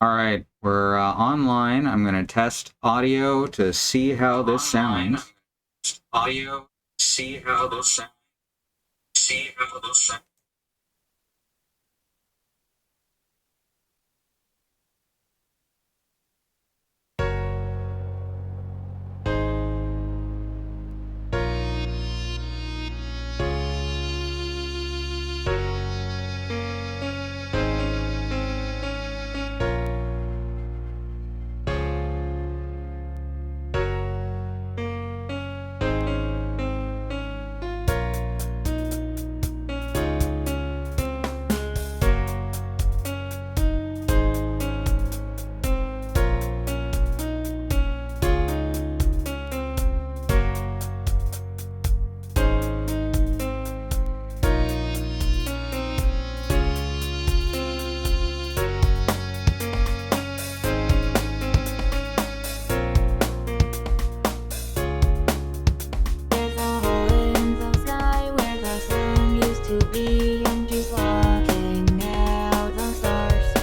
All right, we're online. I'm going to test audio to see how this sounds. Audio, see how this sounds. See how this sounds. There's a hole in the sky where the sun used to be, and she's looking out the stars.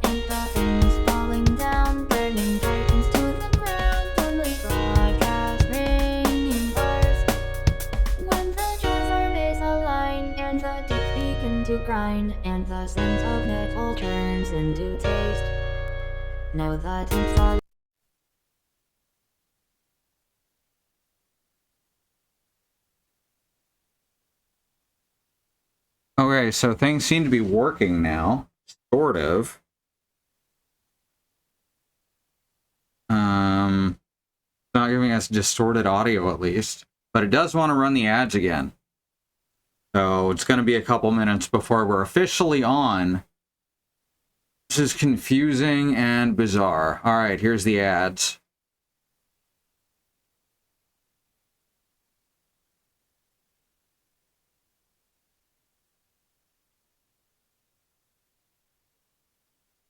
And the things falling down, burning curtains to the ground, only broadcast ringing bars. When the trees are misaligned and the teeth begin to grind, and the scent of metal turns into taste. Now the tips are Okay, so things seem to be working now, sort of. Not giving us distorted audio at least, but it does want to run the ads again. So it's going to be a couple minutes before we're officially on. This is confusing and bizarre. All right, here's the ads.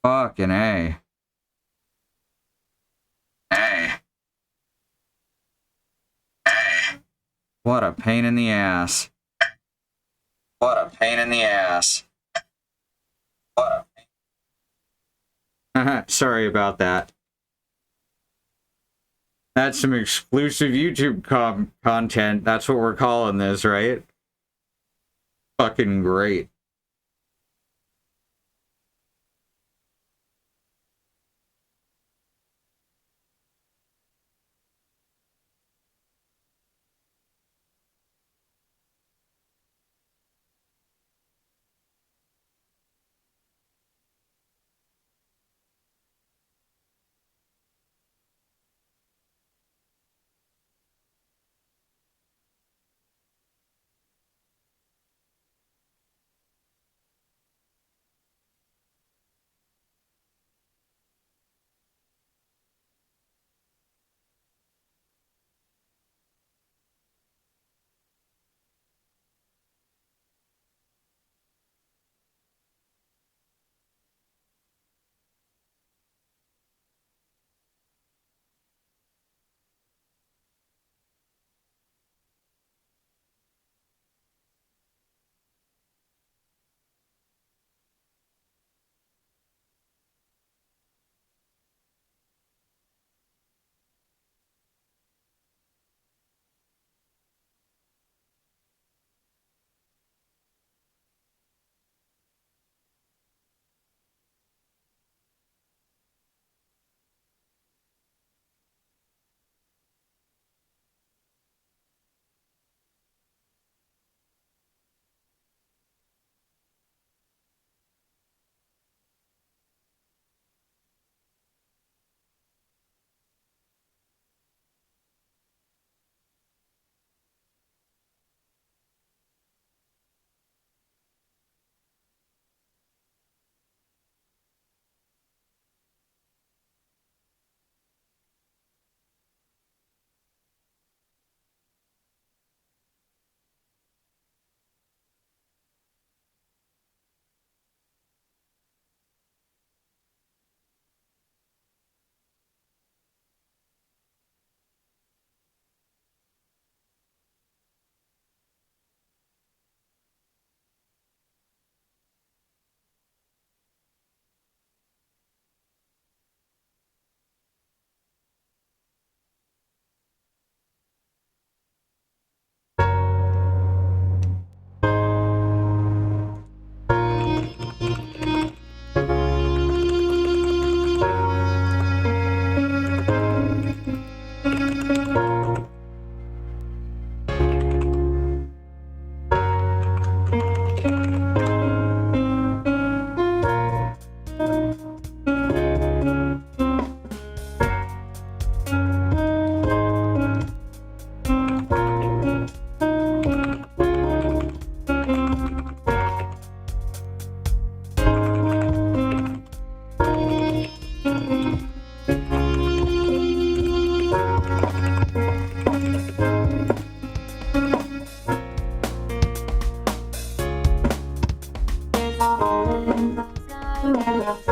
Fucking A. A. What a pain in the ass. What a pain in the ass. What a pain. Sorry about that. That's some exclusive YouTube content. That's what we're calling this, right? Fucking great.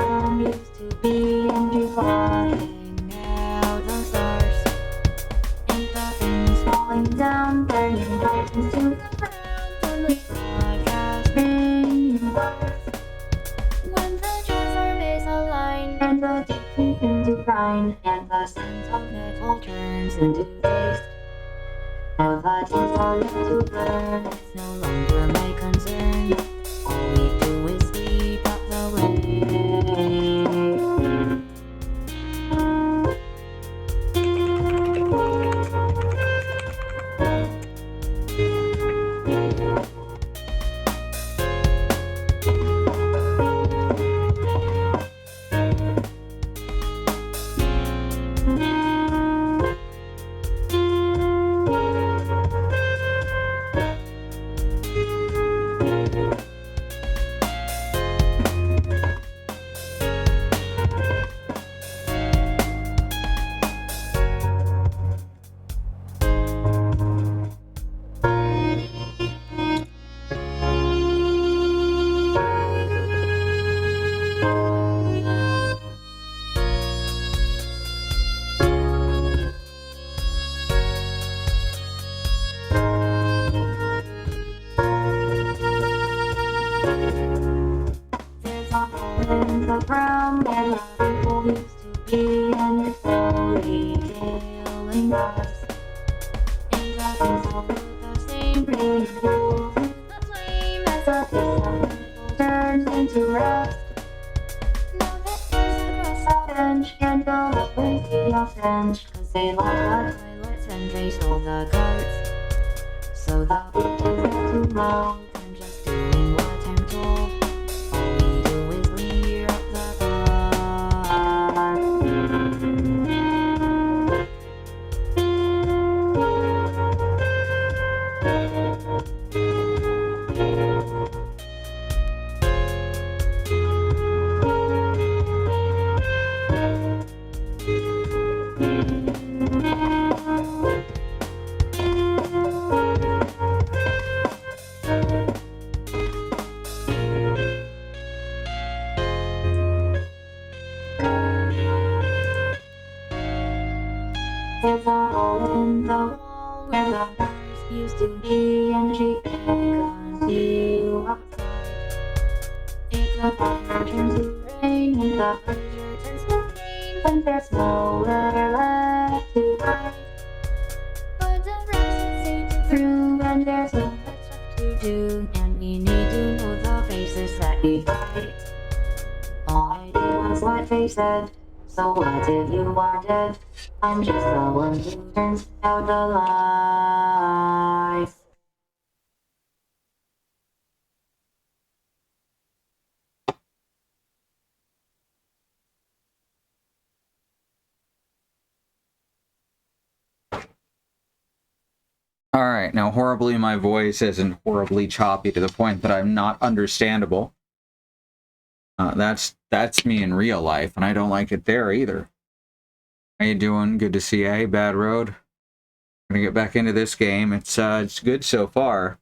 sun used to be, and she's blocking out the stars. And the things falling down, burning right into the ground, and the sky has been bars. When the trees are misaligned, and the deep begin to grind, and the scent of metal turns into taste. Now that it's started to burn, it's no longer my concern. All we do is sleep out the way. There's a hole in the ground where the people used to be, and it's slowly killing us. And the things all look the same, bringing fuel to the flame as the taste of metal turns into rust. Now that there's a grass on the bench, and the lovers see your stench, 'cause they lock the toilets and they stole the carts. So the people get too loud, I'm just doing what I'm told. All we do is leer up the bar. There's a hole in the wall where the bars used to be, and she beckons you outside. If the fire turns to rain, and the pleasure turns to pain, then there's nowhere left to hide. But the rest is seeping through, and there's so much left to do, and we need to know the faces that we fight. All I did was what they said, so what if you are dead? I'm just the one who turns out the lights. All right, now horribly my voice isn't horribly choppy to the point that I'm not understandable. That's me in real life, and I don't like it there either. How you doing? Good to see you. Hey, Bad Road. Gonna get back into this game. It's good so far.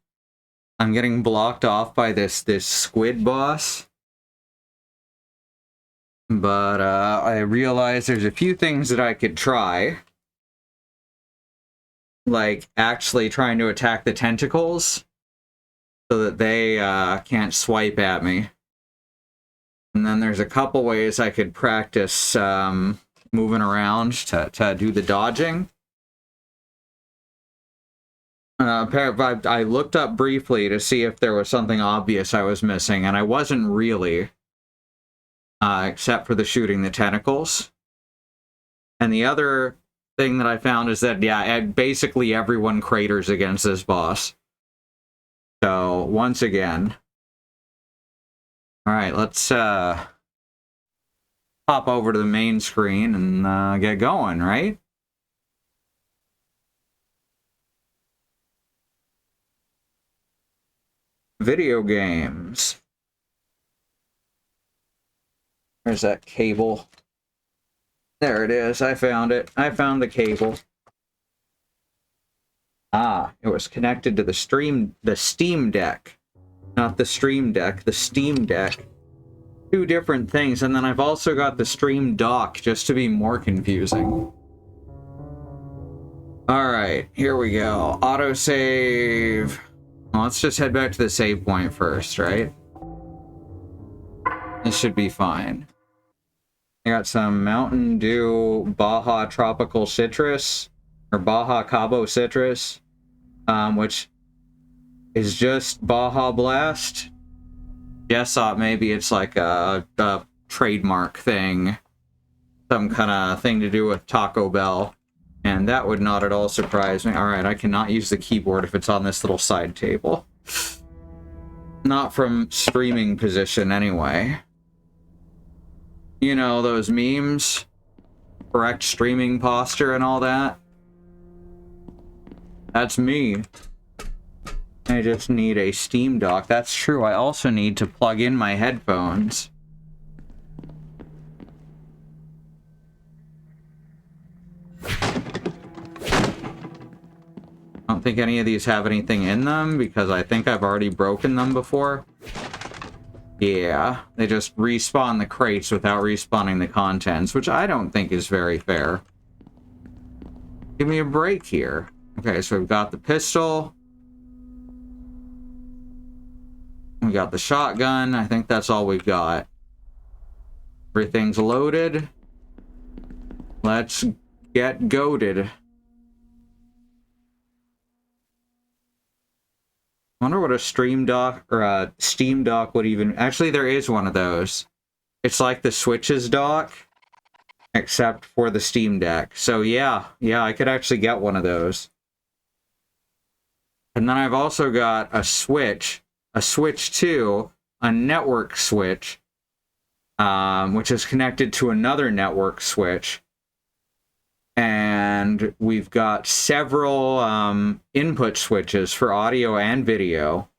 I'm getting blocked off by this squid boss. But I realize there's a few things that I could try. Like actually trying to attack the tentacles so that they can't swipe at me. And then there's a couple ways I could practice moving around to do the dodging. I looked up briefly to see if there was something obvious I was missing, and I wasn't really, except for the shooting the tentacles. And the other thing that I found is that, yeah, basically everyone craters against this boss. So, once again. Alright, let's pop over to the main screen and get going, right? Video games. There's that cable. There it is. I found it. I found the cable. Ah, it was connected to the Steam Deck. Not the Stream Deck, the Steam Deck. two different things, and then I've also got the stream dock just to be more confusing. Alright, here we go. Autosave. Well, let's just head back to the save point first, right? This should be fine. I got some Mountain Dew Baja Tropical Citrus, or Baja Cabo Citrus, which is just Baja Blast. Jess thought maybe it's like a trademark thing, some kind of thing to do with Taco Bell. And that would not at all surprise me. Alright, I cannot use the keyboard if it's on this little side table. Not from streaming position, anyway. You know, those memes? Correct streaming posture and all that? That's me. I just need a Steam dock. That's true, I also need to plug in my headphones. I don't think any of these have anything in them because I think I've already broken them before. Yeah, they just respawn the crates without respawning the contents, which I don't think is very fair. Give me a break here. Okay, so we've got the pistol. We got the shotgun. I think that's all we've got. Everything's loaded. Let's get goated. I wonder what a stream dock or a Steam dock would even... Actually, there is one of those. It's like the Switch's dock, except for the Steam Deck. So yeah, I could actually get one of those. And then I've also got a Switch 2, a network switch, which is connected to another network switch. And we've got several input switches for audio and video.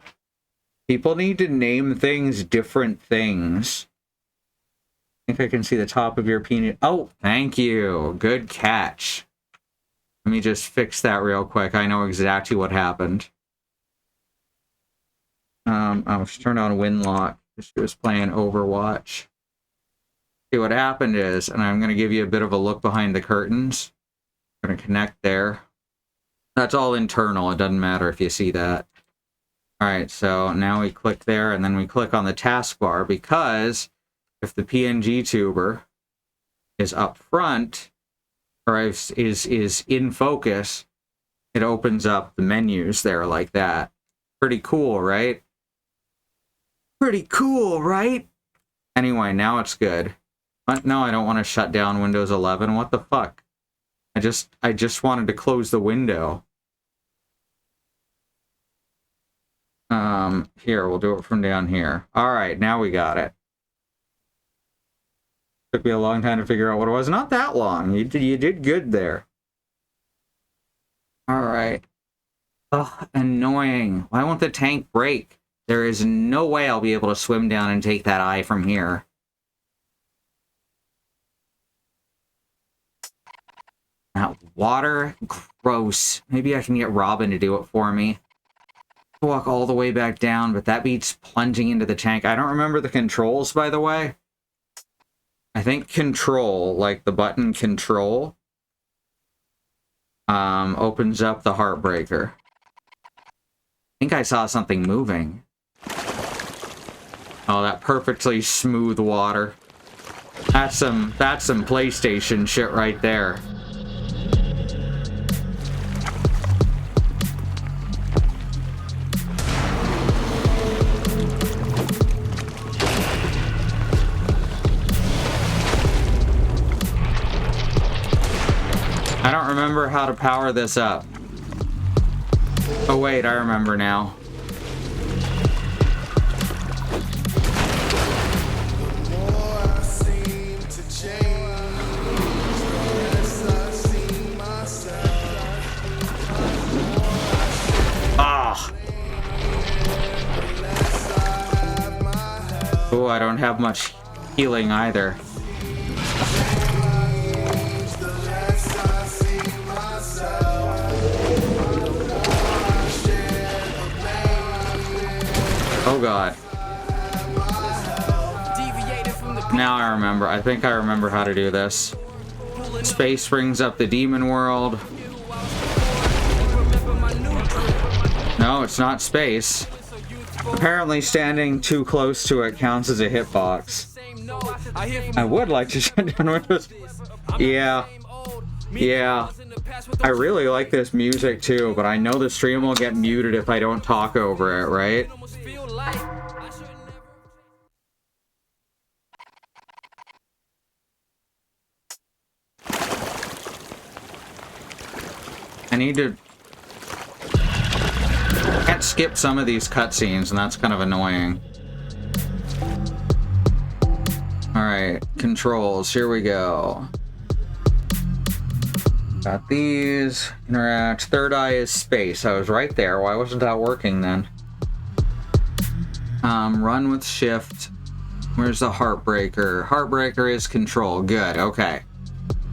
People need to name things different things. I think I can see the top of your penis. Oh, thank you. Good catch. Let me just fix that real quick. I know exactly what happened. I'll just turn on Winlock. She was playing Overwatch. See, what happened is, and I'm going to give you a bit of a look behind the curtains. I'm going to connect there. That's all internal. It doesn't matter if you see that. Alright, so now we click there, and then we click on the taskbar, because if the PNG tuber is up front, or is in focus, it opens up the menus there like that. Pretty cool, right? Pretty cool, right? Anyway, now it's good. No, I don't want to shut down Windows 11. What the fuck? I just wanted to close the window. Here, we'll do it from down here. Alright, now we got it. Took me a long time to figure out what it was. Not that long. You did good there. Alright. Ugh, annoying. Why won't the tank break? There is no way I'll be able to swim down and take that eye from here. That water? Gross. Maybe I can get Robin to do it for me. Walk all the way back down, but that beats plunging into the tank. I don't remember the controls, by the way. I think control, like the button control, opens up the Heartbreaker. I think I saw something moving. Oh, that perfectly smooth water. That's some PlayStation shit right there. I don't remember how to power this up. Oh wait, I remember now. Ah. Oh, I don't have much healing either. Oh god. Now I remember. I think I remember how to do this. Space brings up the demon world. No, it's not space. Apparently standing too close to it counts as a hitbox. I would like to shut down Windows. Yeah. Yeah. I really like this music too, but I know the stream will get muted if I don't talk over it, right? I need to... I can't skip some of these cutscenes, and that's kind of annoying. Alright, controls, here we go. Got these. Interact. Third eye is space. I was right there. Why wasn't that working then? Run with shift. Where's the heartbreaker? Heartbreaker is control. Good. Okay.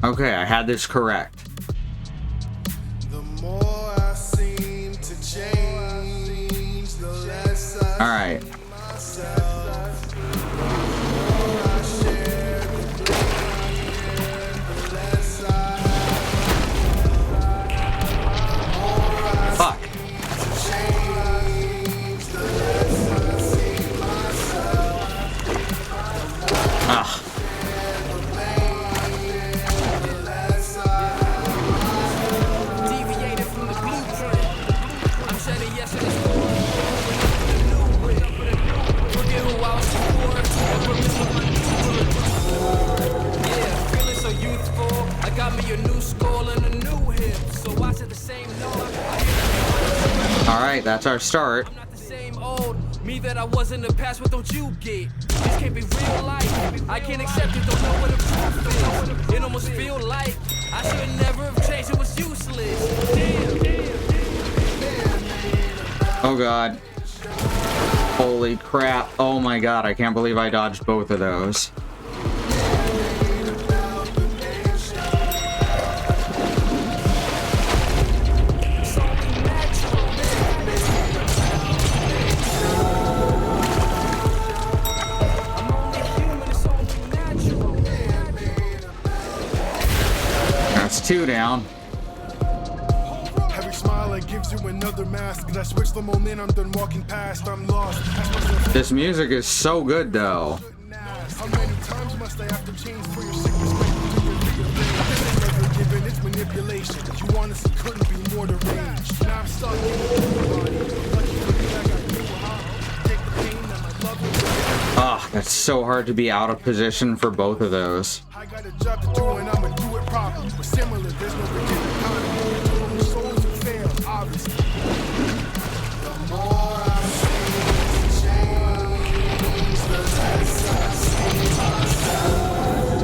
Okay, I had this correct. The more I seem to change, the less I all right. Fuck. Ugh. All right, that's our start. Me that I was in the past, what don't you get? This can't be real life. I can't accept it, don't know what the proof is. It almost feel like I should never have changed, it was useless. Damn. Oh god. Holy crap. Oh my god, I can't believe I dodged both of those. Two down. Every smile that gives you another mask. I switch the moment I'm done walking past. I'm lost. This music is so good though. How many times must I have to change for your sickness? It's manipulation. You honestly couldn't be more deranged. Now I'm stuck in your body. Ah, that's so hard to be out of position for both of those. I got a job to do and I'm gonna do it properly. We're similar, there's no beginning economy. Only souls who fail, obviously. The more I see change, the less I see myself.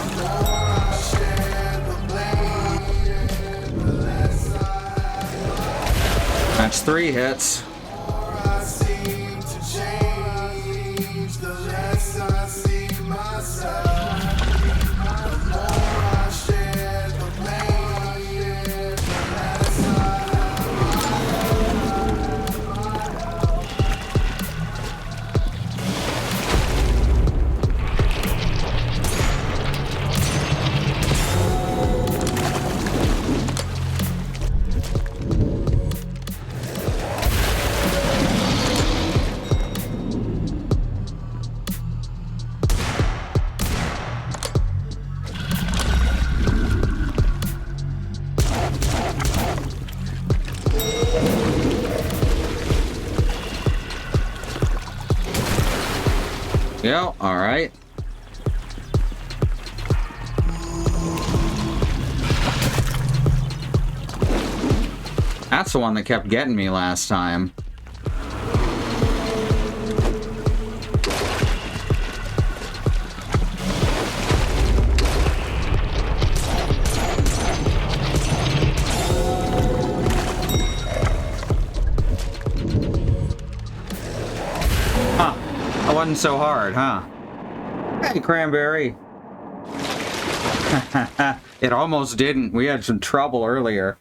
The more I share the blame, the less I... That's 3 hits. Yeah, all right. That's the one that kept getting me last time. Wasn't so hard, huh? Hey, Cranberry. It almost didn't. We had some trouble earlier.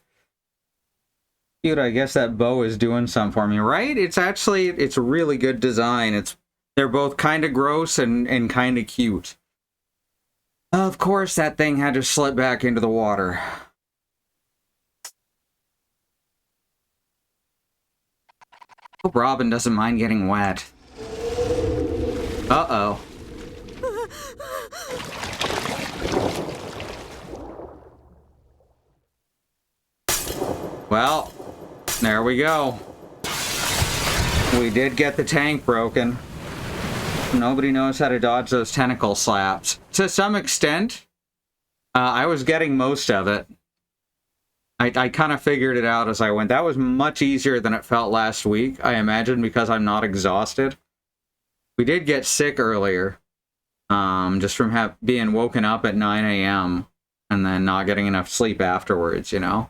Dude, I guess that bow is doing something for me, right? It's actually, it's a really good design. It's They're both kind of gross and kind of cute. Of course, that thing had to slip back into the water. Hope Robin doesn't mind getting wet. Uh-oh. Well, there we go. We did get the tank broken. Nobody knows how to dodge those tentacle slaps. To some extent, I was getting most of it. I kind of figured it out as I went. That was much easier than it felt last week, I imagine, because I'm not exhausted. We did get sick earlier, just from being woken up at 9 a.m. and then not getting enough sleep afterwards, you know?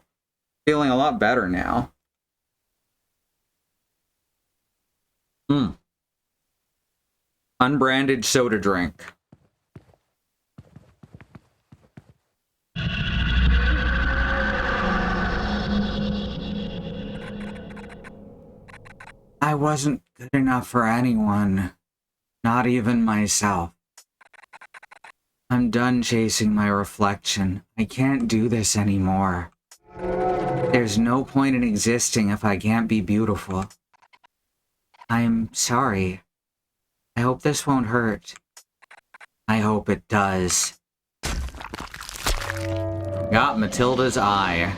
Feeling a lot better now. Unbranded soda drink. I wasn't good enough for anyone, not even myself. I'm done chasing my reflection. I can't do this anymore. There's no point in existing if I can't be beautiful. I'm sorry. I hope this won't hurt. I hope it does. Got Matilda's eye.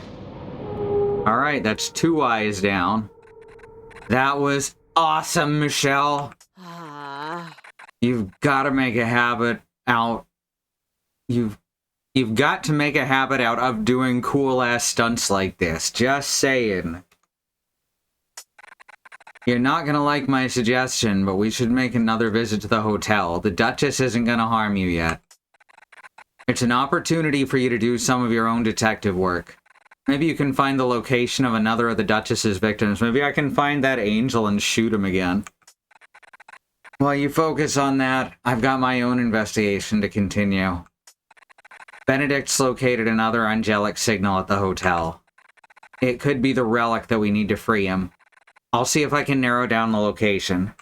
Alright, that's 2 eyes down. That was awesome, Michelle. You've got to make a habit out. You've got to make a habit out of doing cool-ass stunts like this. Just saying. You're not gonna like my suggestion, but we should make another visit to the hotel. The Duchess isn't gonna harm you yet. It's an opportunity for you to do some of your own detective work. Maybe you can find the location of another of the Duchess's victims. Maybe I can find that angel and shoot him again. While you focus on that, I've got my own investigation to continue. Benedict's located another angelic signal at the hotel. It could be the relic that we need to free him. I'll see if I can narrow down the location.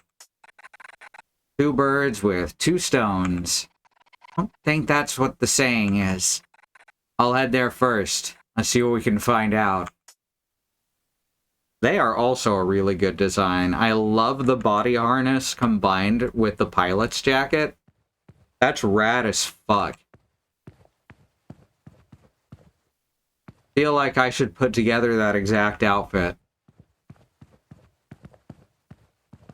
2 birds with 2 stones. I don't think that's what the saying is. I'll head there first. Let's see what we can find out. They are also a really good design. I love the body harness combined with the pilot's jacket. That's rad as fuck. Feel like I should put together that exact outfit.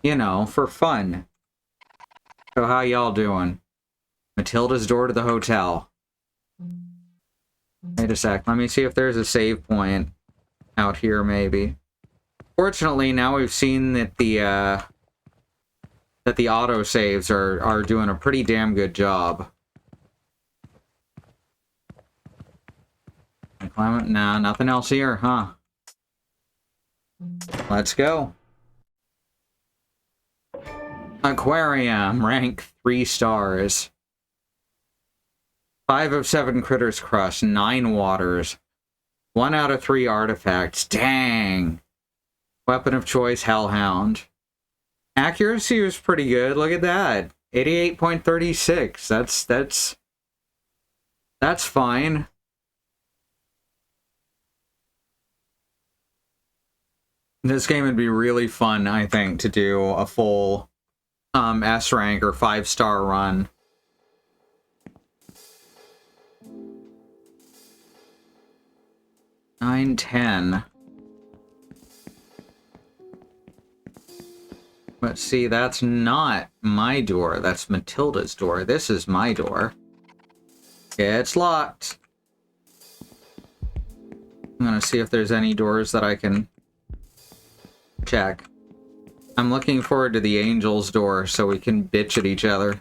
You know, for fun. So how y'all doing? Matilda's door to the hotel. Wait a sec, let me see if there's a save point out here, maybe. Fortunately, now we've seen that the auto saves are doing a pretty damn good job. Climate? Nah, nothing else here, huh? Let's go. Aquarium, rank 3 stars. 5 of 7 critters crushed, 9 waters. 1 out of 3 artifacts. Dang. Weapon of choice, Hellhound. Accuracy was pretty good. Look at that. 88.36. That's fine. This game would be really fun, I think, to do a full S rank or 5-star run. Nine, 10. Let's see, that's not my door. That's Matilda's door. This is my door. It's locked. I'm gonna see if there's any doors that I can check. I'm looking forward to the angel's door so we can bitch at each other.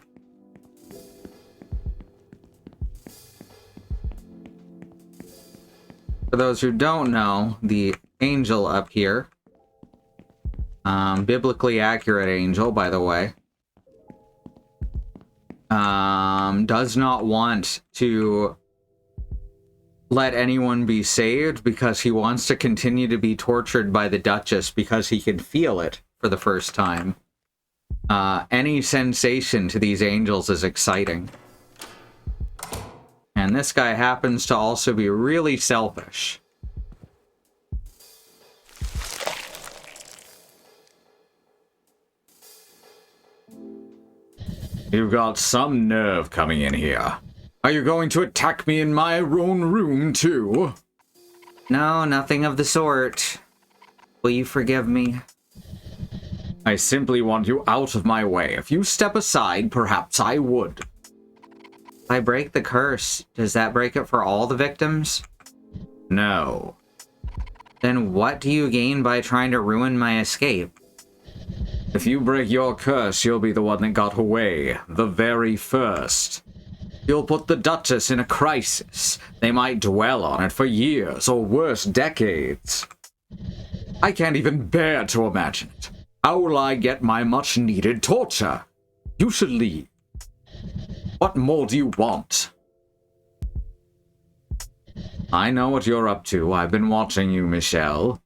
For those who don't know, the angel up here, biblically accurate angel, by the way, does not want to let anyone be saved because he wants to continue to be tortured by the Duchess because he can feel it for the first time. Any sensation to these angels is exciting. And this guy happens to also be really selfish. You've got some nerve coming in here. Are you going to attack me in my own room, too? No, nothing of the sort. Will you forgive me? I simply want you out of my way. If you step aside, perhaps I would. If I break the curse, does that break it for all the victims? No. Then what do you gain by trying to ruin my escape? If you break your curse, you'll be the one that got away. The very first. You'll put the Duchess in a crisis. They might dwell on it for years, or worse, decades. I can't even bear to imagine it. How will I get my much-needed torture? You should leave. What more do you want? I know what you're up to. I've been watching you, Michelle.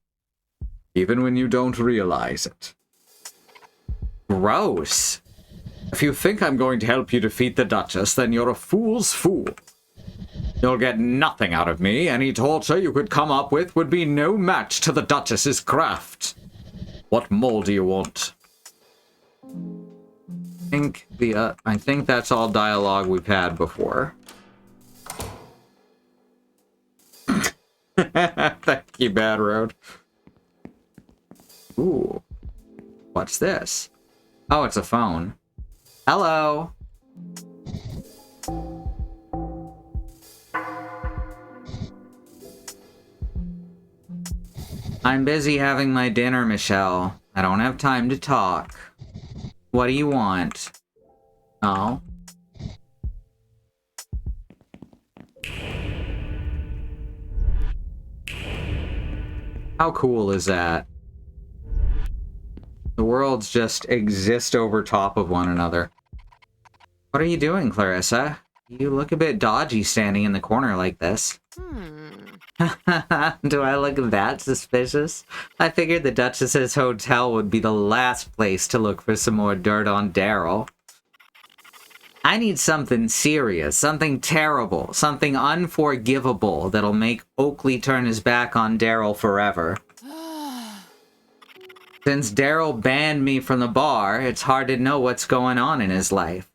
Even when you don't realize it. Gross. If you think I'm going to help you defeat the Duchess, then you're a fool's fool. You'll get nothing out of me. Any torture you could come up with would be no match to the Duchess's craft. What more do you want? I think that's all dialogue we've had before. Thank you, Bad Road. Ooh. What's this? Oh, it's a phone. Hello. I'm busy having my dinner, Michelle. I don't have time to talk. What do you want? Oh. How cool is that? The worlds just exist over top of one another. What are you doing, Clarissa? You look a bit dodgy standing in the corner like this. Do I look that suspicious? I figured the Duchess's hotel would be the last place to look for some more dirt on Daryl. I need something serious, something terrible, something unforgivable that'll make Oakley turn his back on Daryl forever. Since Daryl banned me from the bar, it's hard to know what's going on in his life.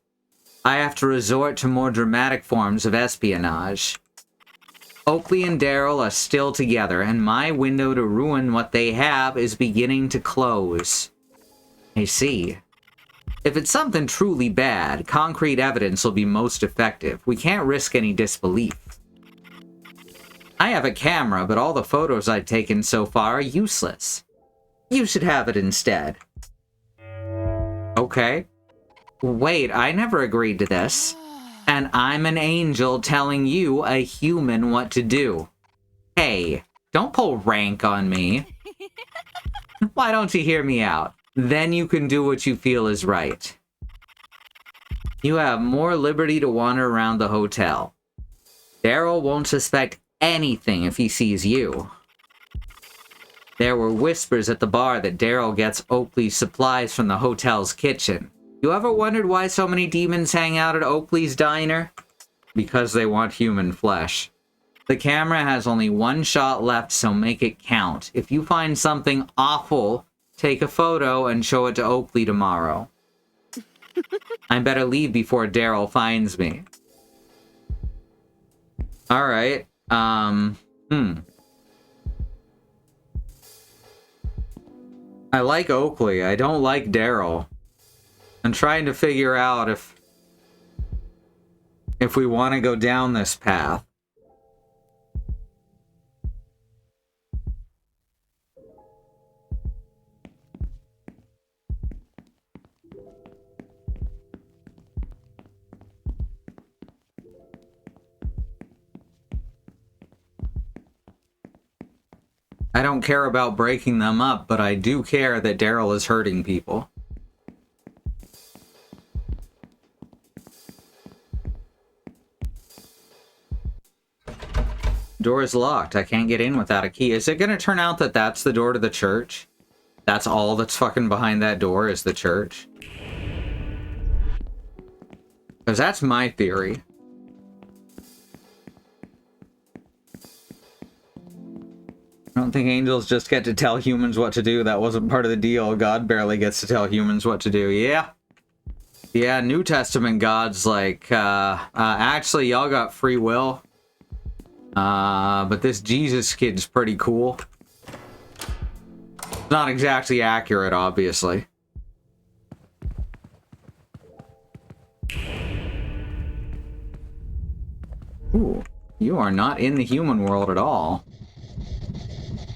I have to resort to more dramatic forms of espionage. Oakley and Daryl are still together, and my window to ruin what they have is beginning to close. I see. If it's something truly bad, concrete evidence will be most effective. We can't risk any disbelief. I have a camera, but all the photos I've taken so far are useless. You should have it instead. Okay. Wait, I never agreed to this. And I'm an angel telling you, a human, what to do. Hey, don't pull rank on me. Why don't you hear me out? Then you can do what you feel is right. You have more liberty to wander around the hotel. Daryl won't suspect anything if he sees you. There were whispers at the bar that Daryl gets Oakley's supplies from the hotel's kitchen. You ever wondered why so many demons hang out at Oakley's diner? Because they want human flesh. The camera has only one shot left, so make it count. If you find something awful, take a photo and show it to Oakley tomorrow. I better leave before Daryl finds me. Alright, I like Oakley. I don't like Daryl. I'm trying to figure out if we want to go down this path. I don't care about breaking them up, but I do care that Daryl is hurting people. Door is locked. I can't get in without a key. Is it going to turn out that that's the door to the church? That's all that's fucking behind that door is the church? Because that's my theory. I don't think angels just get to tell humans what to do. That wasn't part of the deal. God barely gets to tell humans what to do. Yeah. Yeah, New Testament God's like, actually, y'all got free will. But this Jesus kid's pretty cool. Not exactly accurate, obviously. Ooh, you are not in the human world at all.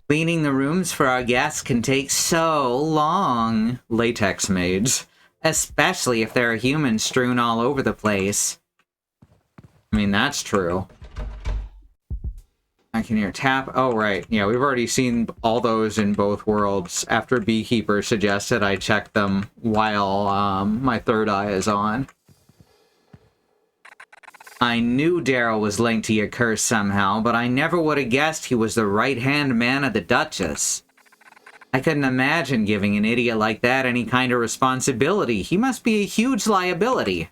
Cleaning the rooms for our guests can take so long. Latex maids. Especially if there are humans strewn all over the place. I mean, that's true. I can hear tap. Oh, right. Yeah, we've already seen all those in both worlds. After Beekeeper suggested I check them while my third eye is on. I knew Daryl was linked to your curse somehow, but I never would have guessed he was the right-hand man of the Duchess. I couldn't imagine giving an idiot like that any kind of responsibility. He must be a huge liability.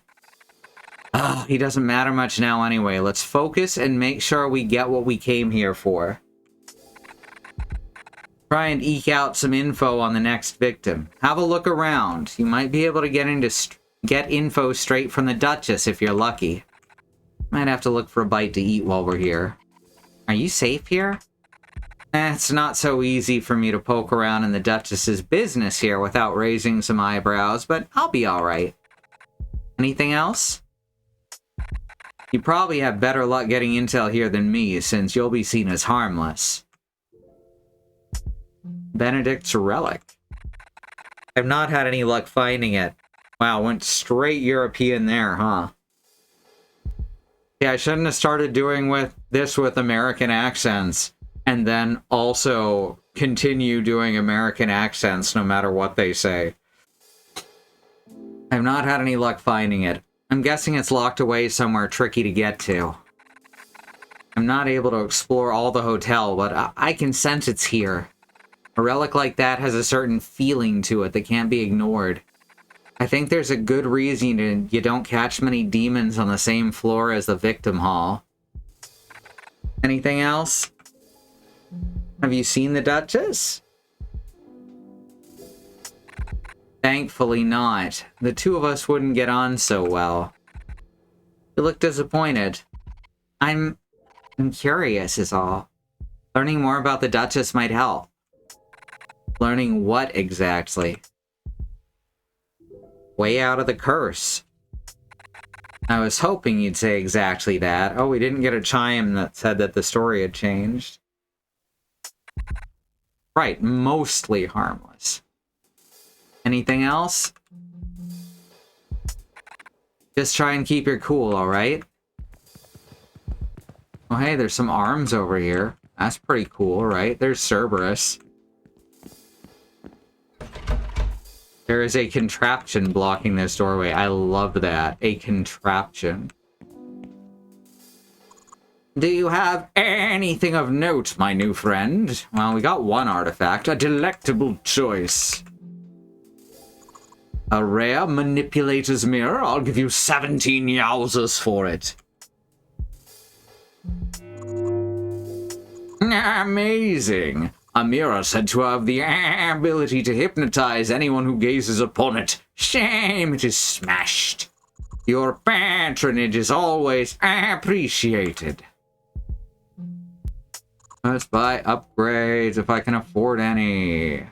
He doesn't matter much now anyway. Let's focus and make sure we get what we came here for. Try and eke out some info on the next victim. Have a look around. You might be able to get info straight from the Duchess if you're lucky. Might have to look for a bite to eat while we're here. Are you safe here? It's not so easy for me to poke around in the Duchess's business here without raising some eyebrows, but I'll be alright. Anything else? You probably have better luck getting intel here than me, since you'll be seen as harmless. Benedict's relic. I've not had any luck finding it. Wow, went straight European there, huh? Yeah, I shouldn't have started doing this with American accents, and then also continue doing American accents no matter what they say. I've not had any luck finding it. I'm guessing it's locked away somewhere tricky to get to. I'm not able to explore all the hotel, but I can sense it's here. A relic like that has a certain feeling to it that can't be ignored. I think there's a good reason you don't catch many demons on the same floor as the victim hall. Anything else? Have you seen the Duchess? Thankfully not. The two of us wouldn't get on so well. You look disappointed. I'm curious is all. Learning more about the Duchess might help. Learning what exactly? Way out of the curse. I was hoping you'd say exactly that. Oh, we didn't get a chime that said that the story had changed. Right, mostly harmless. Anything else? Just try and keep your cool, alright? Oh, hey, there's some arms over here. That's pretty cool, right? There's Cerberus. There is a contraption blocking this doorway. I love that. A contraption. Do you have anything of note, my new friend? Well, we got one artifact. A delectable choice. A rare manipulator's mirror. I'll give you 17 yowzers for it. Amazing. A mirror said to have the ability to hypnotize anyone who gazes upon it. Shame it is smashed. Your patronage is always appreciated. Let's buy upgrades if I can afford any.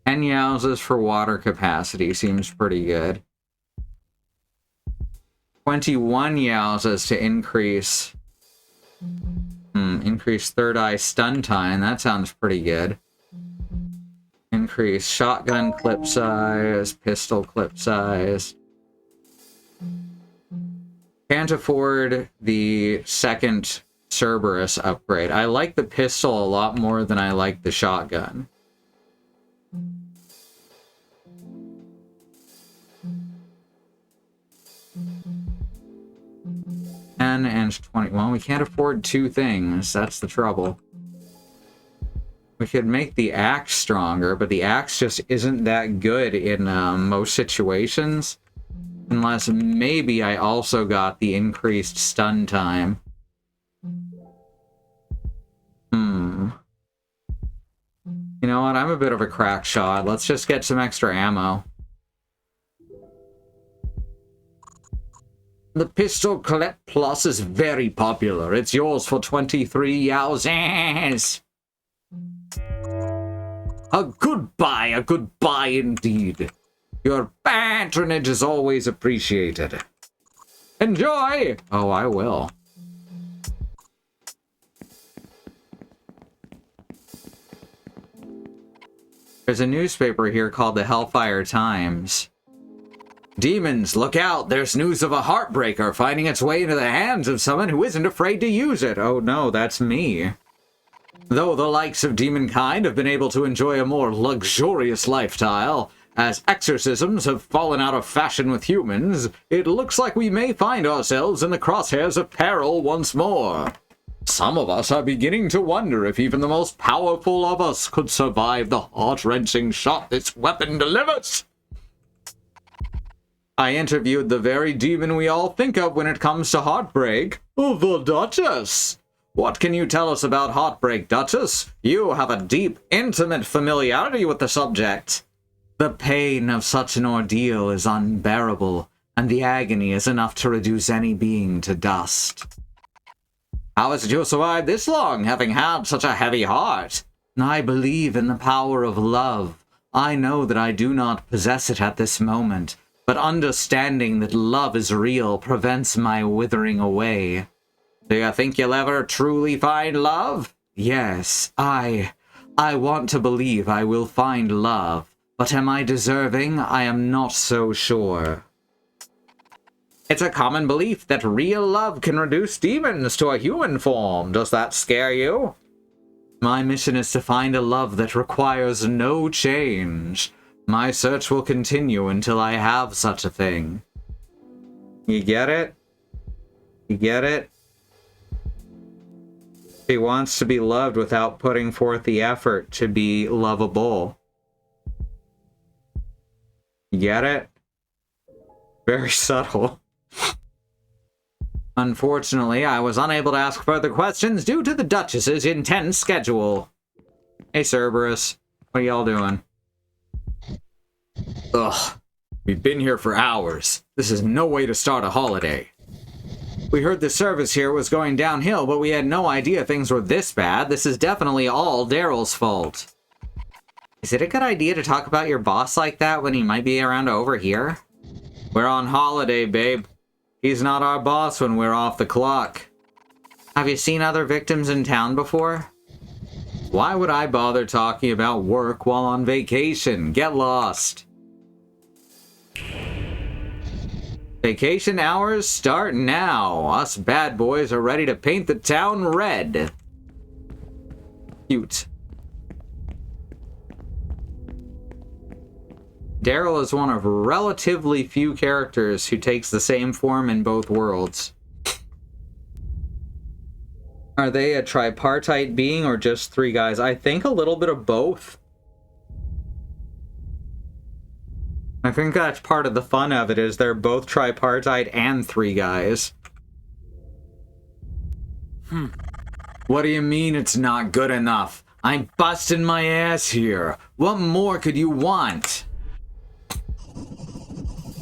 And yowzas for water capacity seems pretty good. 21 yowzas to increase. Increase third eye stun time. That sounds pretty good. Increase shotgun clip size, pistol clip size. Can't afford the second Cerberus upgrade. I like the pistol a lot more than I like the shotgun. 10 and 20. Well, we can't afford two things. That's the trouble. We could make the axe stronger, but the axe just isn't that good in most situations. Unless maybe I also got the increased stun time. You know what? I'm a bit of a crack shot. Let's just get some extra ammo. The pistol Colette Plus is very popular. It's yours for 23 yowzers. A goodbye indeed. Your patronage is always appreciated. Enjoy! Oh, I will. There's a newspaper here called the Hellfire Times. Demons, look out! There's news of a heartbreaker finding its way into the hands of someone who isn't afraid to use it. Oh no, that's me. Though the likes of demonkind have been able to enjoy a more luxurious lifestyle, as exorcisms have fallen out of fashion with humans, it looks like we may find ourselves in the crosshairs of peril once more. Some of us are beginning to wonder if even the most powerful of us could survive the heart-wrenching shot this weapon delivers. I interviewed the very demon we all think of when it comes to heartbreak, the Duchess. What can you tell us about heartbreak, Duchess? You have a deep, intimate familiarity with the subject. The pain of such an ordeal is unbearable, and the agony is enough to reduce any being to dust. How is it you survived this long, having had such a heavy heart? I believe in the power of love. I know that I do not possess it at this moment, but understanding that love is real prevents my withering away. Do you think you'll ever truly find love? Yes, I want to believe I will find love, but am I deserving? I am not so sure. It's a common belief that real love can reduce demons to a human form. Does that scare you? My mission is to find a love that requires no change. My search will continue until I have such a thing. You get it? You get it? She wants to be loved without putting forth the effort to be lovable. You get it? Very subtle. Unfortunately, I was unable to ask further questions due to the Duchess's intense schedule. Hey, Cerberus. What are y'all doing? Ugh. We've been here for hours. This is no way to start a holiday. We heard the service here was going downhill, but we had no idea things were this bad. This is definitely all Daryl's fault. Is it a good idea to talk about your boss like that when he might be around over here? We're on holiday, babe. He's not our boss when we're off the clock. Have you seen other victims in town before? Why would I bother talking about work while on vacation? Get lost. Vacation hours start now. Us bad boys are ready to paint the town red. Cute. Daryl is one of relatively few characters who takes the same form in both worlds. Are they a tripartite being or just three guys? I think a little bit of both. I think that's part of the fun of it, is they're both tripartite and three guys. What do you mean it's not good enough? I'm busting my ass here. What more could you want?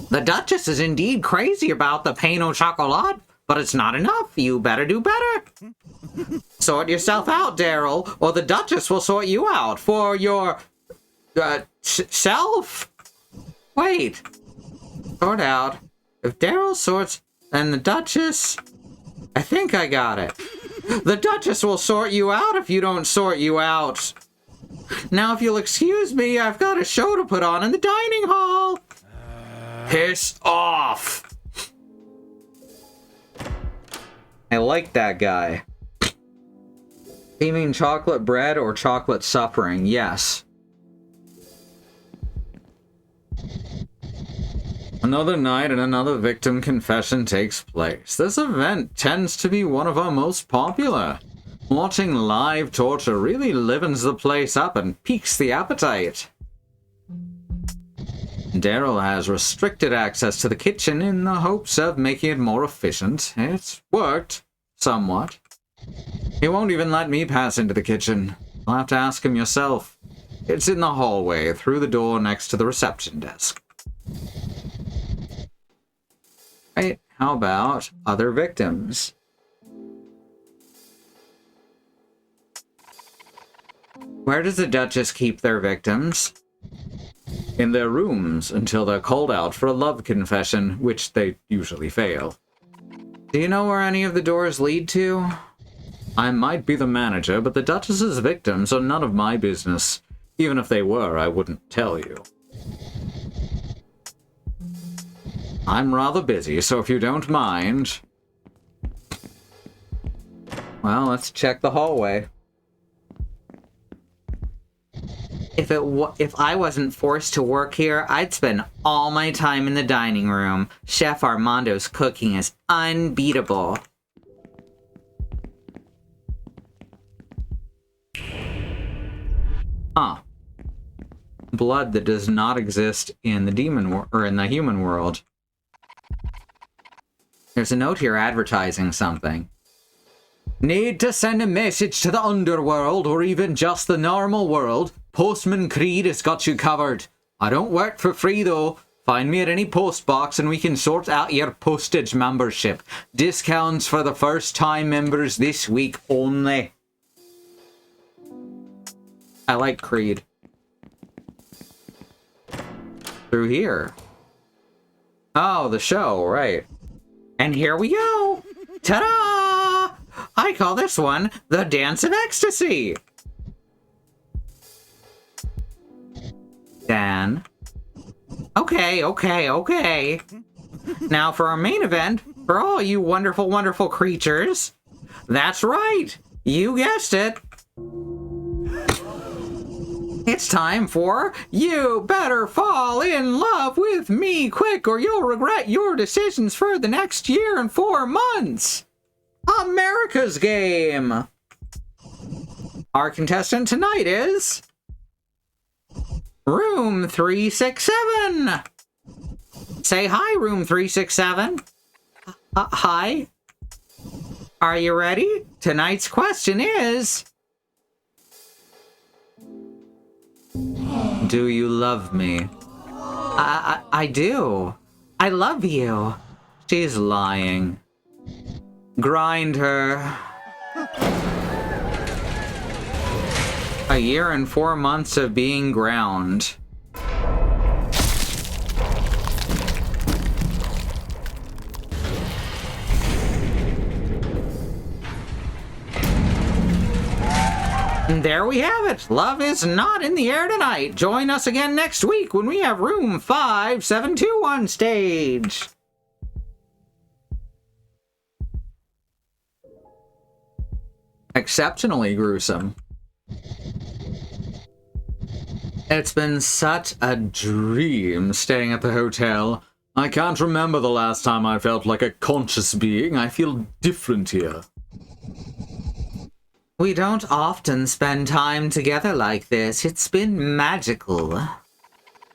The Duchess is indeed crazy about the pain au chocolat, but it's not enough. You better do better. Sort yourself out, Daryl, or the Duchess will sort you out for your... self? Wait. Sort out. If Daryl sorts, then the Duchess... I think I got it. The Duchess will sort you out if you don't sort you out. Now, if you'll excuse me, I've got a show to put on in the dining hall. Piss off! I like that guy. You mean chocolate bread or chocolate suffering? Yes. Another night and another victim confession takes place. This event tends to be one of our most popular. Watching live torture really livens the place up and piques the appetite. Daryl has restricted access to the kitchen in the hopes of making it more efficient. It's worked, somewhat. He won't even let me pass into the kitchen. You'll have to ask him yourself. It's in the hallway, through the door next to the reception desk. Right, how about other victims? Where does the Duchess keep their victims? In their rooms until they're called out for a love confession, which they usually fail. Do you know where any of the doors lead to? I might be the manager, but the Duchess's victims are none of my business. Even if they were, I wouldn't tell you. I'm rather busy, so if you don't mind... Well, let's check the hallway. If I wasn't forced to work here, I'd spend all my time in the dining room. Chef Armando's cooking is unbeatable. Huh. Blood that does not exist in the in the human world. There's a note here advertising something. Need to send a message to the underworld or even just the normal world? Postman Creed has got you covered. I don't work for free though. Find me at any post box and we can sort out your postage membership. Discounts for the first time members this week only. I like Creed. Through here. Oh, the show, right. And here we go. Ta-da! I call this one the Dance of Ecstasy. Dan. Okay. Now for our main event, for all you wonderful, wonderful creatures. That's right. You guessed it. It's time for You Better Fall in Love with Me Quick or you'll regret your decisions for the next year and 4 months. America's Game. Our contestant tonight is... Room 367. Say hi, Room 367. Hi. Are you ready? Tonight's question is... Do you love me? I do. I love you. She's lying. Grind her. A year and 4 months of being ground. And there we have it. Love is not in the air tonight. Join us again next week when we have room 572 on stage. Exceptionally gruesome. It's been such a dream staying at the hotel. I can't remember the last time I felt like a conscious being. I feel different here. We don't often spend time together like this. It's been magical. Have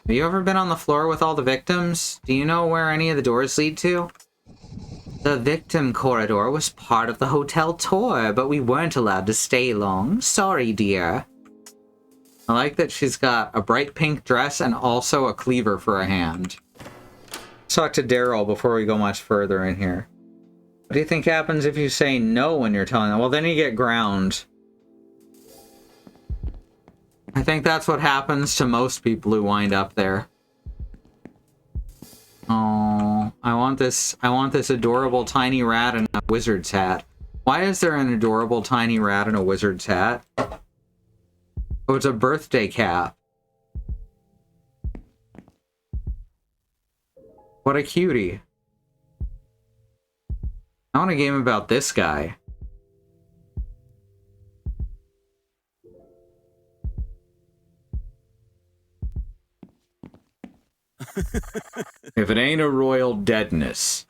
you ever been on the floor with all the victims? Do you know where any of the doors lead to? The victim corridor was part of the hotel tour, but we weren't allowed to stay long. Sorry, dear. I like that she's got a bright pink dress and also a cleaver for a hand. Let's talk to Daryl before we go much further in here. What do you think happens if you say no when you're telling them? Well, then you get ground. I think that's what happens to most people who wind up there. Oh, I want this adorable tiny rat in a wizard's hat. Why is there an adorable tiny rat in a wizard's hat? Oh, it's a birthday cap. What a cutie. I want a game about this guy. If it ain't a royal deadness.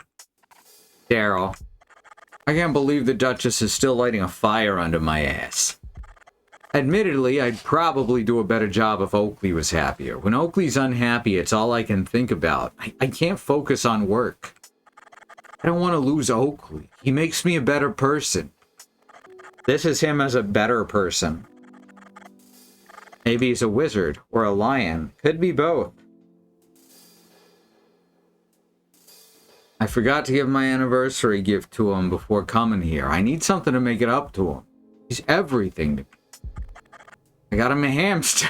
Daryl. I can't believe the Duchess is still lighting a fire under my ass. Admittedly, I'd probably do a better job if Oakley was happier. When Oakley's unhappy, it's all I can think about. I can't focus on work. I don't want to lose Oakley. He makes me a better person. This is him as a better person. Maybe he's a wizard or a lion. Could be both. I forgot to give my anniversary gift to him before coming here. I need something to make it up to him. He's everything to me. I got him a hamster.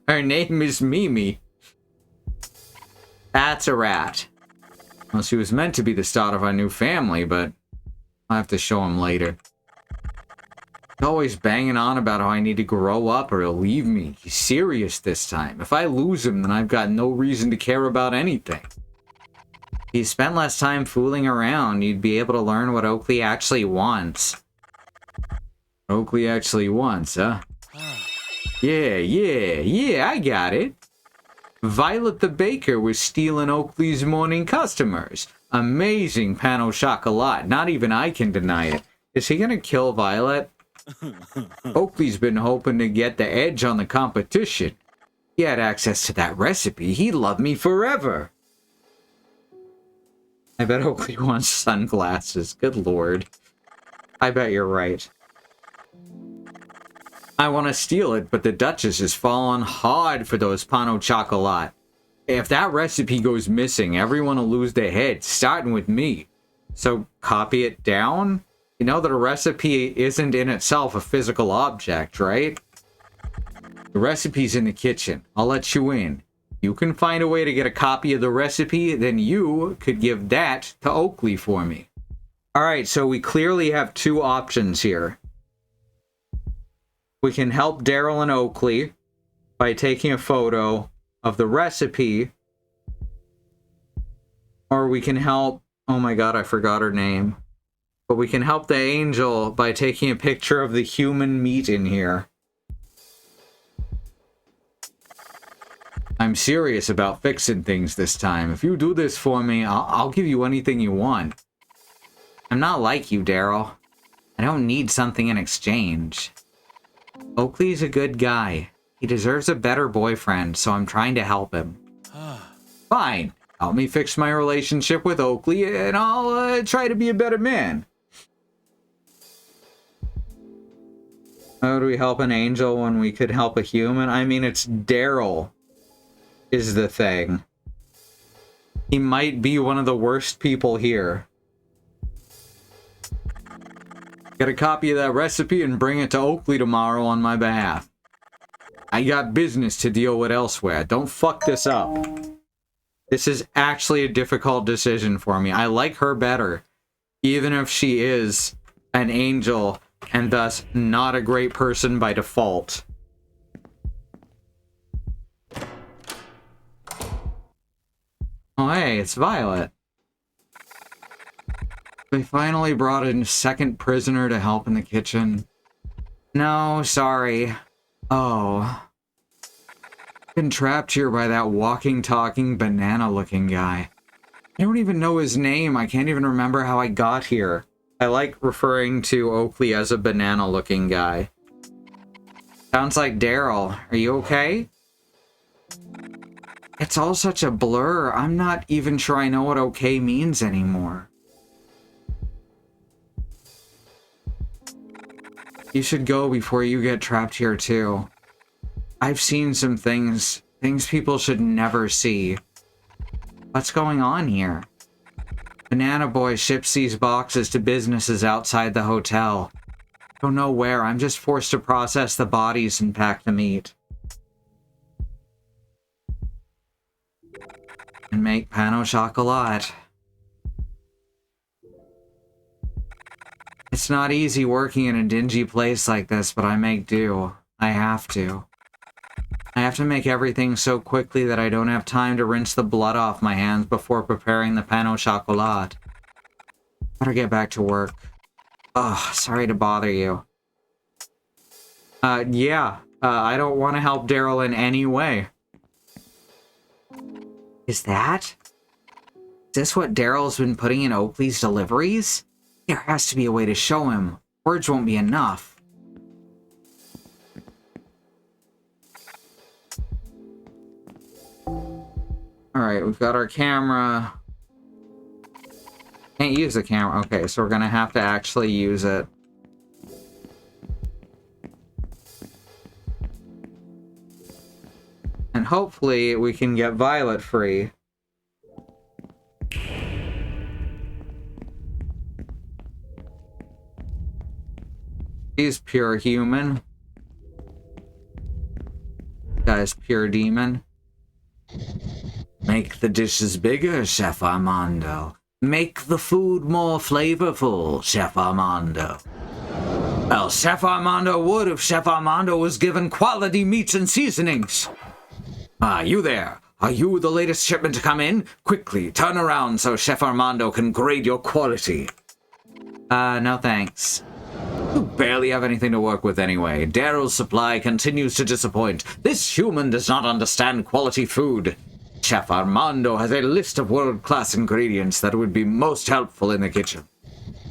Her name is Mimi. That's a rat. Well, she was meant to be the start of our new family, but I'll have to show him later. He's always banging on about how I need to grow up or he'll leave me. He's serious this time. If I lose him, then I've got no reason to care about anything. If you spent less time fooling around, you'd be able to learn what Oakley actually wants. Oakley actually wants, huh? Yeah, I got it. Violet the baker was stealing Oakley's morning customers. Amazing pain au chocolat. Not even I can deny it. Is he gonna kill Violet? Oakley's been hoping to get the edge on the competition. He had access to that recipe. He'd love me forever. I bet Oakley wants sunglasses. Good lord. I bet you're right. I want to steal it, but the Duchess is falling hard for those pain au chocolat. If that recipe goes missing, everyone will lose their heads, starting with me. So copy it down? You know that a recipe isn't in itself a physical object, right? The recipe's in the kitchen. I'll let you in. You can find a way to get a copy of the recipe, then you could give that to Oakley for me. Alright, so we clearly have two options here. We can help Daryl and Oakley by taking a photo of the recipe. Or we can help... Oh my god, I forgot her name. But we can help the angel by taking a picture of the human meat in here. I'm serious about fixing things this time. If you do this for me, I'll give you anything you want. I'm not like you, Daryl. I don't need something in exchange. Oakley's a good guy. He deserves a better boyfriend, so I'm trying to help him. Fine. Help me fix my relationship with Oakley, and I'll try to be a better man. How do we help an angel when we could help a human? I mean, it's Daryl is the thing. He might be one of the worst people here. Get a copy of that recipe and bring it to Oakley tomorrow on my behalf. I got business to deal with elsewhere. Don't fuck this up. This is actually a difficult decision for me. I like her better, even if she is an angel and thus not a great person by default. Oh hey, it's Violet. They finally brought in a second prisoner to help in the kitchen. No, sorry. Oh. Been trapped here by that walking, talking, banana-looking guy. I don't even know his name. I can't even remember how I got here. I like referring to Oakley as a banana-looking guy. Sounds like Daryl. Are you okay? It's all such a blur. I'm not even sure I know what okay means anymore. You should go before you get trapped here too. I've seen some things people should never see. What's going on here? Banana Boy ships these boxes to businesses outside the hotel. Don't know where, I'm just forced to process the bodies and pack the meat. And make pain au chocolat. It's not easy working in a dingy place like this, but I make do. I have to. I have to make everything so quickly that I don't have time to rinse the blood off my hands before preparing the pain au chocolat. Better get back to work. Ugh, sorry to bother you. I don't want to help Daryl in any way. Is this what Daryl's been putting in Oakley's deliveries? There has to be a way to show him. Words won't be enough. Alright, we've got our camera. Can't use the camera. Okay, so we're gonna have to actually use it. And hopefully we can get Violet free. He's pure human. Guy's pure demon. Make the dishes bigger, Chef Armando. Make the food more flavorful, Chef Armando. Well, Chef Armando would if Chef Armando was given quality meats and seasonings. Ah, you there. Are you the latest shipment to come in? Quickly, turn around so Chef Armando can grade your quality. No thanks. You barely have anything to work with anyway. Daryl's supply continues to disappoint. This human does not understand quality food. Chef Armando has a list of world-class ingredients that would be most helpful in the kitchen.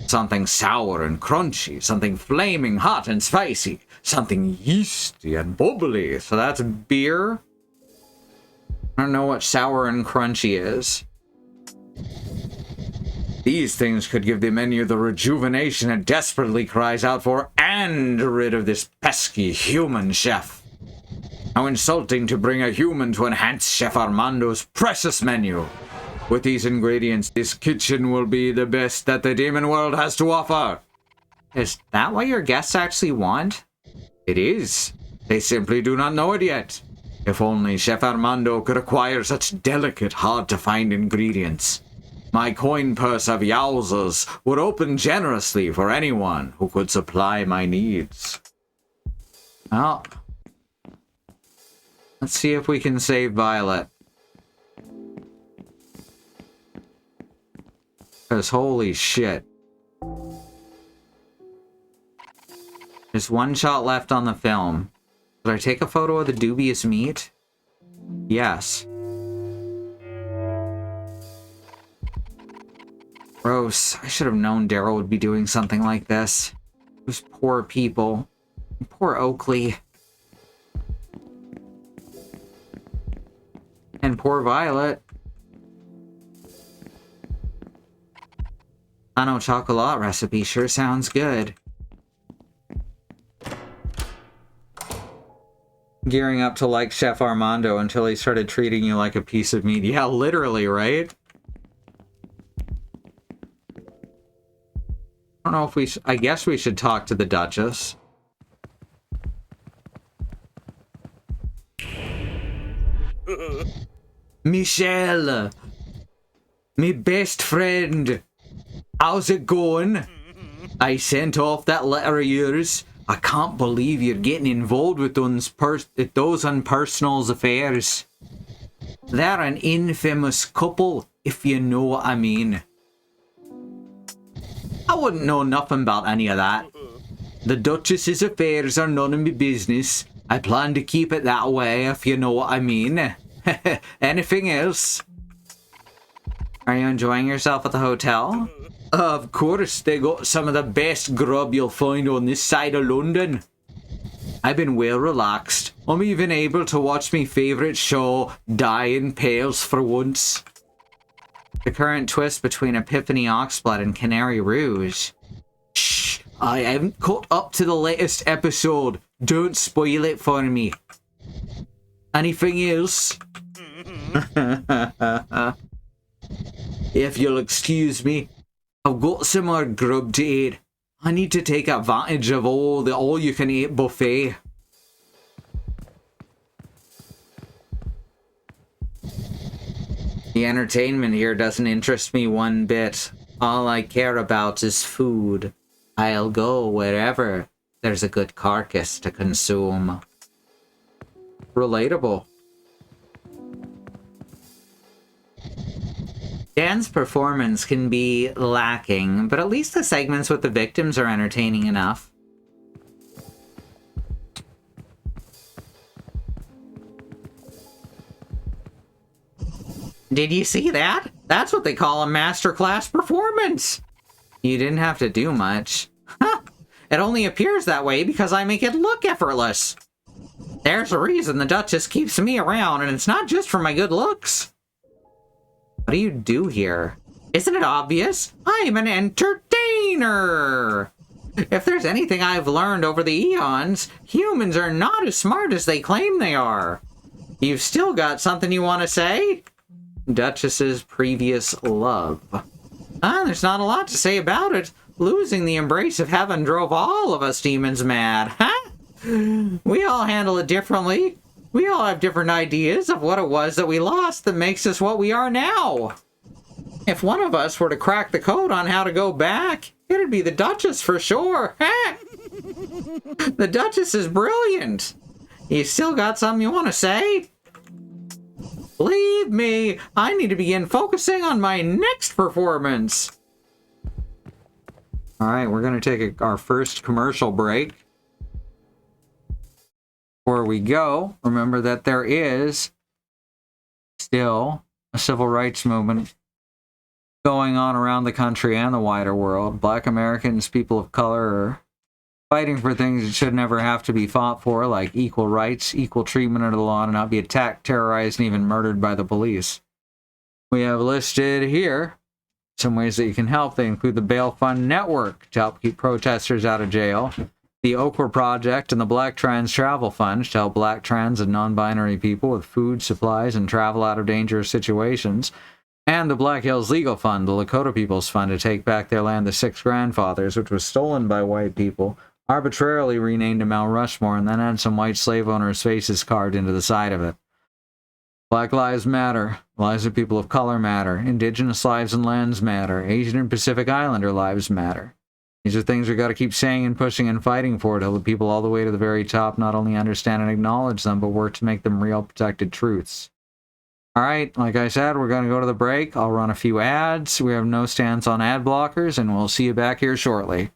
Something sour and crunchy, something flaming hot and spicy, something yeasty and bubbly. So that's beer? I don't know what sour and crunchy is. These things could give the menu the rejuvenation it desperately cries out for, and rid of this pesky human chef. How insulting to bring a human to enhance Chef Armando's precious menu. With these ingredients, this kitchen will be the best that the demon world has to offer. Is that what your guests actually want? It is. They simply do not know it yet. If only Chef Armando could acquire such delicate, hard-to-find ingredients. My coin purse of yowzers would open generously for anyone who could supply my needs. Well, let's see if we can save Violet. Because holy shit. There's one shot left on the film. Should I take a photo of the dubious meat? Yes. Gross. I should have known Daryl would be doing something like this. Those poor people. Poor Oakley. And poor Violet. Ano chocolat recipe sure sounds good. Gearing up to like Chef Armando until he started treating you like a piece of meat. Yeah, literally, right? I don't know if we I guess we should talk to the Duchess. Michelle! Me best friend! How's it going? I sent off that letter of yours. I can't believe you're getting involved with those unpersonal affairs. They're an infamous couple, if you know what I mean. I wouldn't know nothing about any of that. The Duchess's affairs are none of my business. I plan to keep it that way, if you know what I mean. Anything else? Are you enjoying yourself at the hotel? Of course, they got some of the best grub you'll find on this side of London. I've been well relaxed. I'm even able to watch my favourite show die in pails for once. The current twist between Epiphany Oxblood and Canary Rouge. Shh, I haven't caught up to the latest episode. Don't spoil it for me. Anything else? If you'll excuse me, I've got some more grub to eat. I need to take advantage of the all-you-can-eat buffet. The entertainment here doesn't interest me one bit. All I care about is food. I'll go wherever there's a good carcass to consume. Relatable. Dan's performance can be lacking, but at least the segments with the victims are entertaining enough. Did you see that? That's what they call a masterclass performance! You didn't have to do much. Huh. It only appears that way because I make it look effortless. There's a reason the Duchess keeps me around, and it's not just for my good looks. What do you do here? Isn't it obvious? I'm an entertainer! If there's anything I've learned over the eons, humans are not as smart as they claim they are. You've still got something you want to say? Duchess's previous love. There's not a lot to say about it. Losing the embrace of heaven drove all of us demons mad. Huh? We all handle it differently. We all have different ideas of what it was that we lost that makes us what we are now. If one of us were to crack the code on how to go back, it'd be the Duchess for sure. The Duchess is brilliant. You still got something you want to say? Believe me, I need to begin focusing on my next performance. All right, we're going to take our first commercial break. Before we go, remember that there is still a civil rights movement going on around the country and the wider world. Black Americans, people of color, are fighting for things that should never have to be fought for, like equal rights, equal treatment under the law, to not be attacked, terrorized, and even murdered by the police. We have listed here some ways that you can help. They include the Bail Fund Network to help keep protesters out of jail, the Okra Project and the Black Trans Travel Fund to help black, trans, and non-binary people with food, supplies, and travel out of dangerous situations, and the Black Hills Legal Fund, the Lakota People's Fund, to take back their land, the Six Grandfathers, which was stolen by white people, arbitrarily renamed to Mount Rushmore, and then had some white slave owners' faces carved into the side of it. Black lives matter. Lives of people of color matter. Indigenous lives and lands matter. Asian and Pacific Islander lives matter. These are things we've got to keep saying and pushing and fighting for till the people all the way to the very top not only understand and acknowledge them, but work to make them real protected truths. All right, like I said, we're going to go to the break. I'll run a few ads. We have no stance on ad blockers, and we'll see you back here shortly.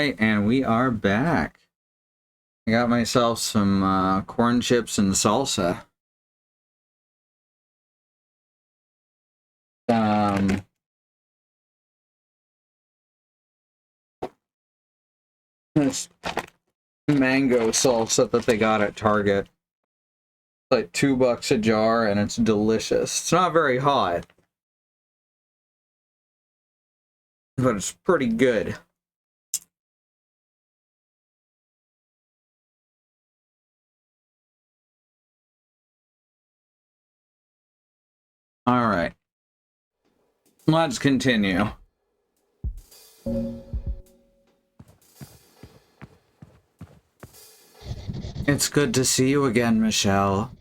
Alright, and we are back. I got myself some corn chips and salsa. This mango salsa that they got at Target. It's like $2 a jar, and it's delicious. It's not very hot, but it's pretty good. All right. Let's continue. It's good to see you again, Michelle.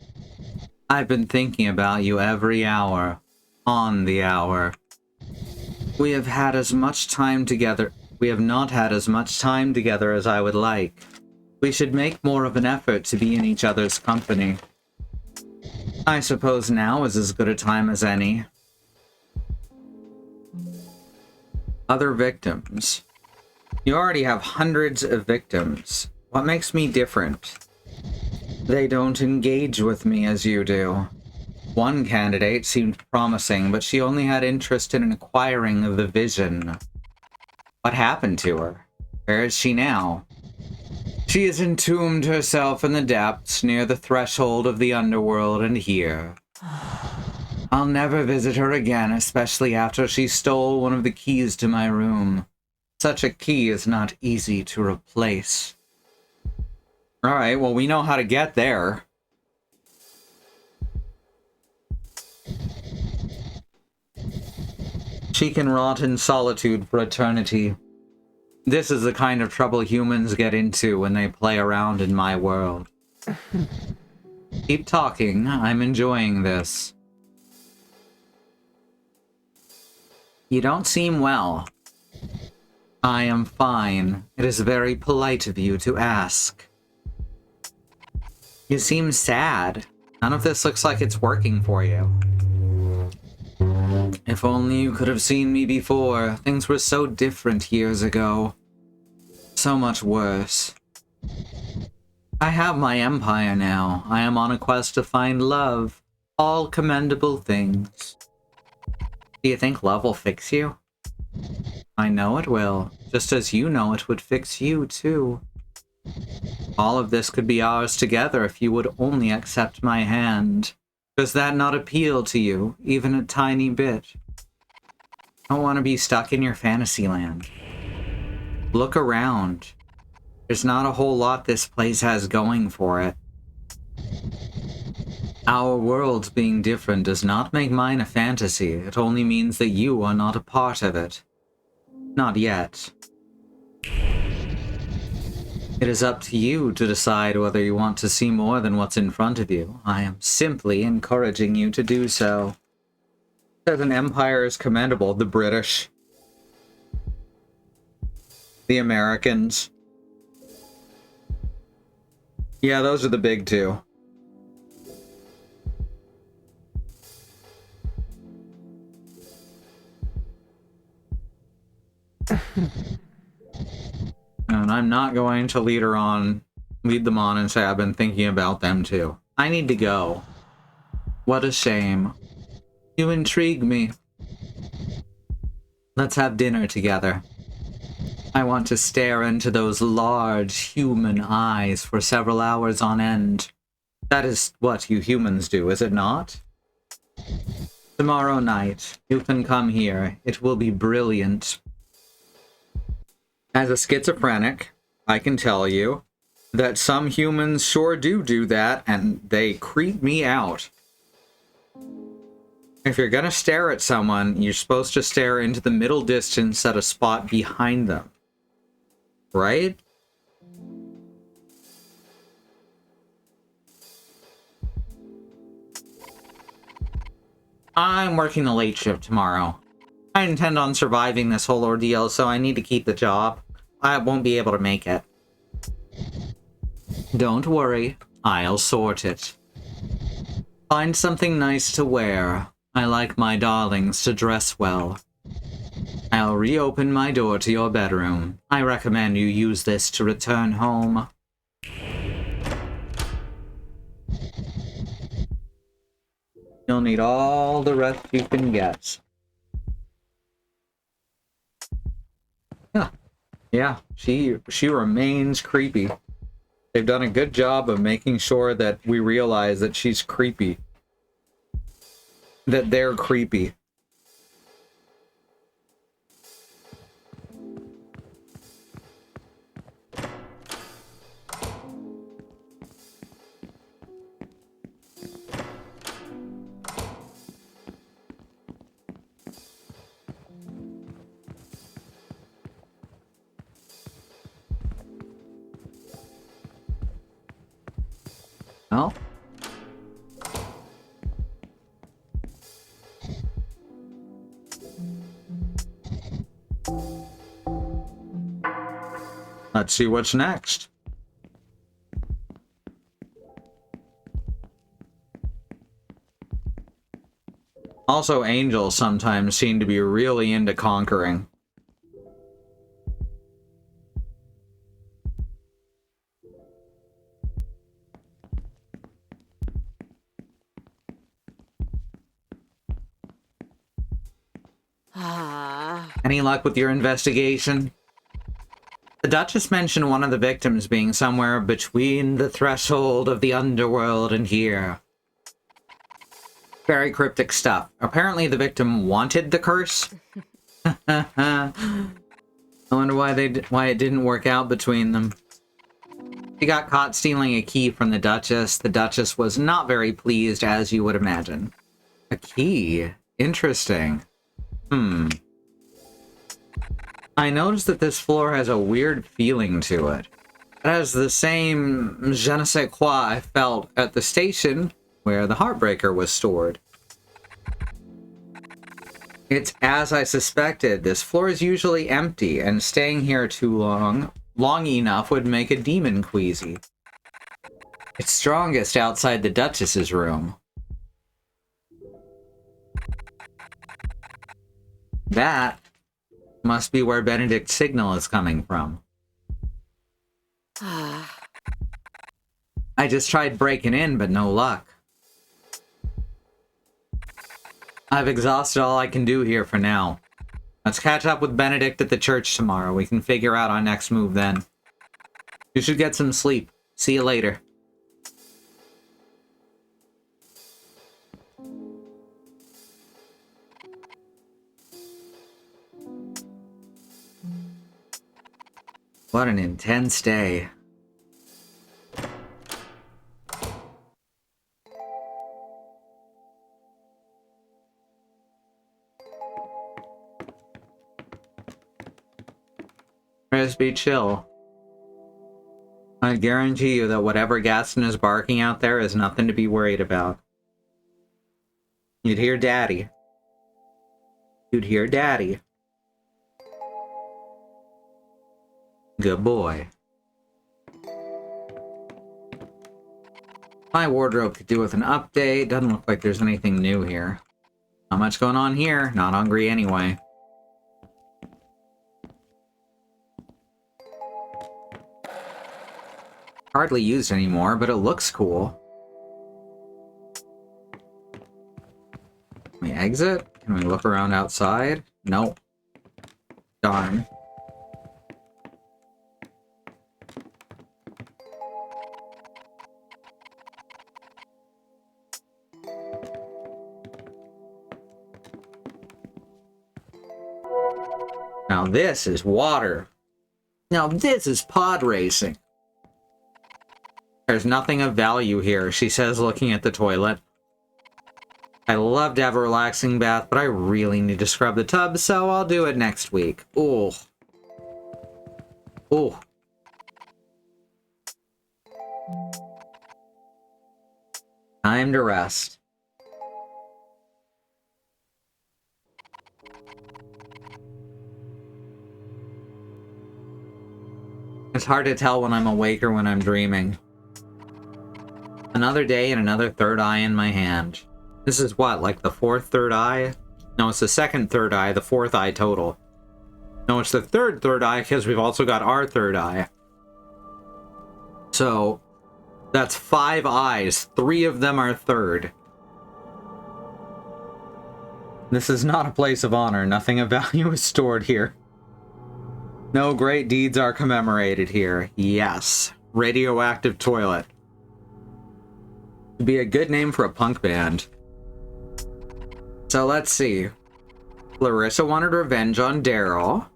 I've been thinking about you every hour, on the hour. We have had as much time together. We have not had as much time together as I would like. We should make more of an effort to be in each other's company. I suppose now is as good a time as any. Other victims. You already have hundreds of victims. What makes me different? They don't engage with me as you do. One candidate seemed promising, but she only had interest in acquiring the vision. What happened to her? Where is she now? She has entombed herself in the depths near the threshold of the underworld and here. I'll never visit her again, especially after she stole one of the keys to my room. Such a key is not easy to replace. Alright, well, we know how to get there. She can rot in solitude for eternity. This is the kind of trouble humans get into when they play around in my world. Keep talking, I'm enjoying this. You don't seem well. I am fine. It is very polite of you to ask. You seem sad. None of this looks like it's working for you. If only you could have seen me before. Things were so different years ago. So much worse. I have my empire now. I am on a quest to find love. All commendable things. Do you think love will fix you? I know it will. Just as you know it would fix you, too. All of this could be ours together if you would only accept my hand. Does that not appeal to you, even a tiny bit? I don't want to be stuck in your fantasy land. Look around. There's not a whole lot this place has going for it. Our worlds being different does not make mine a fantasy. It only means that you are not a part of it. Not yet. It is up to you to decide whether you want to see more than what's in front of you. I am simply encouraging you to do so. As an empire is commendable, the British, the Americans. Yeah, those are the big two. And I'm not going to lead them on and say I've been thinking about them too. I need to go. What a shame. You intrigue me. Let's have dinner together. I want to stare into those large human eyes for several hours on end. That is what you humans do, is it not? Tomorrow night, you can come here. It will be brilliant. As a schizophrenic, I can tell you that some humans sure do that, and they creep me out. If you're gonna stare at someone, you're supposed to stare into the middle distance at a spot behind them. Right? I'm working the late shift tomorrow. I intend on surviving this whole ordeal, so I need to keep the job. I won't be able to make it. Don't worry, I'll sort it. Find something nice to wear. I like my darlings to dress well. I I'll reopen my door to your bedroom. I recommend you use this to return home. You'll need all the rest you can get. Yeah, she remains creepy. They've done a good job of making sure that we realize that she's creepy. That they're creepy. Well, let's see what's next. Also, angels sometimes seem to be really into conquering. Any luck with your investigation? The Duchess mentioned one of the victims being somewhere between the threshold of the underworld and here. Very cryptic stuff. Apparently the victim wanted the curse. I wonder why it didn't work out between them. He got caught stealing a key from the Duchess. The Duchess was not very pleased, as you would imagine. A key? Interesting. I noticed that this floor has a weird feeling to it. It has the same je ne sais quoi I felt at the station where the Heartbreaker was stored. It's as I suspected. This floor is usually empty, and staying here too long enough would make a demon queasy. It's strongest outside the Duchess's room. That must be where Benedict's signal is coming from. I just tried breaking in, but no luck. I've exhausted all I can do here for now. Let's catch up with Benedict at the church tomorrow. We can figure out our next move then. You should get some sleep. See you later. What an intense day. Just be chill. I guarantee you that whatever Gaston is barking out there is nothing to be worried about. You'd hear Daddy. You'd hear Daddy. Good boy. My wardrobe could do with an update. Doesn't look like there's anything new here. Not much going on here. Not hungry anyway. Hardly used anymore, but it looks cool. Can we exit? Can we look around outside? Nope. Darn. Now this is water. Now this is pod racing. There's nothing of value here, she says, looking at the toilet. I love to have a relaxing bath, but I really need to scrub the tub, so I'll do it next week. Ooh. Ooh. Time to rest. It's hard to tell when I'm awake or when I'm dreaming. Another day and another third eye in my hand. This is what, like the fourth third eye? No, it's the second third eye, the fourth eye total. No, it's the third eye because we've also got our third eye. So that's 5 eyes. 3 of them are third. This is not a place of honor. Nothing of value is stored here. No great deeds are commemorated here. Yes. Radioactive toilet. Would be a good name for a punk band. So let's see. Larissa wanted revenge on Daryl.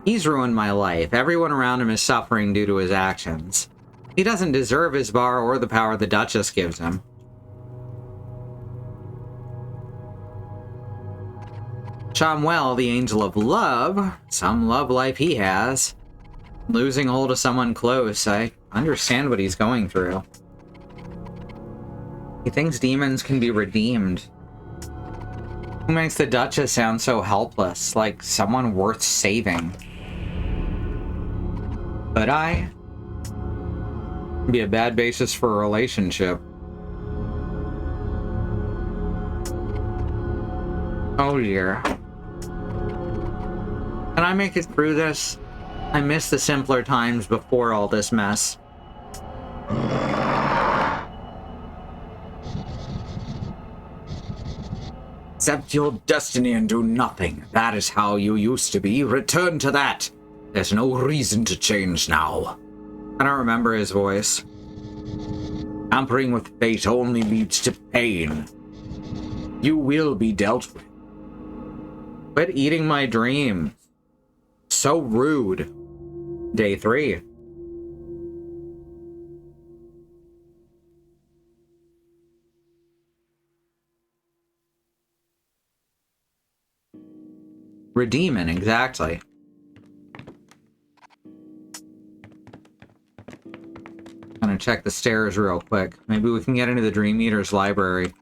He's ruined my life. Everyone around him is suffering due to his actions. He doesn't deserve his bar or the power the Duchess gives him. Shamwell, the angel of love, some love life he has. Losing hold of someone close, I understand what he's going through. He thinks demons can be redeemed. Who makes the Duchess sound so helpless, like someone worth saving? But I... be a bad basis for a relationship. Oh dear. Can I make it through this? I miss the simpler times before all this mess. Accept your destiny and do nothing. That is how you used to be. Return to that. There's no reason to change now. I don't remember his voice. Tampering with fate only leads to pain. You will be dealt with. Quit eating my dream. So rude. Day 3. Redeeming, exactly. I'm gonna check the stairs real quick. Maybe we can get into the Dream Eater's library.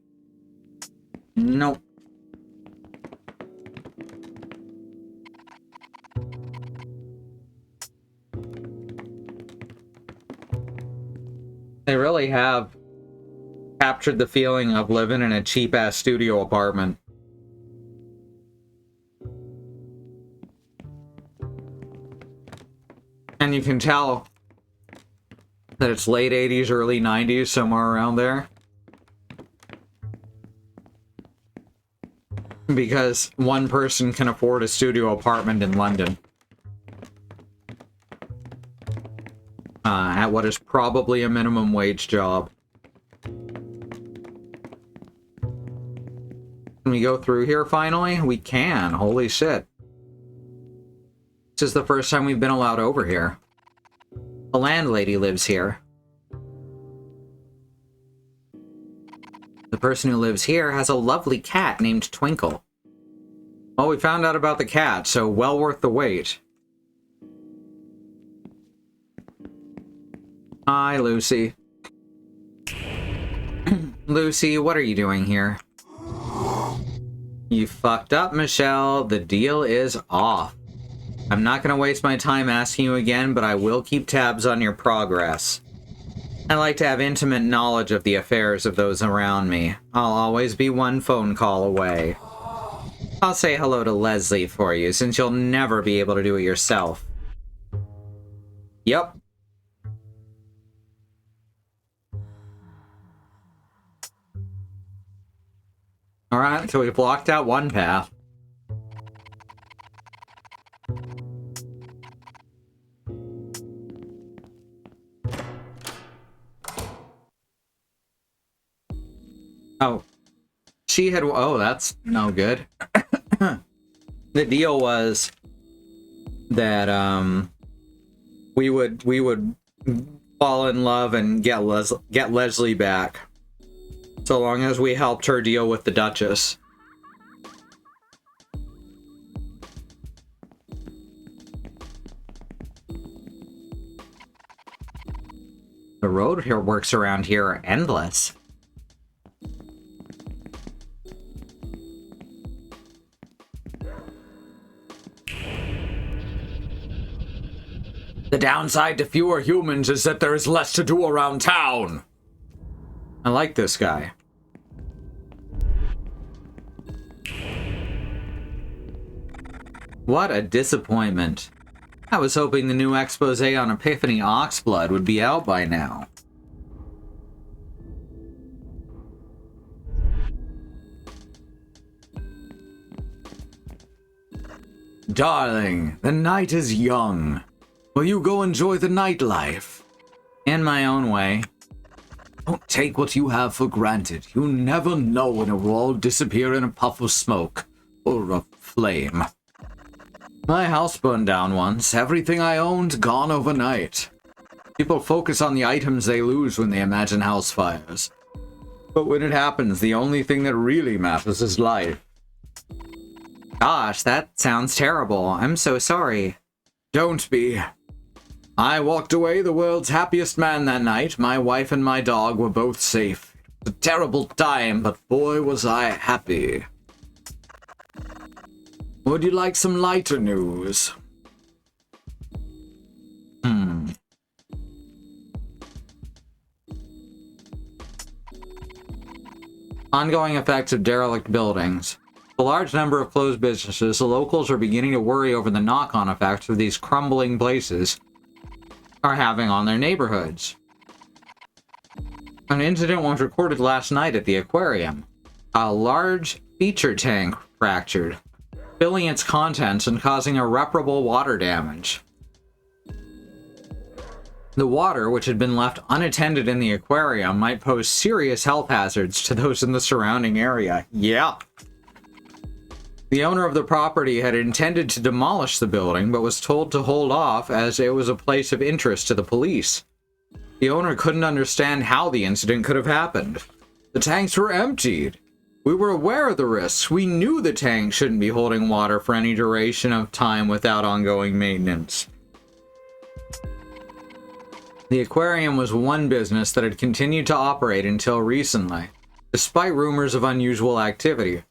Nope. They really have captured the feeling of living in a cheap-ass studio apartment. And you can tell that it's late 80s, early 90s, somewhere around there. Because one person can afford a studio apartment in London. At what is probably a minimum wage job. Can we go through here finally? We can. Holy shit. This is the first time we've been allowed over here. The landlady lives here. The person who lives here has a lovely cat named Twinkle. Well, we found out about the cat, so well worth the wait. Hi, Lucy. Lucy, what are you doing here? You fucked up, Michelle. The deal is off. I'm not going to waste my time asking you again, but I will keep tabs on your progress. I like to have intimate knowledge of the affairs of those around me. I'll always be one phone call away. I'll say hello to Leslie for you, since you'll never be able to do it yourself. Yep. Alright, so we blocked out one path. Oh. She had... Oh, that's no good. The deal was that, we would fall in love and get Leslie back. So long as we helped her deal with the Duchess. The road here works around here are endless. The downside to fewer humans is that there is less to do around town. I like this guy. What a disappointment. I was hoping the new expose on Epiphany Oxblood would be out by now. Darling, the night is young. Will you go enjoy the nightlife? In my own way. Don't take what you have for granted. You never know when it will all disappear in a puff of smoke. Or a flame. My house burned down once. Everything I owned gone overnight. People focus on the items they lose when they imagine house fires. But when it happens, the only thing that really matters is life. Gosh, that sounds terrible. I'm so sorry. Don't be. I walked away the world's happiest man that night. My wife and my dog were both safe. It was a terrible time, but boy was I happy. Would you like some lighter news? Ongoing effects of derelict buildings. A large number of closed businesses, the locals are beginning to worry over the knock-on effects of these crumbling places are having on their neighborhoods. An incident was recorded last night at the aquarium. A large feature tank fractured, spilling its contents and causing irreparable water damage. The water, which had been left unattended in the aquarium, might pose serious health hazards to those in the surrounding area. Yeah. The owner of the property had intended to demolish the building, but was told to hold off as it was a place of interest to the police. The owner couldn't understand how the incident could have happened. The tanks were emptied. We were aware of the risks. We knew the tank shouldn't be holding water for any duration of time without ongoing maintenance. The aquarium was one business that had continued to operate until recently, despite rumors of unusual activity.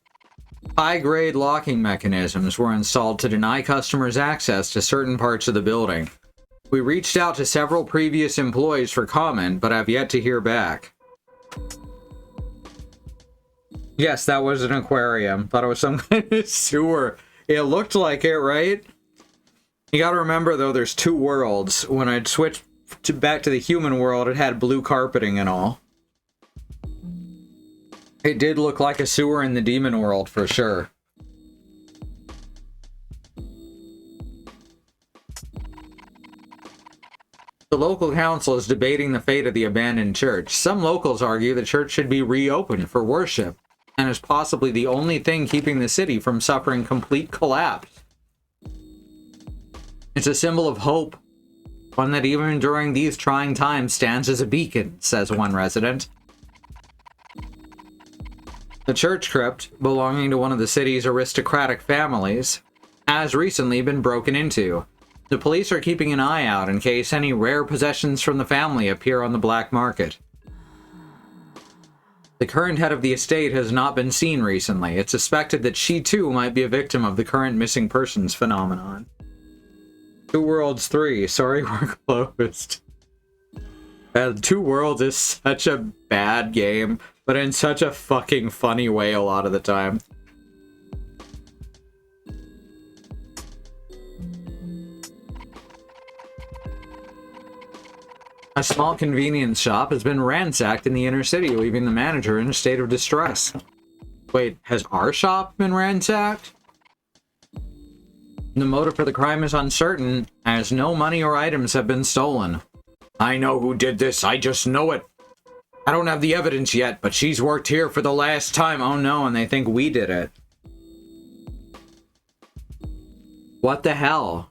High-grade locking mechanisms were installed to deny customers access to certain parts of the building. We reached out to several previous employees for comment, but have yet to hear back. Yes, that was an aquarium. Thought it was some kind of sewer. It looked like it, right? You gotta remember, though, there's two worlds. When I'd switched back to the human world, it had blue carpeting and all. It did look like a sewer in the demon world, for sure. The local council is debating the fate of the abandoned church. Some locals argue the church should be reopened for worship, and is possibly the only thing keeping the city from suffering complete collapse. It's a symbol of hope, one that even during these trying times stands as a beacon, says one resident. The church crypt, belonging to one of the city's aristocratic families, has recently been broken into. The police are keeping an eye out in case any rare possessions from the family appear on the black market. The current head of the estate has not been seen recently. It's suspected that she too might be a victim of the current missing persons phenomenon. Two Worlds 3, sorry we're closed. Two Worlds is such a bad game, but in such a fucking funny way a lot of the time. A small convenience shop has been ransacked in the inner city, leaving the manager in a state of distress. Wait, has our shop been ransacked? The motive for the crime is uncertain, as no money or items have been stolen. I know who did this, I just know it. I don't have the evidence yet, but she's worked here for the last time. Oh no, and they think we did it. What the hell?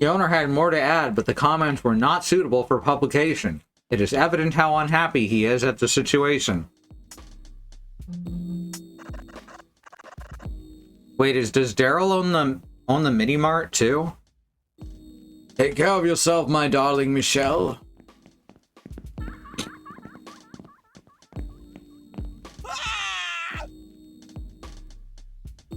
The owner had more to add, but the comments were not suitable for publication. It is evident how unhappy he is at the situation. Wait, does Daryl own the mini mart too? Take care of yourself, my darling Michelle.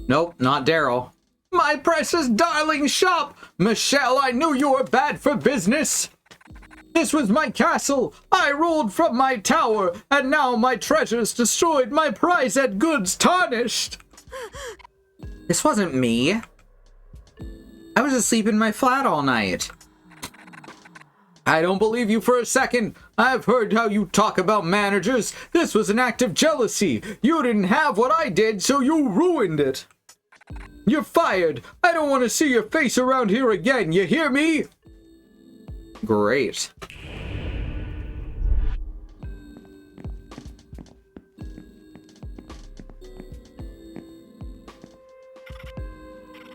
Nope, not Daryl. My precious darling shop! Michelle, I knew you were bad for business! This was my castle. I ruled from my tower, and now my treasures destroyed, my prized goods tarnished. This wasn't me. I was asleep in my flat all night. I don't believe you for a second. I've heard how you talk about managers. This was an act of jealousy. You didn't have what I did, so you ruined it. You're fired. I don't want to see your face around here again. You hear me? Great.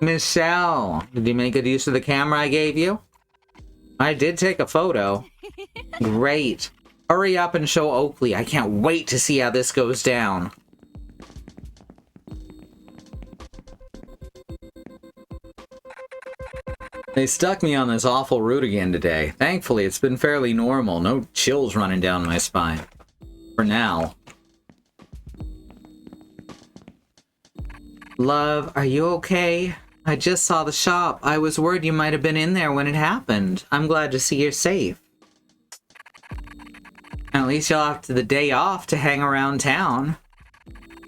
Michelle, did you make good use of the camera I gave you? I did take a photo. Great. Hurry up and show Oakley. I can't wait to see how this goes down. They stuck me on this awful route again today. Thankfully, it's been fairly normal. No chills running down my spine. For now. Love, are you okay? I just saw the shop. I was worried you might have been in there when it happened. I'm glad to see you're safe. At least you'll have the day off to hang around town.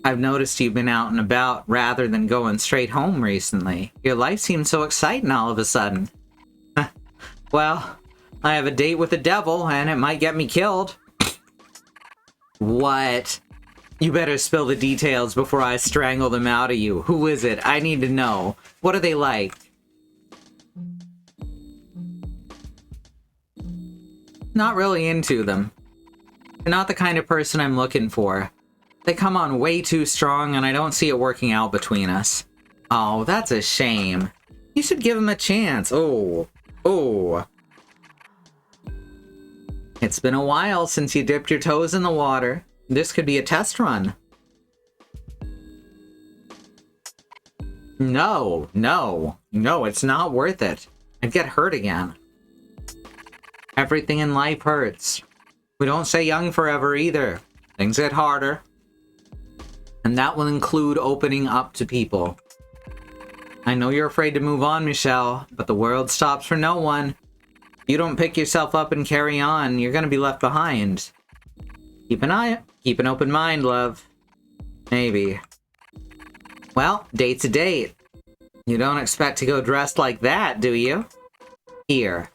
I've noticed you've been out and about rather than going straight home recently. Your life seems so exciting all of a sudden. Well, I have a date with the devil and it might get me killed. What? You better spill the details before I strangle them out of you. Who is it? I need to know. What are they like? Not really into them. They're not the kind of person I'm looking for. They come on way too strong and I don't see it working out between us. Oh, that's a shame. You should give him a chance. Oh. It's been a while since you dipped your toes in the water. This could be a test run. No, it's not worth it. I'd get hurt again. Everything in life hurts. We don't stay young forever either. Things get harder. And that will include opening up to people. I know you're afraid to move on, Michelle, but the world stops for no one. If you don't pick yourself up and carry on, you're gonna be left behind. Keep an open mind, love. Maybe. Well, date's a date. You don't expect to go dressed like that, do you? Here.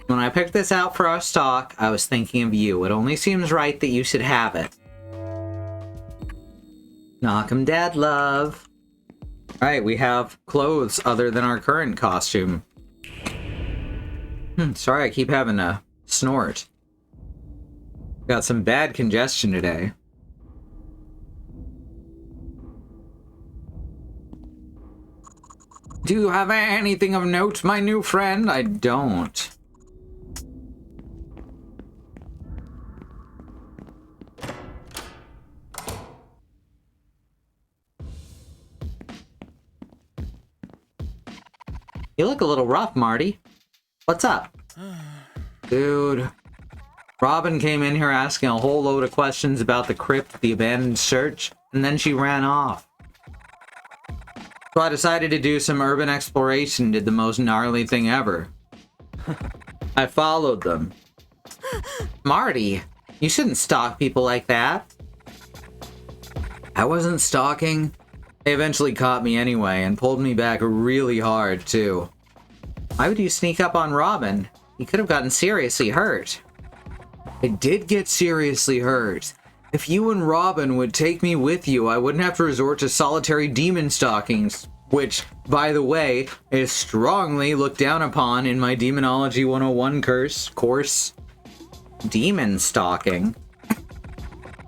When I picked this out for our stock, I was thinking of you. It only seems right that you should have it. Knock 'em dead, love. Alright, we have clothes other than our current costume. Sorry, I keep having a snort. Got some bad congestion today. Do you have anything of note, my new friend? I don't. You look a little rough, Marty. What's up? Dude. Robin came in here asking a whole load of questions about the crypt, the abandoned church, and then she ran off. So I decided to do some urban exploration, did the most gnarly thing ever. I followed them. Marty, you shouldn't stalk people like that. I wasn't stalking. They eventually caught me anyway and pulled me back really hard, too. Why would you sneak up on Robin? He could have gotten seriously hurt. I did get seriously hurt. If you and Robin would take me with you, I wouldn't have to resort to solitary demon stalkings, which, by the way, is strongly looked down upon in my Demonology 101 course. Demon stalking?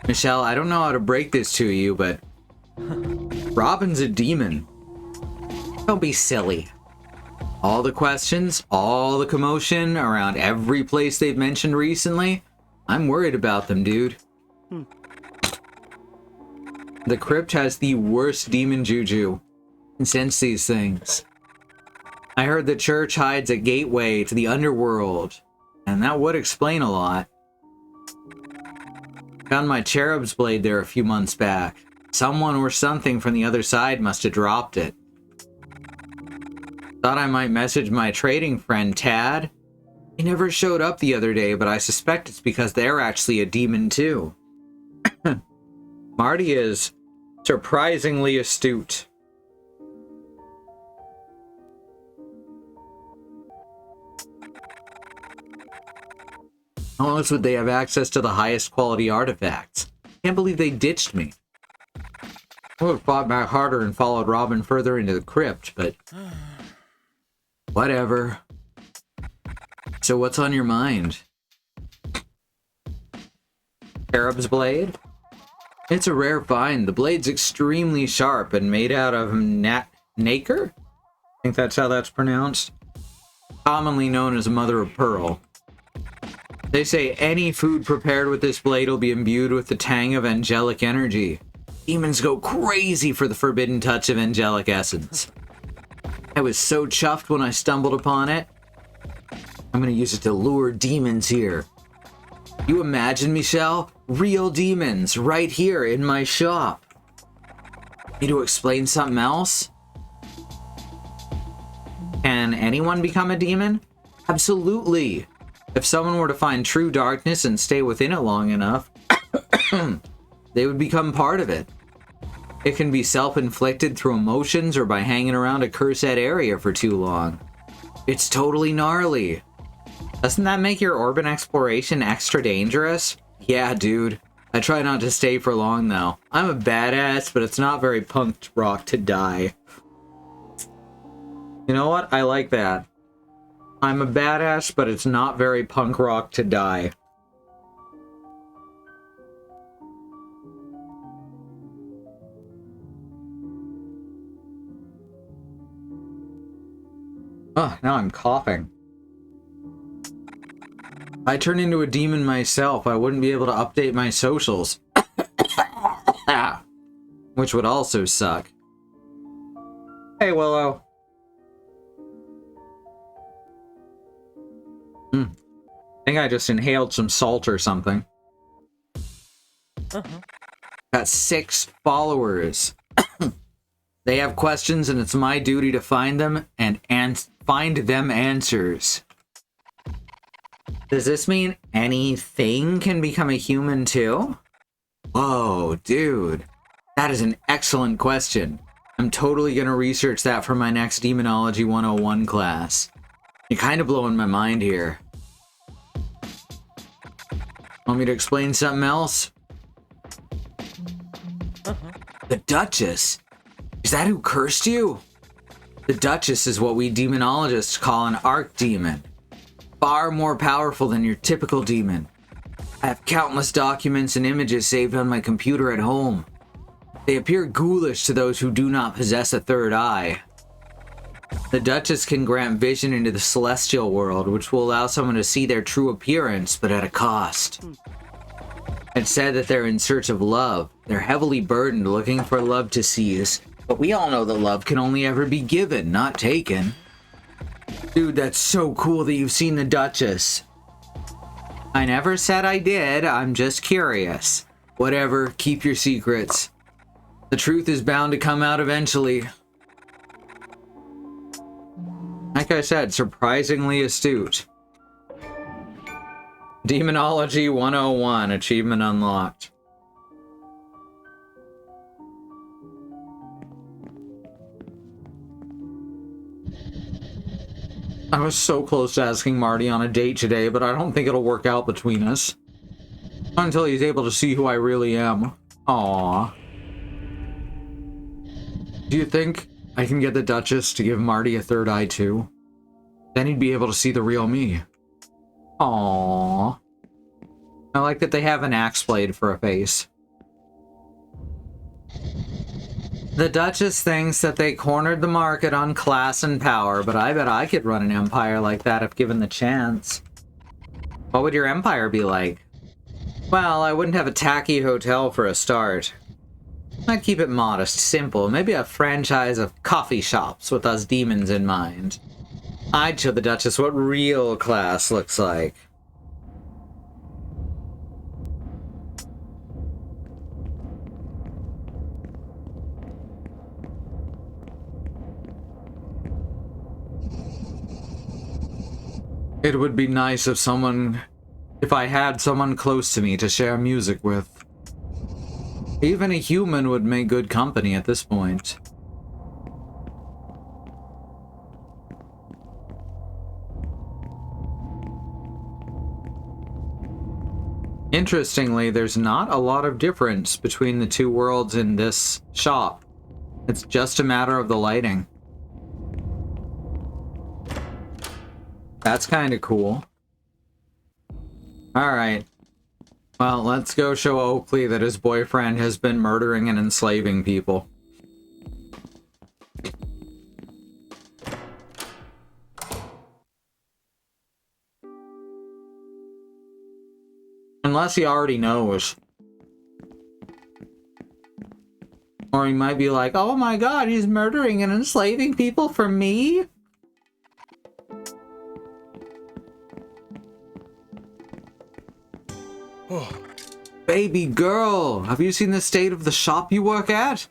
Michelle, I don't know how to break this to you, but Robin's a demon. Don't be silly. All the questions, all the commotion around every place they've mentioned recently, I'm worried about them, dude. The crypt has the worst demon juju. Sense these things. I heard the church hides a gateway to the underworld, and that would explain a lot. Found my cherub's blade there a few months back. Someone or something from the other side must have dropped it. Thought I might message my trading friend, Tad. He never showed up the other day, but I suspect it's because they're actually a demon too. Marty is surprisingly astute. How else would they have access to the highest quality artifacts? Can't believe they ditched me. I would have fought back harder and followed Robin further into the crypt, but... whatever. So what's on your mind? Cherub's blade? It's a rare find. The blade's extremely sharp and made out of nacre? I think that's how that's pronounced. Commonly known as mother of pearl. They say any food prepared with this blade will be imbued with the tang of angelic energy. Demons go crazy for the forbidden touch of angelic essence. I was so chuffed when I stumbled upon it. I'm gonna use it to lure demons here. You imagine, Michelle? Real demons right here in my shop. Need to explain something else? Can anyone become a demon? Absolutely. If someone were to find true darkness and stay within it long enough, they would become part of it. It can be self-inflicted through emotions or by hanging around a cursed area for too long. It's totally gnarly. Doesn't that make your urban exploration extra dangerous? Yeah, dude. I try not to stay for long, though. I'm a badass, but it's not very punk rock to die. You know what? I like that. I'm a badass, but it's not very punk rock to die. Oh, now I'm coughing. If I turn into a demon myself, I wouldn't be able to update my socials. Which would also suck. Hey, Willow. I think I just inhaled some salt or something. Got 6 followers. They have questions and it's my duty to find them and find them answers. Does this mean anything can become a human too? Whoa, dude. That is an excellent question. I'm totally gonna research that for my next Demonology 101 class. You're kind of blowing my mind here. Want me to explain something else? The Duchess? Is that who cursed you? The Duchess is what we demonologists call an archdemon. Far more powerful than your typical demon. I have countless documents and images saved on my computer at home. They appear ghoulish to those who do not possess a third eye. The Duchess can grant vision into the celestial world, which will allow someone to see their true appearance, but at a cost. It's said that they're in search of love. They're heavily burdened looking for love to seize, but we all know that love can only ever be given, not taken. Dude, that's so cool that you've seen the Duchess. I never said I did, I'm just curious. Whatever, keep your secrets. The truth is bound to come out eventually. Like I said, surprisingly astute. Demonology 101, achievement unlocked. I was so close to asking Marty on a date today, but I don't think it'll work out between us. Until he's able to see who I really am. Aww. Do you think I can get the Duchess to give Marty a third eye too? Then he'd be able to see the real me. Aww. I like that they have an axe blade for a face. The Duchess thinks that they cornered the market on class and power, but I bet I could run an empire like that if given the chance. What would your empire be like? Well, I wouldn't have a tacky hotel for a start. I'd keep it modest, simple, maybe a franchise of coffee shops with us demons in mind. I'd show the Duchess what real class looks like. It would be nice if I had someone close to me to share music with. Even a human would make good company at this point. Interestingly, there's not a lot of difference between the two worlds in this shop. It's just a matter of the lighting. That's kind of cool. Alright. Well, let's go show Oakley that his boyfriend has been murdering and enslaving people. Unless he already knows. Or he might be like, oh my god, he's murdering and enslaving people for me? Baby girl, have you seen the state of the shop you work at?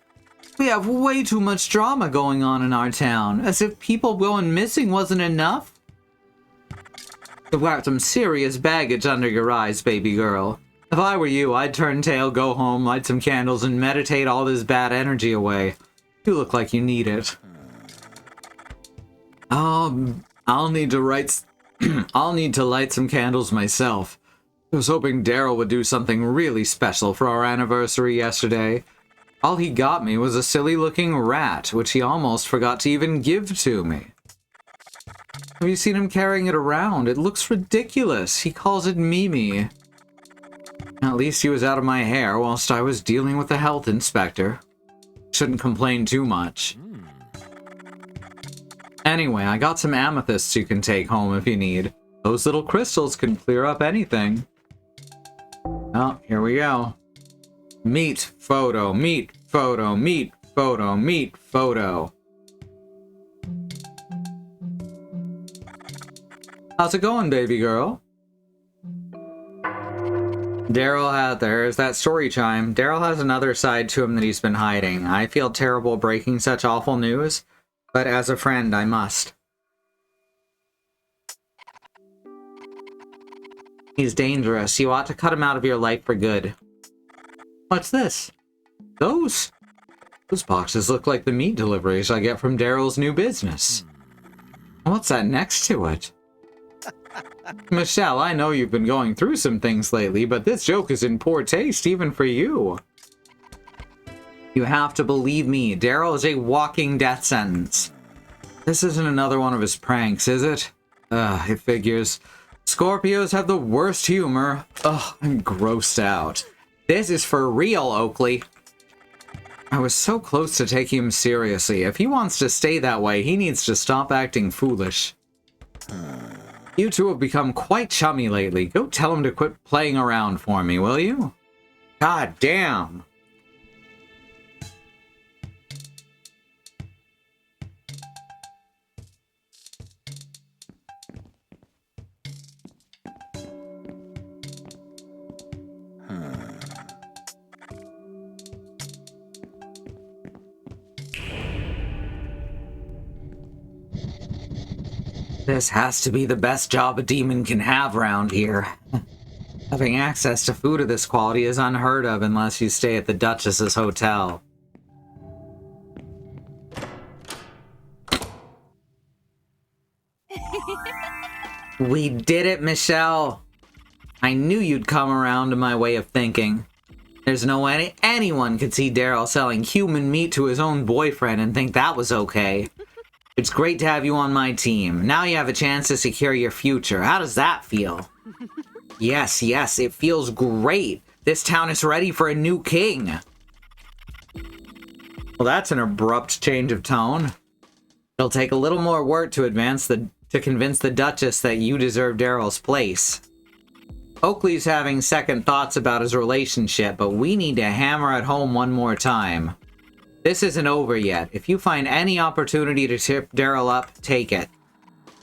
We have way too much drama going on in our town, as if people going missing wasn't enough. You've got some serious baggage under your eyes, baby girl. If I were you, I'd turn tail, go home, light some candles, and meditate all this bad energy away. You look like you need it. I'll need to light some candles myself. I was hoping Daryl would do something really special for our anniversary yesterday. All he got me was a silly-looking rat, which he almost forgot to even give to me. Have you seen him carrying it around? It looks ridiculous. He calls it Mimi. At least he was out of my hair whilst I was dealing with the health inspector. Shouldn't complain too much. Anyway, I got some amethysts you can take home if you need. Those little crystals can clear up anything. Oh, here we go. Meet photo, meet photo, meet photo, meet photo. How's it going, baby girl? There's that story chime. Daryl has another side to him that he's been hiding. I feel terrible breaking such awful news, but as a friend, I must. He's dangerous. You ought to cut him out of your life for good. What's this? Those boxes look like the meat deliveries I get from Daryl's new business. What's that next to it? Michelle, I know you've been going through some things lately, but this joke is in poor taste even for you. You have to believe me, Daryl is a walking death sentence. This isn't another one of his pranks, is it? It figures. Scorpios have the worst humor. Ugh, I'm grossed out. This is for real, Oakley. I was so close to taking him seriously. If he wants to stay that way, he needs to stop acting foolish. You two have become quite chummy lately. Go tell him to quit playing around for me, will you? God damn. This has to be the best job a demon can have around here. Having access to food of this quality is unheard of unless you stay at the Duchess's hotel. We did it, Michelle! I knew you'd come around to my way of thinking. There's no way anyone could see Daryl selling human meat to his own boyfriend and think that was okay. It's great to have you on my team. Now you have a chance to secure your future. How does that feel? Yes, it feels great. This town is ready for a new king. Well, that's an abrupt change of tone. It'll take a little more work to convince the Duchess that you deserve Daryl's place. Oakley's having second thoughts about his relationship, but we need to hammer it home one more time. This isn't over yet. If you find any opportunity to tip Daryl up, take it.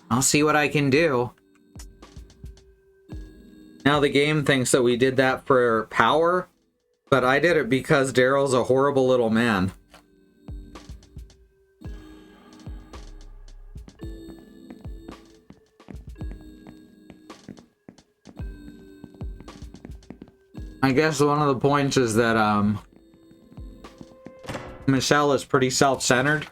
I'll see what I can do. Now the game thinks that we did that for power, but I did it because Daryl's a horrible little man. I guess one of the points is that, Michelle is pretty self-centered.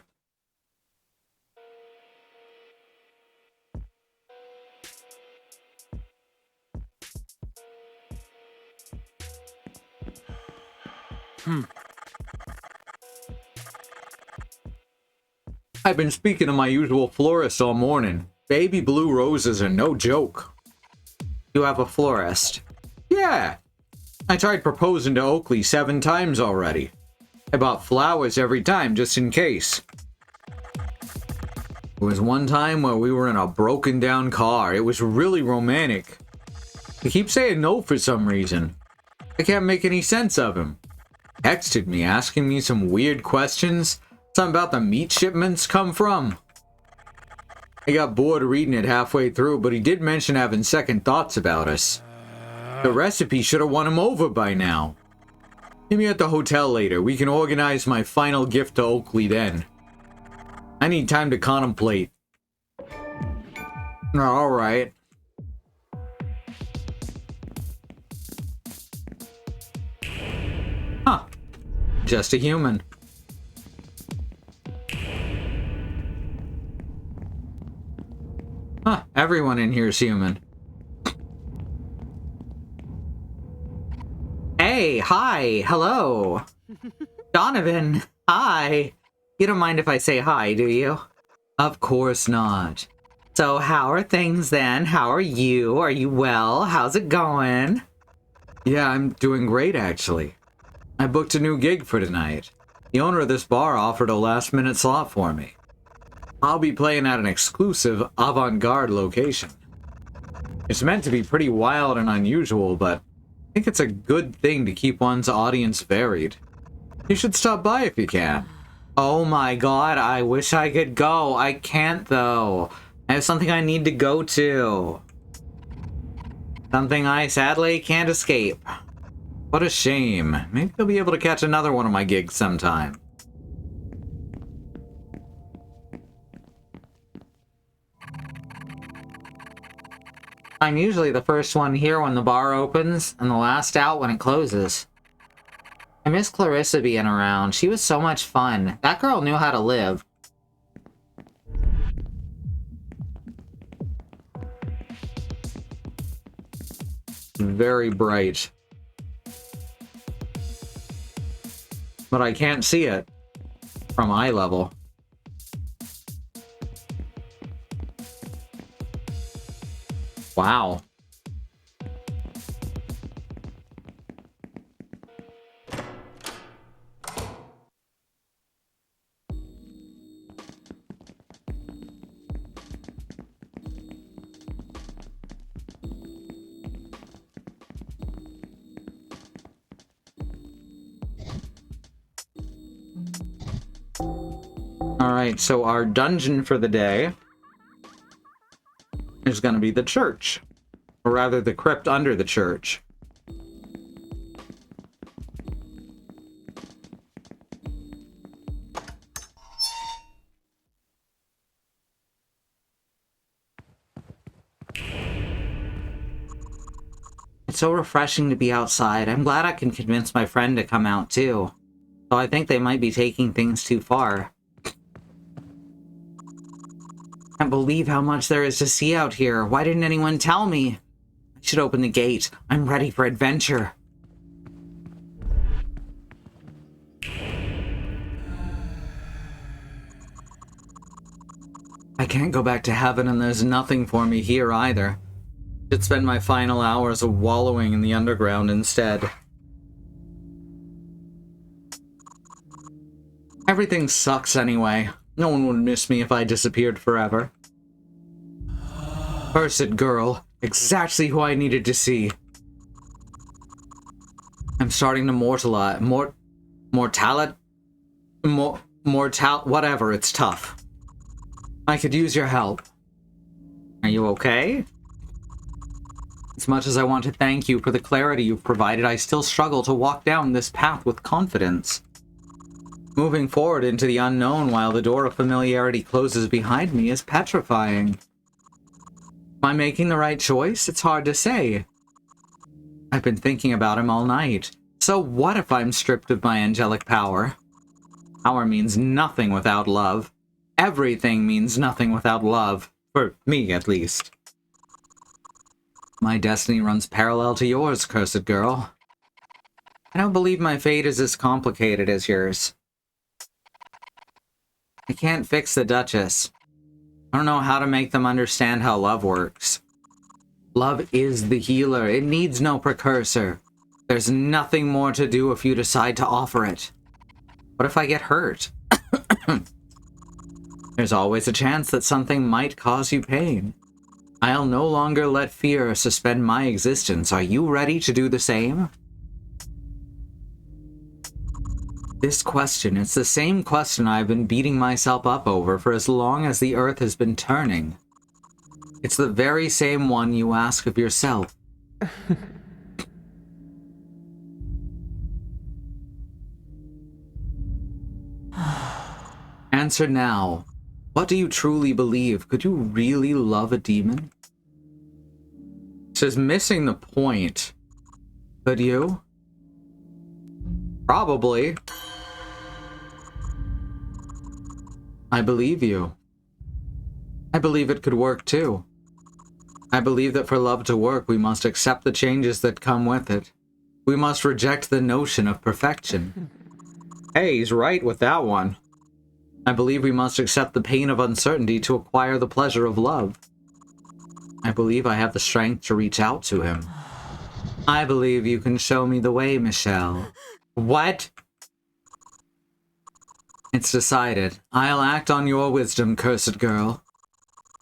I've been speaking to my usual florist all morning. Baby blue roses are no joke. You have a florist? Yeah. I tried proposing to Oakley 7 times already. I bought flowers every time, just in case. There was one time where we were in a broken down car. It was really romantic. He keeps saying no for some reason. I can't make any sense of him. Texted me asking me some weird questions. Something about the meat shipments come from. I got bored reading it halfway through, but he did mention having second thoughts about us. The recipe should have won him over by now. Meet me at the hotel later. We can organize my final gift to Oakley then. I need time to contemplate. Alright. Huh. Just a human. Huh, everyone in here is human. Hey, hi, hello. Donovan, hi. You don't mind if I say hi, do you? Of course not. So how are things then? How are you? Are you well? How's it going? Yeah, I'm doing great, actually. I booked a new gig for tonight. The owner of this bar offered a last-minute slot for me. I'll be playing at an exclusive avant-garde location. It's meant to be pretty wild and unusual, but I think it's a good thing to keep one's audience varied. You should stop by if you can. Oh my god, I wish I could go. I can't, though. I have something I need to go to. Something I sadly can't escape. What a shame. Maybe I'll be able to catch another one of my gigs sometime. I'm usually the first one here when the bar opens, and the last out when it closes. I miss Clarissa being around. She was so much fun. That girl knew how to live. Very bright. But I can't see it from eye level. Wow. Alright, so our dungeon for the day is going to be the church. Or rather, the crypt under the church. It's so refreshing to be outside. I'm glad I can convince my friend to come out too. Though I think they might be taking things too far. I can't believe how much there is to see out here. Why didn't anyone tell me? I should open the gate. I'm ready for adventure. I can't go back to heaven, and there's nothing for me here either. I should spend my final hours of wallowing in the underground instead. Everything sucks anyway. No one would miss me if I disappeared forever. Cursed girl. Exactly who I needed to see. I'm starting to whatever, it's tough. I could use your help. Are you okay? As much as I want to thank you for the clarity you've provided, I still struggle to walk down this path with confidence. Moving forward into the unknown while the door of familiarity closes behind me is petrifying. Am I making the right choice? It's hard to say. I've been thinking about him all night. So what if I'm stripped of my angelic power? Power means nothing without love. Everything means nothing without love. For me, at least. My destiny runs parallel to yours, cursed girl. I don't believe my fate is as complicated as yours. I can't fix the Duchess. I don't know how to make them understand how love works. Love is the healer. It needs no precursor. There's nothing more to do if you decide to offer it. What if I get hurt? There's always a chance that something might cause you pain. I'll no longer let fear suspend my existence. Are you ready to do the same? This question, it's the same question I've been beating myself up over for as long as the Earth has been turning. It's the very same one you ask of yourself. Answer now. What do you truly believe? Could you really love a demon? It says missing the point. Could you? Probably. I believe you. I believe it could work too. I believe that for love to work, we must accept the changes that come with it. We must reject the notion of perfection. Hey, he's right with that one. I believe we must accept the pain of uncertainty to acquire the pleasure of love. I believe I have the strength to reach out to him. I believe you can show me the way, Michelle. What? It's decided. I'll act on your wisdom, cursed girl.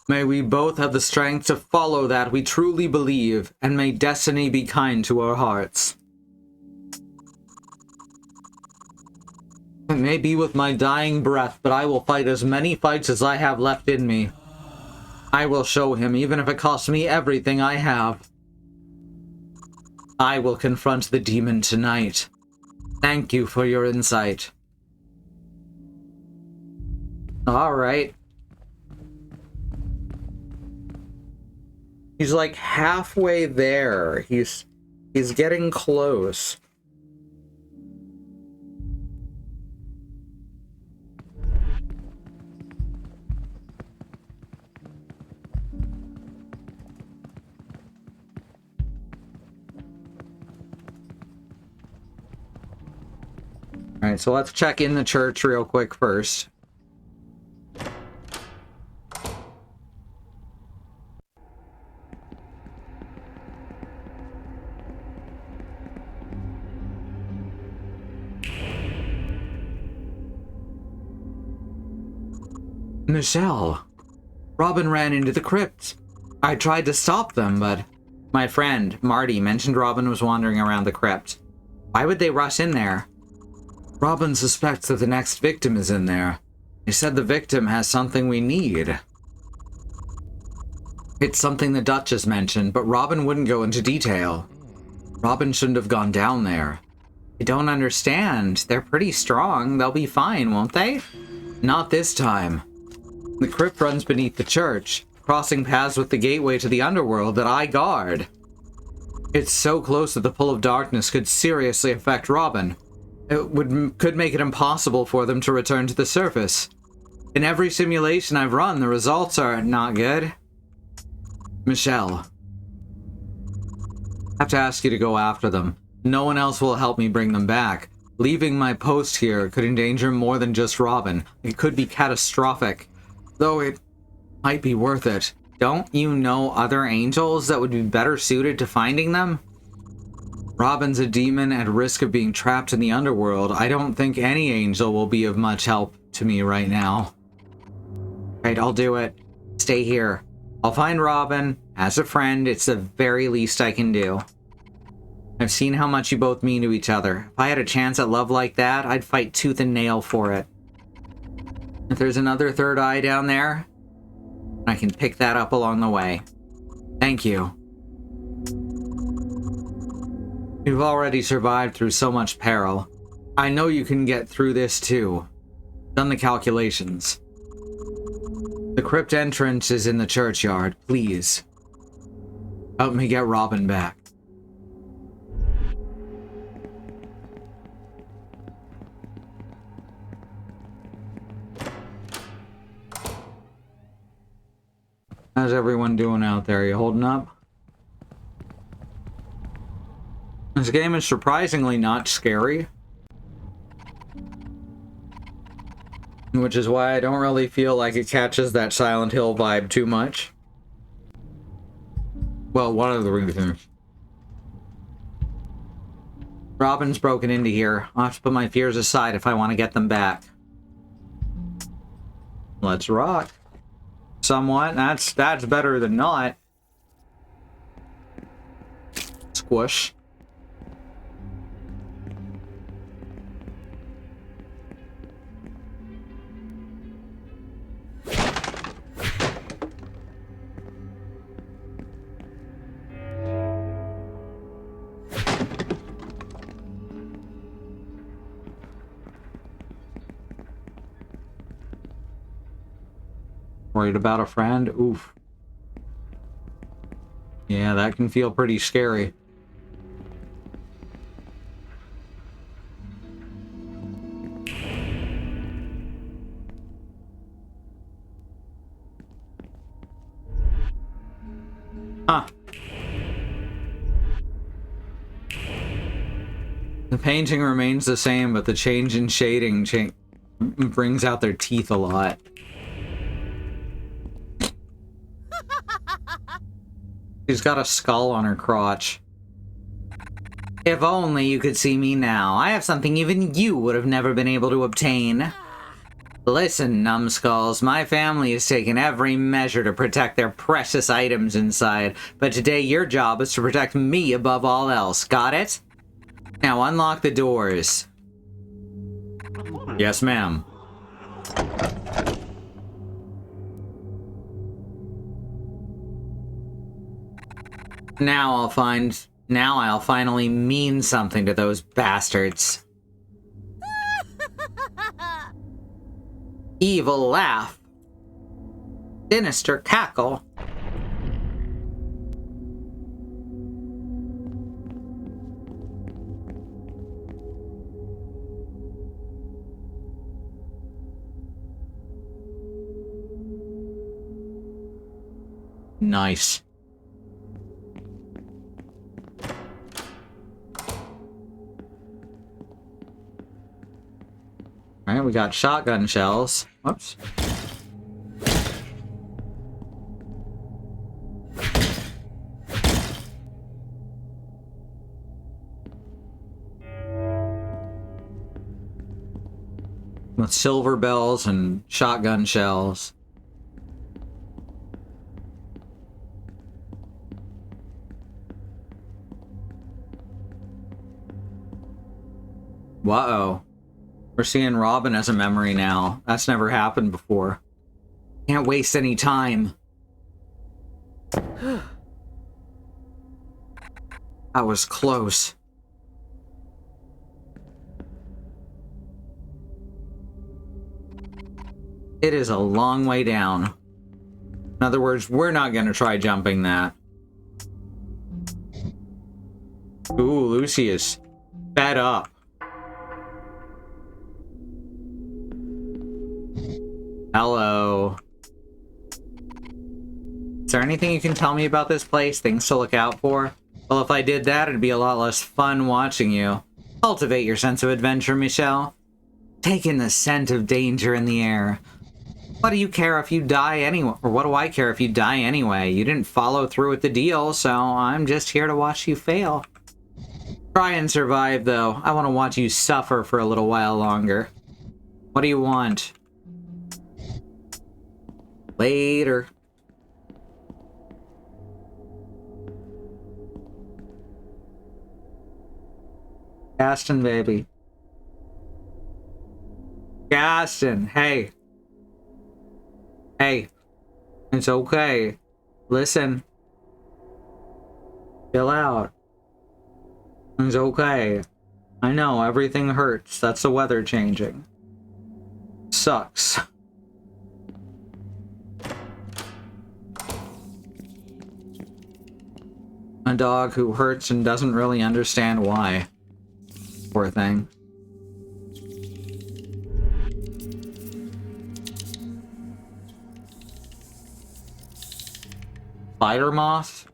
May we both have the strength to follow that we truly believe, and may destiny be kind to our hearts. It may be with my dying breath, but I will fight as many fights as I have left in me. I will show him, even if it costs me everything I have. I will confront the demon tonight. Thank you for your insight. Alright. He's like halfway there. He's getting close. Alright, so let's check in the church real quick first. Michelle, Robin ran into the crypt. I tried to stop them, but my friend, Marty, mentioned Robin was wandering around the crypt. Why would they rush in there? Robin suspects that the next victim is in there. He said the victim has something we need. It's something the Duchess mentioned, but Robin wouldn't go into detail. Robin shouldn't have gone down there. I don't understand. They're pretty strong. They'll be fine, won't they? Not this time. The crypt runs beneath the church, crossing paths with the gateway to the underworld that I guard. It's so close that the pull of darkness could seriously affect Robin. It could make it impossible for them to return to the surface. In every simulation I've run, the results are not good. Michelle, I have to ask you to go after them. No one else will help me bring them back. Leaving my post here could endanger more than just Robin. It could be catastrophic. Though it might be worth it. Don't you know other angels that would be better suited to finding them? Robin's a demon at risk of being trapped in the underworld. I don't think any angel will be of much help to me right now. Right, I'll do it. Stay here. I'll find Robin. As a friend, it's the very least I can do. I've seen how much you both mean to each other. If I had a chance at love like that, I'd fight tooth and nail for it. If there's another third eye down there, I can pick that up along the way. Thank you. You've already survived through so much peril. I know you can get through this too. Done the calculations. The crypt entrance is in the churchyard. Please, help me get Robin back. How's everyone doing out there? You holding up? This game is surprisingly not scary. Which is why I don't really feel like it catches that Silent Hill vibe too much. Well, one of the reasons. Robin's broken into here. I'll have to put my fears aside if I want to get them back. Let's rock. Somewhat. That's better than not. Squish. Worried about a friend? Oof. Yeah, that can feel pretty scary. Huh. The painting remains the same, but the change in shading brings out their teeth a lot. She's got a skull on her crotch. If only you could see me now. I have something even you would have never been able to obtain. Listen, numbskulls, my family has taken every measure to protect their precious items inside, but today your job is to protect me above all else. Got it? Now unlock the doors. Yes, ma'am. Now I'll finally mean something to those bastards. Evil laugh. Sinister cackle. Nice. Alright, we got shotgun shells. Whoops. With silver bells and shotgun shells. Whoa. We're seeing Robin as a memory now. That's never happened before. Can't waste any time. That was close. It is a long way down. In other words, we're not going to try jumping that. Ooh, Lucy is fed up. Hello. Is there anything you can tell me about this place? Things to look out for? Well, if I did that, it'd be a lot less fun watching you. Cultivate your sense of adventure, Michelle. Take in the scent of danger in the air. What do you care if you die anyway? Or what do I care if you die anyway? You didn't follow through with the deal, so I'm just here to watch you fail. Try and survive, though. I want to watch you suffer for a little while longer. What do you want? Later. Gaston, baby. Gaston, hey. Hey. It's okay. Listen. Chill out. It's okay. I know, everything hurts. That's the weather changing. Sucks. A dog who hurts and doesn't really understand why. Poor thing. spider moth.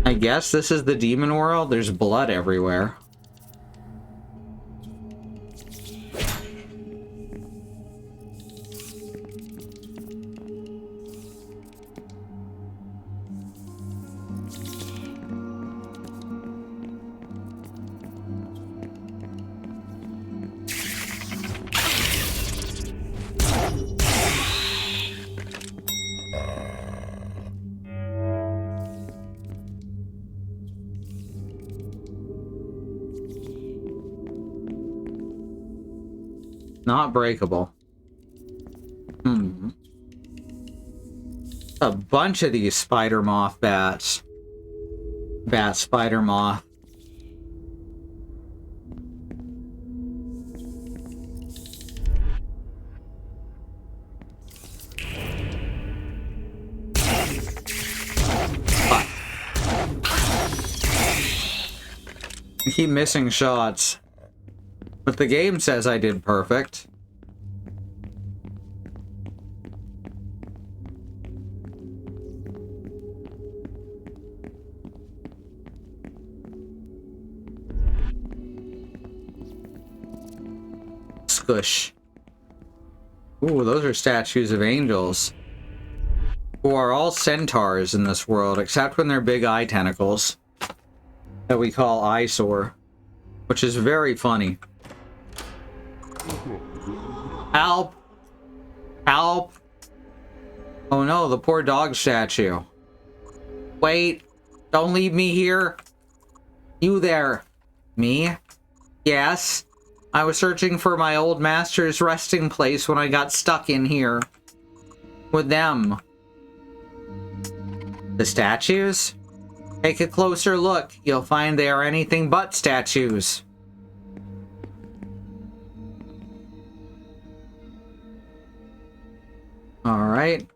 I guess this is the demon world. There's blood everywhere. Not breakable. A bunch of these spider moth bats. Bat spider moth. Fuck. I keep missing shots. But the game says I did perfect. Squish. Ooh, those are statues of angels. Who are all centaurs in this world, except when they're big eye tentacles. That we call eyesore. Which is very funny. Help! Help! Oh no, the poor dog statue. Wait! Don't leave me here! You there! Me? Yes? I was searching for my old master's resting place when I got stuck in here. With them. The statues? Take a closer look. You'll find they are anything but statues. Alright.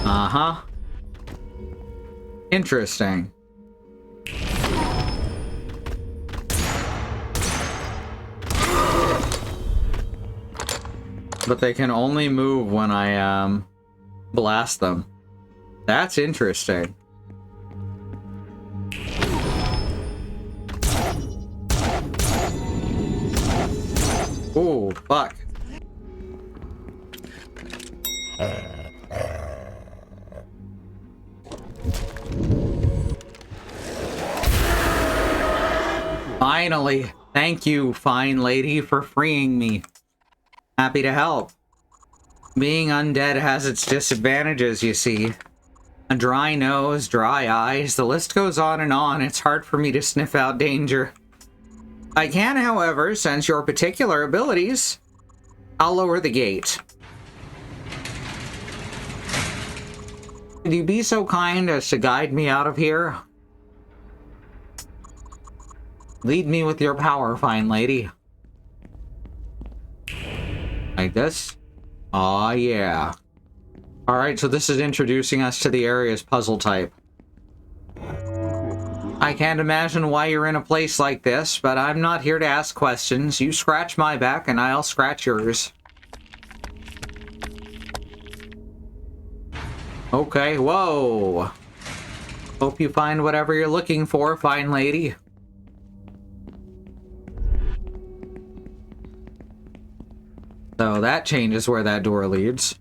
Uh-huh. Interesting. But they can only move when I, blast them. That's interesting. Ooh, fuck. Finally. Thank you, fine lady, for freeing me. Happy to help. Being undead has its disadvantages, you see. A dry nose, dry eyes, the list goes on and on. It's hard for me to sniff out danger. I can, however, sense your particular abilities. I'll lower the gate. Could you be so kind as to guide me out of here? Lead me with your power, fine lady. Like this? Aw, yeah. Alright, so this is introducing us to the area's puzzle type. I can't imagine why you're in a place like this, but I'm not here to ask questions. You scratch my back and I'll scratch yours. Okay, whoa. Hope you find whatever you're looking for, fine lady. So that changes where that door leads.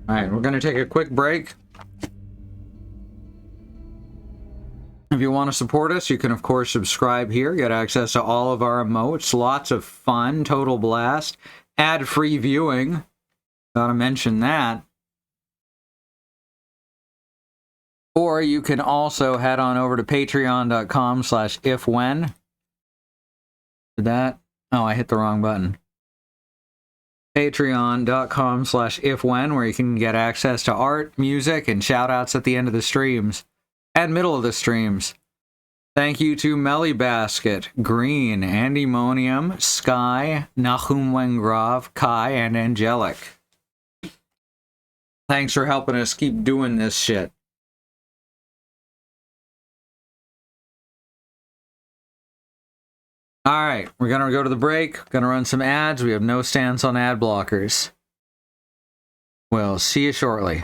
Alright, we're gonna take a quick break. If you want to support us, you can of course subscribe here, get access to all of our emotes, lots of fun, total blast, ad-free viewing. Gotta mention that. Or you can also head on over to patreon.com/ifwhen. Did that? Oh, I hit the wrong button. Patreon.com/ifwhen, where you can get access to art, music, and shoutouts at the end of the streams. And middle of the streams. Thank you to Melly Basket, Green, Andemonium, Sky, Nahum Wengrav, Kai, and Angelic. Thanks for helping us keep doing this shit. Alright, we're gonna go to the break, gonna run some ads. We have no stance on ad blockers. We'll see you shortly.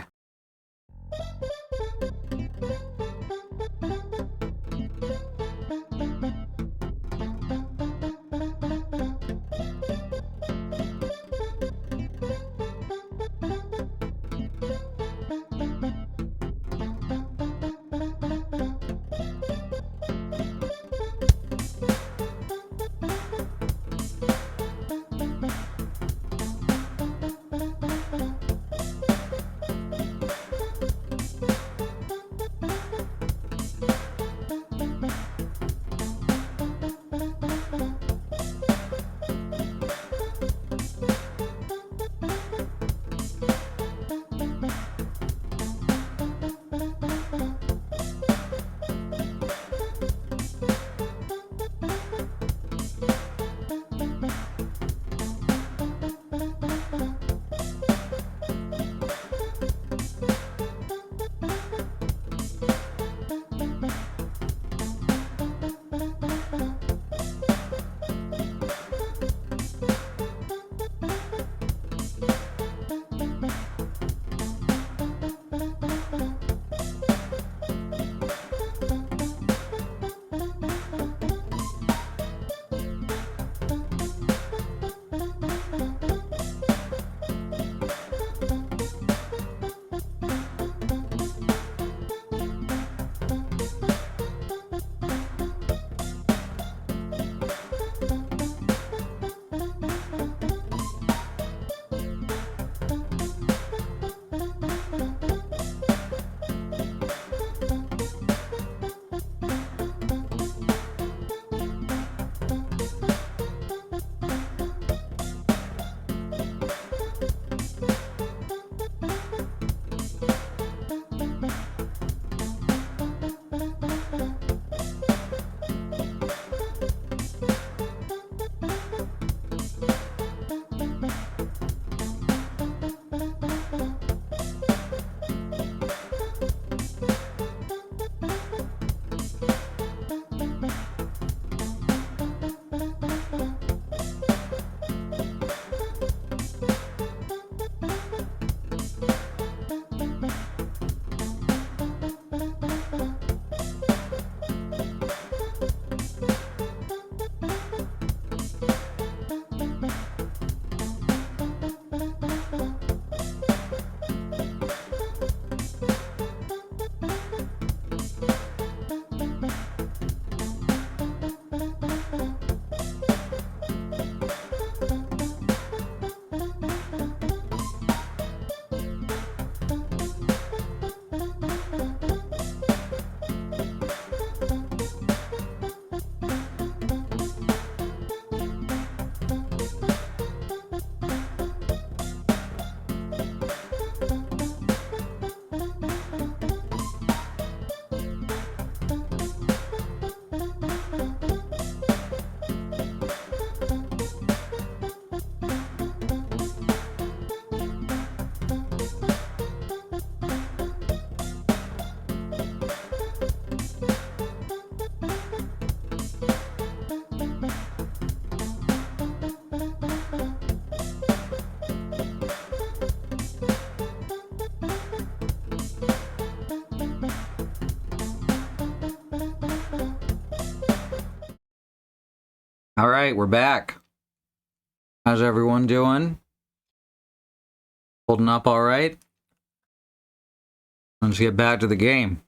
All right, we're back. How's everyone doing? Holding up all right? Let's get back to the game.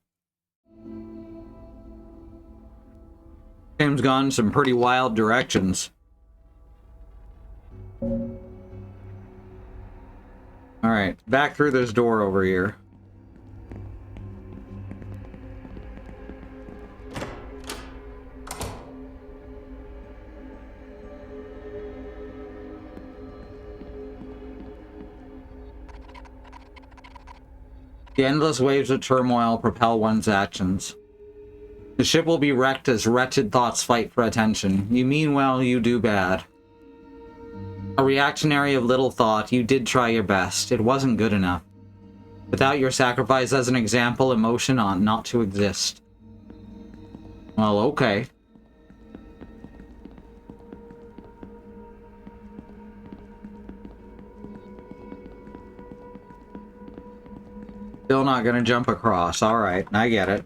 Game's gone some pretty wild directions. All right, back through this door over here. The endless waves of turmoil propel one's actions. The ship will be wrecked as wretched thoughts fight for attention. You mean well, you do bad. A reactionary of little thought, you did try your best. It wasn't good enough. Without your sacrifice as an example, emotion ought not to exist. Well, okay. Still not gonna jump across. Alright, I get it.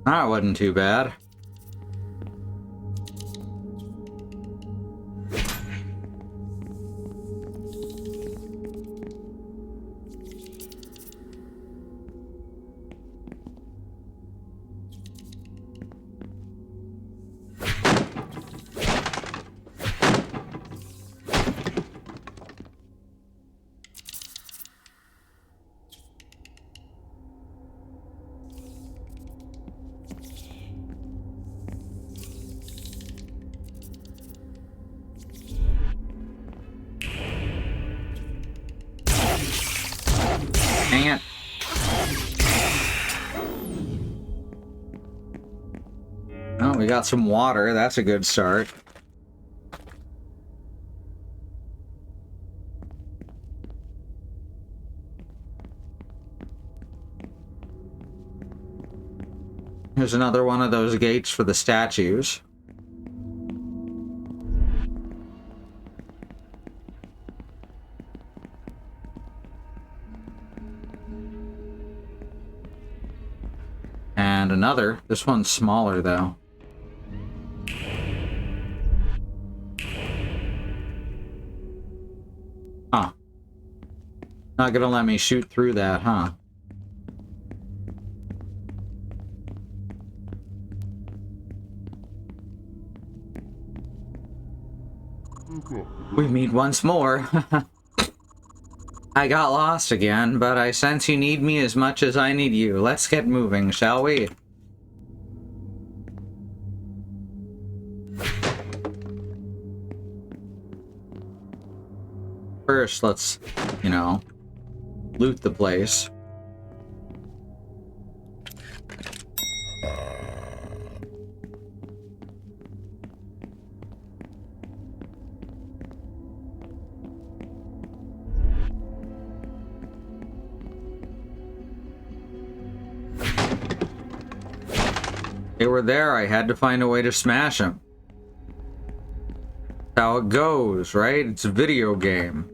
That wasn't too bad. Dang it. Oh, we got some water. That's a good start. Here's another one of those gates for the statues. And another. This one's smaller, though. Huh. Not gonna let me shoot through that, huh? We meet once more. I got lost again, but I sense you need me as much as I need you. Let's get moving, shall we? First, let's, you know, loot the place. They were there, I had to find a way to smash them. That's how it goes, right? It's a video game.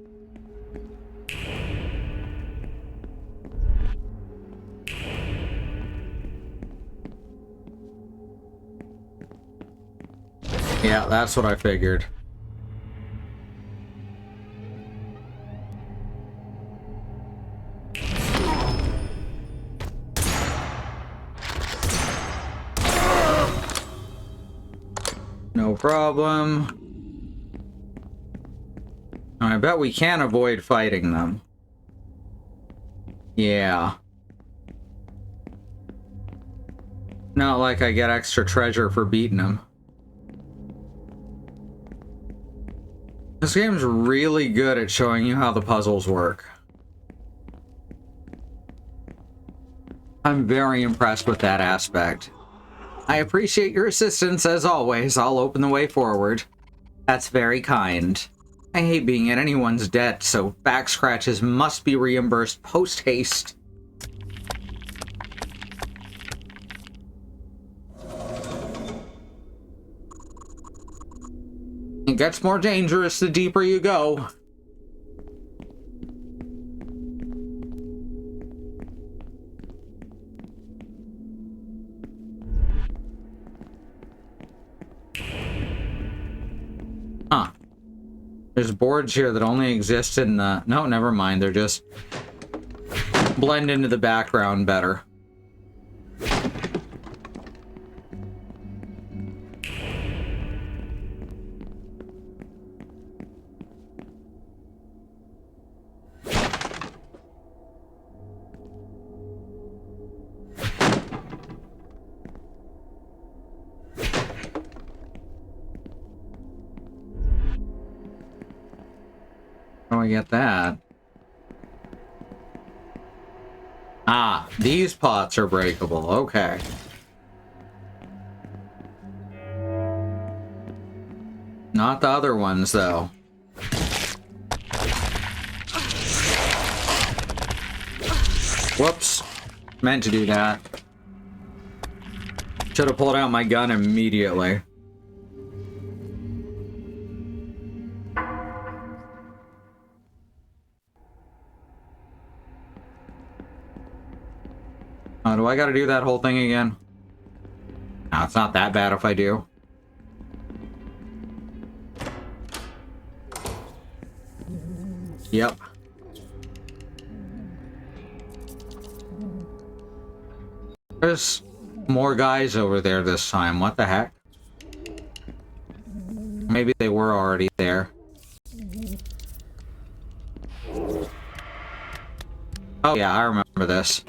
Yeah, that's what I figured. No problem. I bet we can avoid fighting them. Yeah. Not like I get extra treasure for beating them. This game's really good at showing you how the puzzles work. I'm very impressed with that aspect. I appreciate your assistance as always. I'll open the way forward. That's very kind. I hate being in anyone's debt, so back scratches must be reimbursed post-haste. It gets more dangerous the deeper you go. Huh. There's boards here that only exist in the... No, never mind. They're just... blend into the background better. do I get that? Ah, these pots are breakable. Okay. Not the other ones, though. Whoops. Meant to do that. Should have pulled out my gun immediately. Do I gotta do that whole thing again? No, it's not that bad if I do. Yep. There's more guys over there this time. What the heck? Maybe they were already there. Oh yeah, I remember this.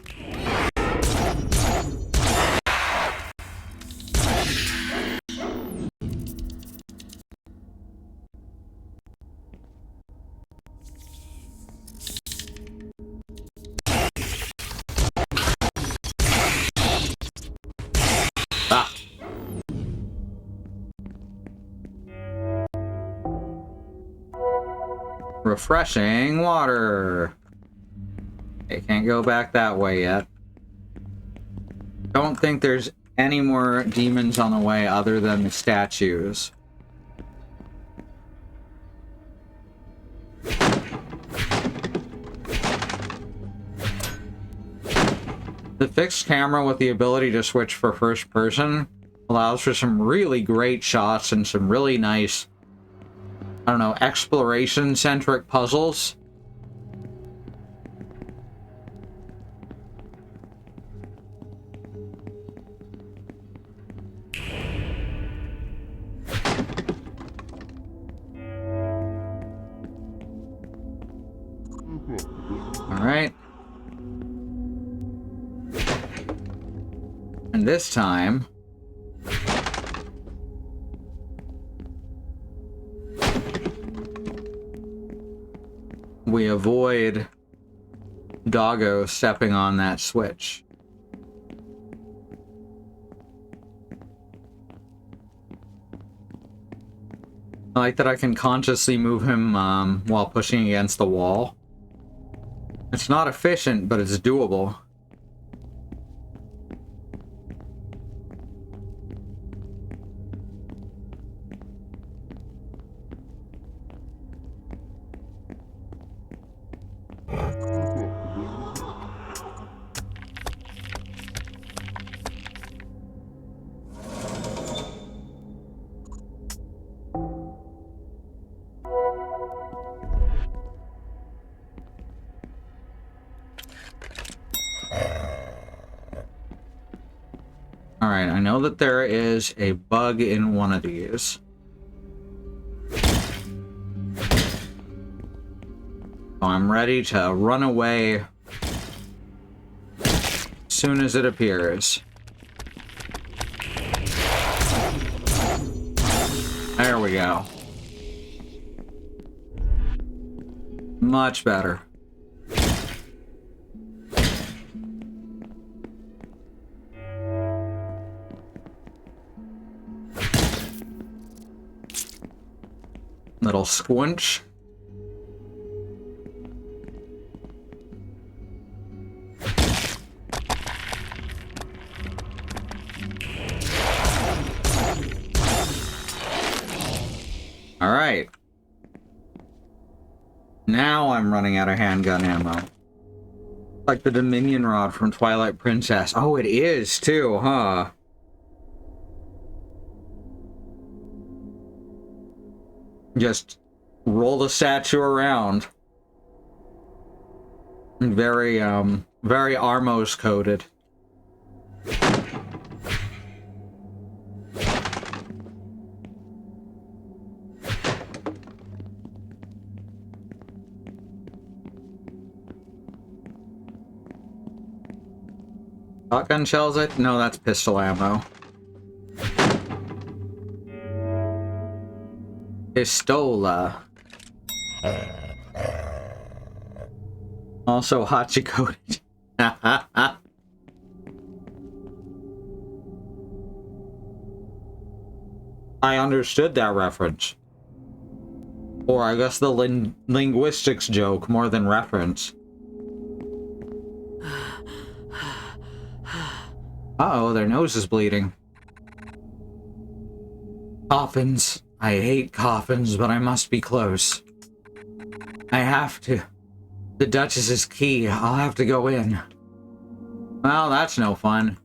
Ah. Refreshing water. Okay, can't go back that way yet. Don't think there's any more demons on the way other than the statues. The fixed camera with the ability to switch for first person allows for some really great shots and some really nice, I don't know, exploration-centric puzzles. All right. And this time, we avoid Doggo stepping on that switch. I like that I can consciously move him while pushing against the wall. It's not efficient, but it's doable. Alright, I know that there is a bug in one of these. So I'm ready to run away as soon as it appears. There we go. Much better. Little squinch. All right. Now I'm running out of handgun ammo. Like the Dominion rod from Twilight Princess. Oh, it is too, huh? Just roll the statue around. Very, very Armos coded. Shotgun shells, no, that's pistol ammo. Pistola. Also, Hachikote. I understood that reference. Or I guess the linguistics joke more than reference. Uh-oh, their nose is bleeding. Coffins. I hate coffins, but I must be close. I have to. The Duchess is key. I'll have to go in. Well, that's no fun.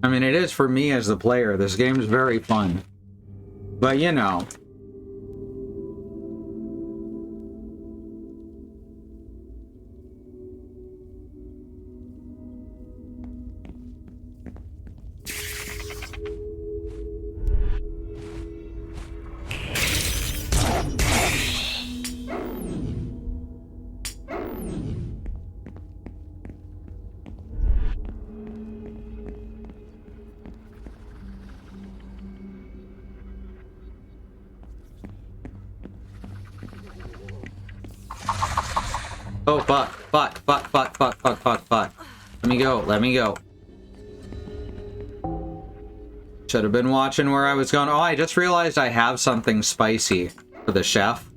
I mean, it is for me as the player. This game's very fun. But, you know. Oh, fuck. Fuck, fuck, fuck, fuck, fuck, fuck, fuck. Let me go, let me go. Should have been watching where I was going. Oh, I just realized I have something spicy for the chef.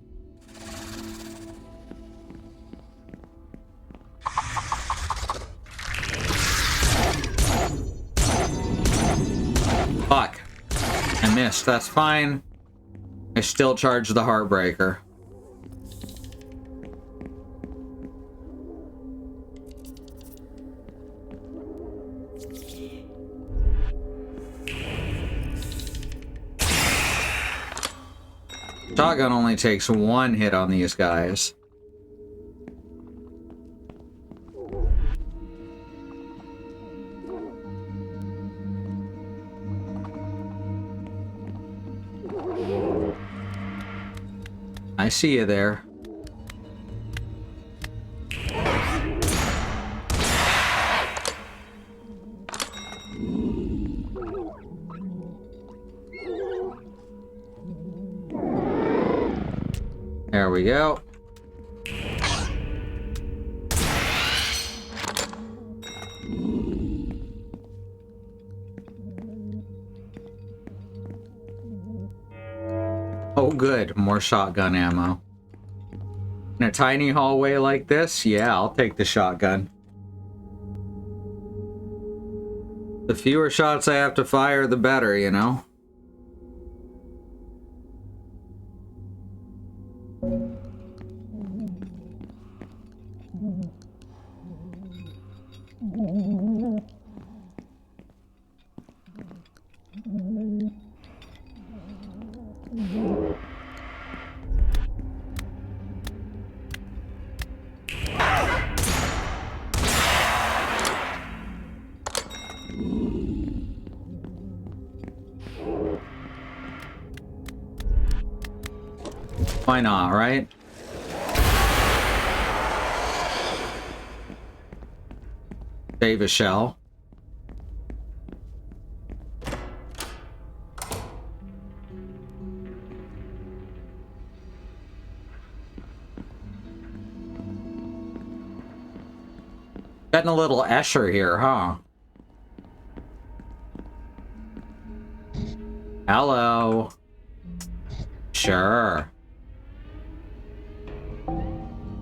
Fuck. I missed. That's fine. I still charge the Heartbreaker. Shotgun only takes one hit on these guys. I see you there. There we go. Oh good, more shotgun ammo. In a tiny hallway like this, yeah, I'll take the shotgun. The fewer shots I have to fire, the better, you know? Why not, right? Save a shell. Getting a little Escher here, huh? Hello. Sure.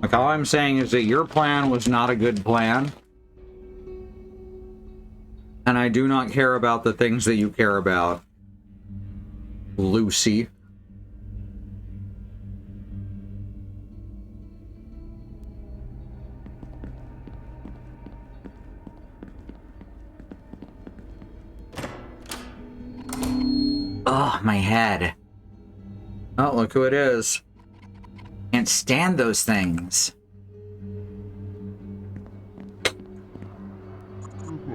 Like, all I'm saying is that your plan was not a good plan. And I do not care about the things that you care about, Lucy. Oh, my head. Oh, look who it is. Can't stand those things.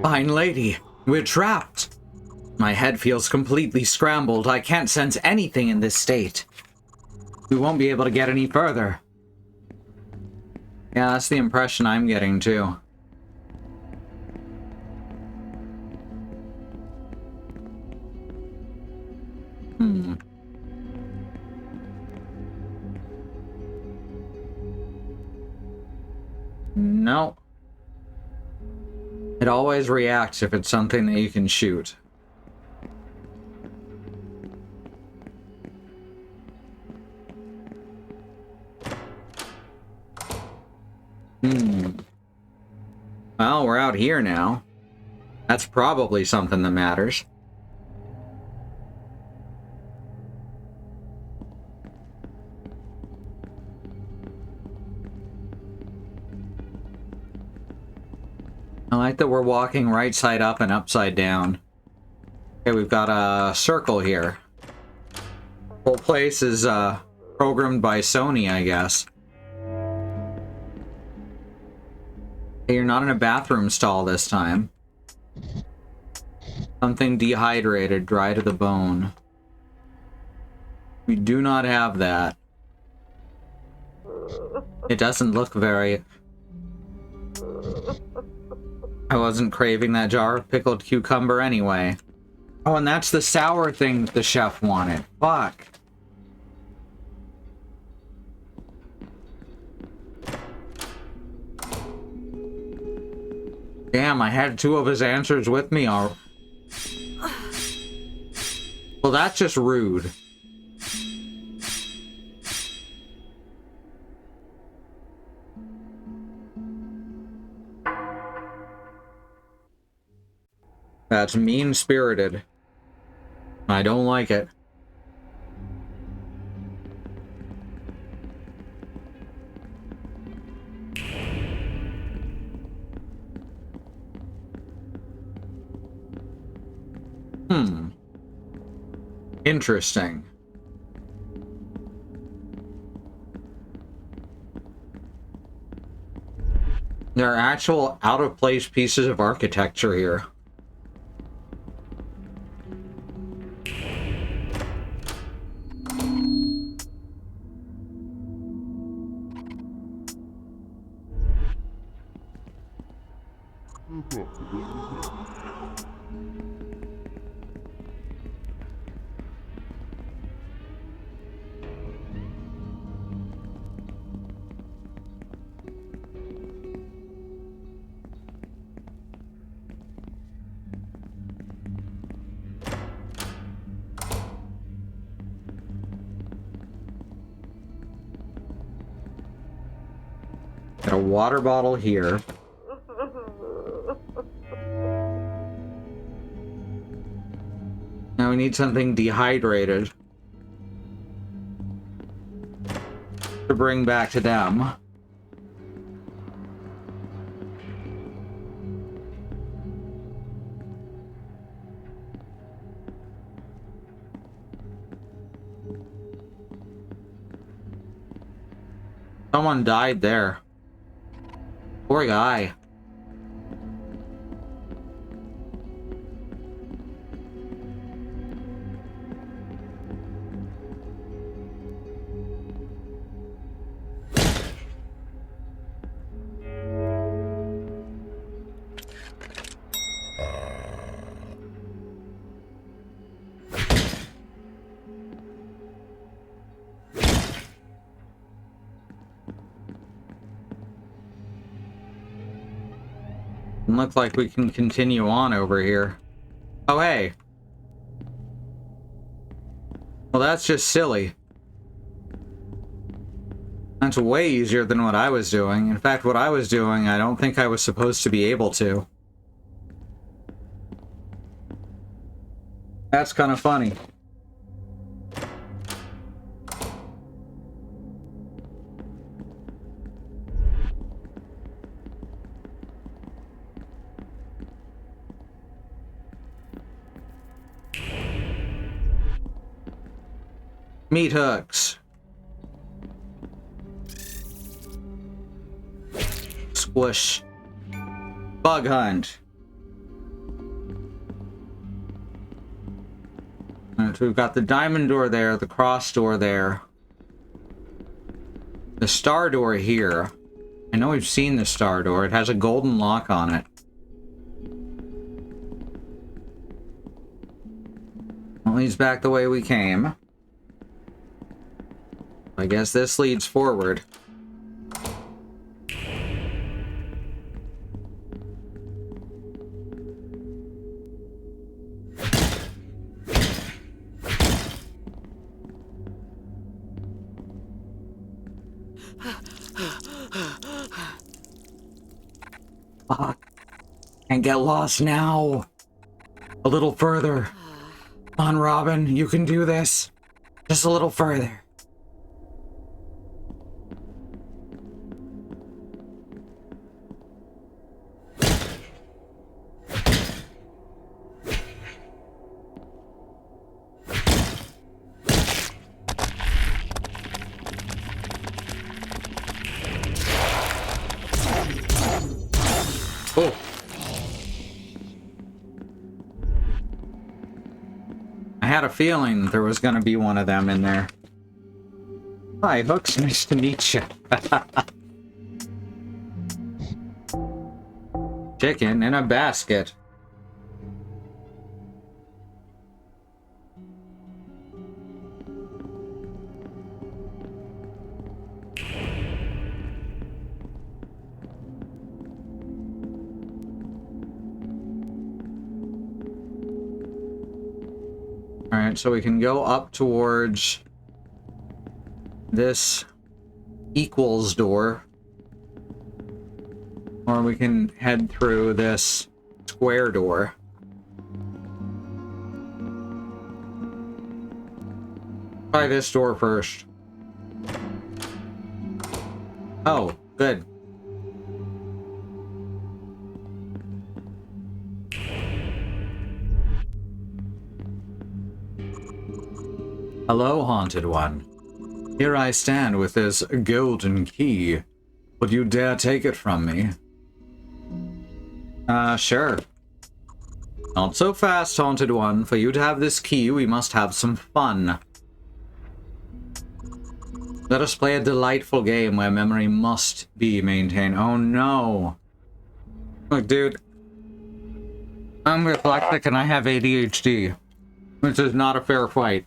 Fine lady, we're trapped. My head feels completely scrambled. I can't sense anything in this state. We won't be able to get any further. Yeah, that's the impression I'm getting too. Hmm. No. It always reacts if it's something that you can shoot. Hmm. Well, we're out here now. That's probably something that matters. I like that we're walking right side up and upside down. Okay, we've got a circle here. Whole place is programmed by Sony, I guess. Hey, you're not in a bathroom stall this time. Something dehydrated, dry to the bone. We do not have that. It doesn't look very... I wasn't craving that jar of pickled cucumber anyway. Oh, and that's the sour thing that the chef wanted. Fuck. Damn, I had two of his answers with me. Well, that's just rude. That's mean-spirited. I don't like it. Interesting. There are actual out-of-place pieces of architecture here. Got a water bottle here. Now we need something dehydrated to bring back to them. Someone died there. Poor guy. Looks like we can continue on over here. Oh, hey. Well, that's just silly. That's way easier than what I was doing. In fact, what I was doing, I don't think I was supposed to be able to. That's kind of funny. Meat hooks. Squish. Bug hunt. And so we've got the diamond door there, the cross door there. The star door here. I know we've seen the star door. It has a golden lock on it. Well, leads back the way we came. I guess this leads forward. Fuck. Can't get lost now. A little further. Come on, Robin, you can do this. Just a little further. Oh. I had a feeling there was going to be one of them in there. Hi, Hooks. Nice to meet you. Chicken in a basket. Alright, so we can go up towards this equals door. Or we can head through this square door. Try this door first. Oh, good. Hello, Haunted One. Here I stand with this golden key. Would you dare take it from me? Sure. Not so fast, Haunted One. For you to have this key, we must have some fun. Let us play a delightful game where memory must be maintained. Oh no. Look, dude. I'm dyslexic and I have ADHD. This is not a fair fight.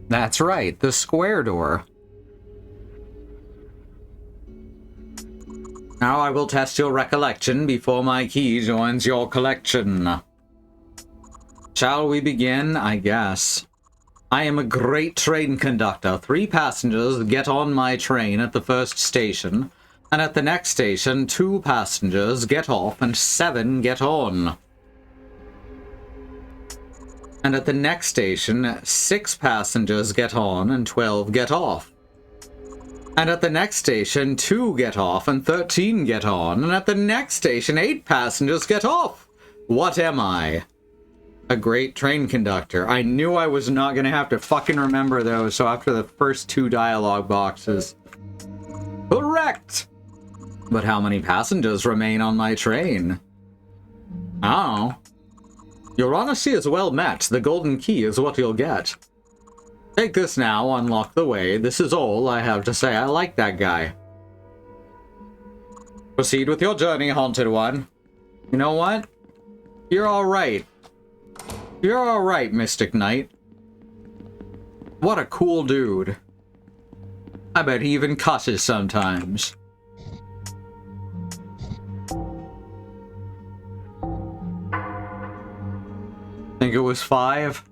That's right, the square door. Now I will test your recollection before my key joins your collection. Shall we begin? I guess. I am a great train conductor. 3 passengers get on my train at the first station, and at the next station, 2 passengers get off and 7 get on. And at the next station, 6 passengers get on and 12 get off. And at the next station, 2 get off and 13 get on. And at the next station, 8 passengers get off. What am I? A great train conductor. I knew I was not going to have to fucking remember those, so after the first 2 dialogue boxes. Correct! But how many passengers remain on my train? Oh. Your honesty is well met. The golden key is what you'll get. Take this now, unlock the way. This is all I have to say. I like that guy. Proceed with your journey, Haunted One. You know what? You're alright. You're alright, Mystic Knight. What a cool dude. I bet he even cusses sometimes. Think it was 5?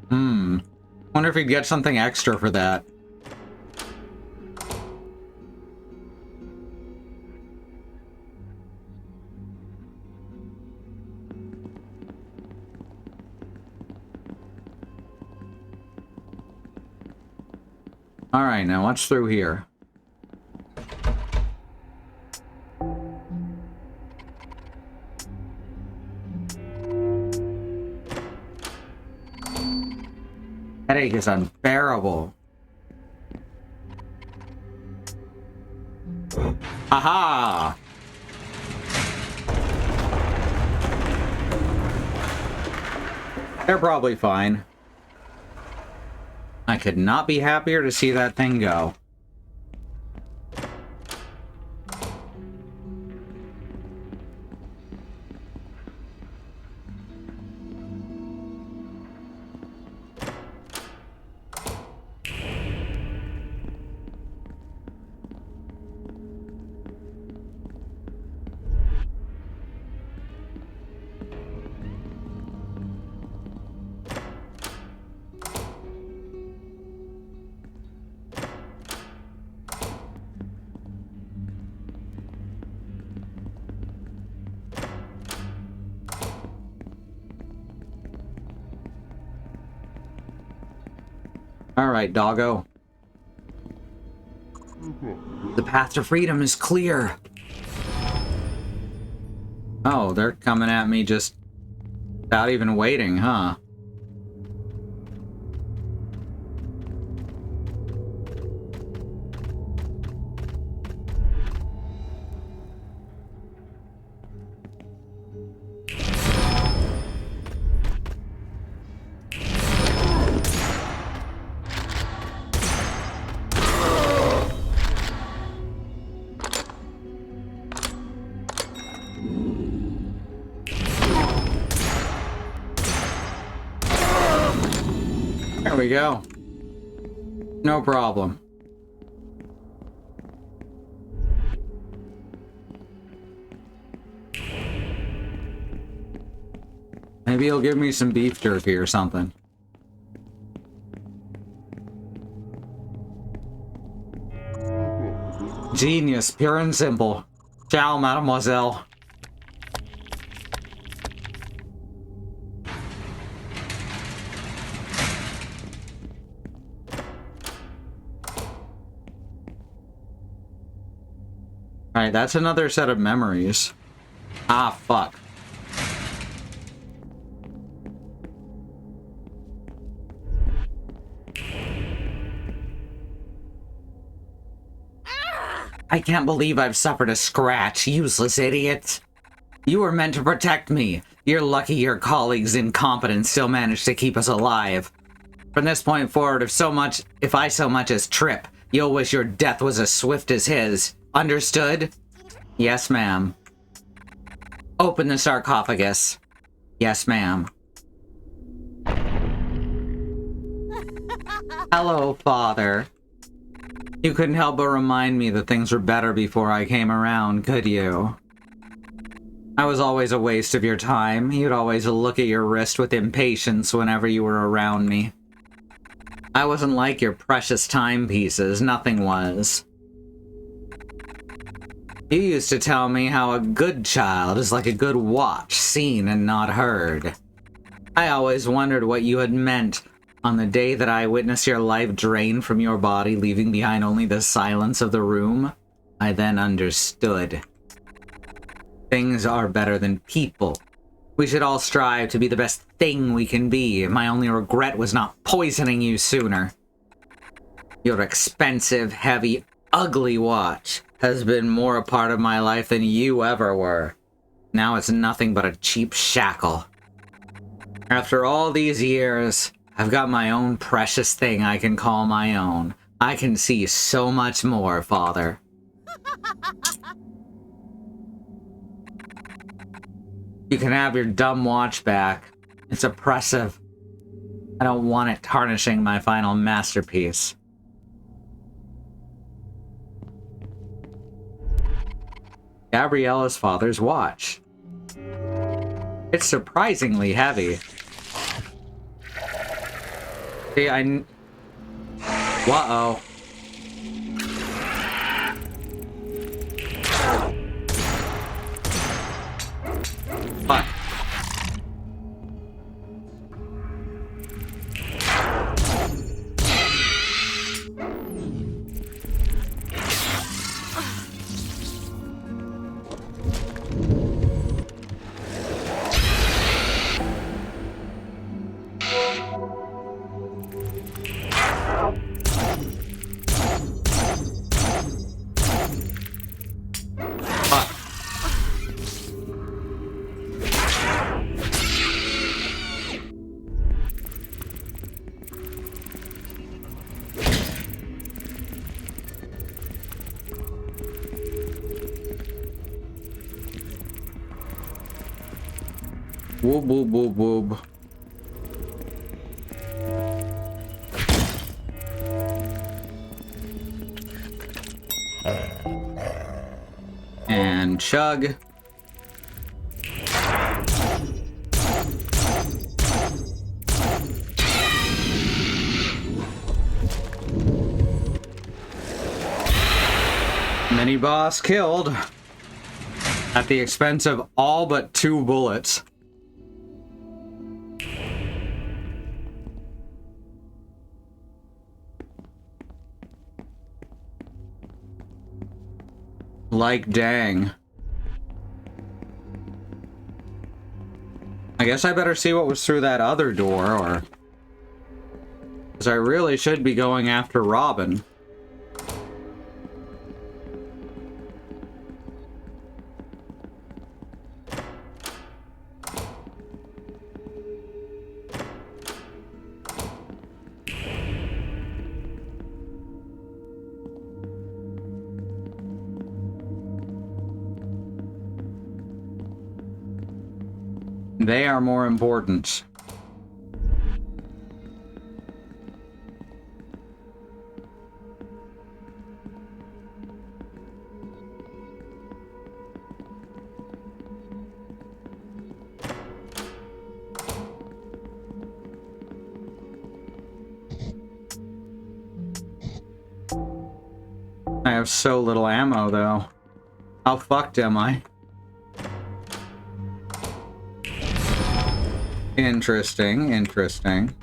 Wonder if he'd get something extra for that. Alright, now what's through here? Headache is unbearable. Haha! They're probably fine. I could not be happier to see that thing go. Alright, doggo. The path to freedom is clear. Oh, they're coming at me just without even waiting, huh? There we go. No problem. Maybe he'll give me some beef jerky or something. Genius, pure and simple. Ciao, mademoiselle. Alright, that's another set of memories. Ah, fuck. I can't believe I've suffered a scratch, useless idiot. You were meant to protect me. You're lucky your colleagues' incompetence still managed to keep us alive. From this point forward, if I so much as trip, you'll wish your death was as swift as his. Understood? Yes, ma'am. Open the sarcophagus. Yes, ma'am. Hello, Father. You couldn't help but remind me that things were better before I came around, could you? I was always a waste of your time. You'd always look at your wrist with impatience whenever you were around me. I wasn't like your precious timepieces, nothing was. You used to tell me how a good child is like a good watch, seen and not heard. I always wondered what you had meant on the day that I witnessed your life drain from your body, leaving behind only the silence of the room. I then understood. Things are better than people. We should all strive to be the best thing we can be. My only regret was not poisoning you sooner. Your expensive, heavy, ugly watch has been more a part of my life than you ever were. Now it's nothing but a cheap shackle. After all these years, I've got my own precious thing I can call my own. I can see so much more, Father. You can have your dumb watch back. It's oppressive. I don't want it tarnishing my final masterpiece. Gabriella's father's watch. It's surprisingly heavy. See, uh-oh. Fuck. Woob, woob, woob, woob. And chug. Mini boss killed at the expense of all but 2 bullets. Like, dang. I guess I better see what was through that other door, or... because I really should be going after Robin. They are more important. I have so little ammo, though. How fucked am I? Interesting, interesting.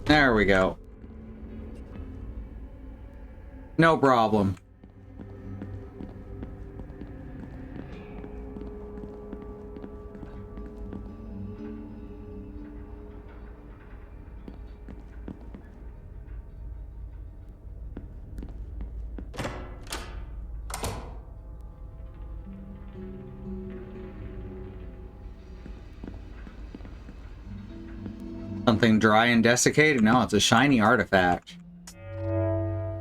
There we go. No problem. Something dry and desiccated? No, it's a shiny artifact.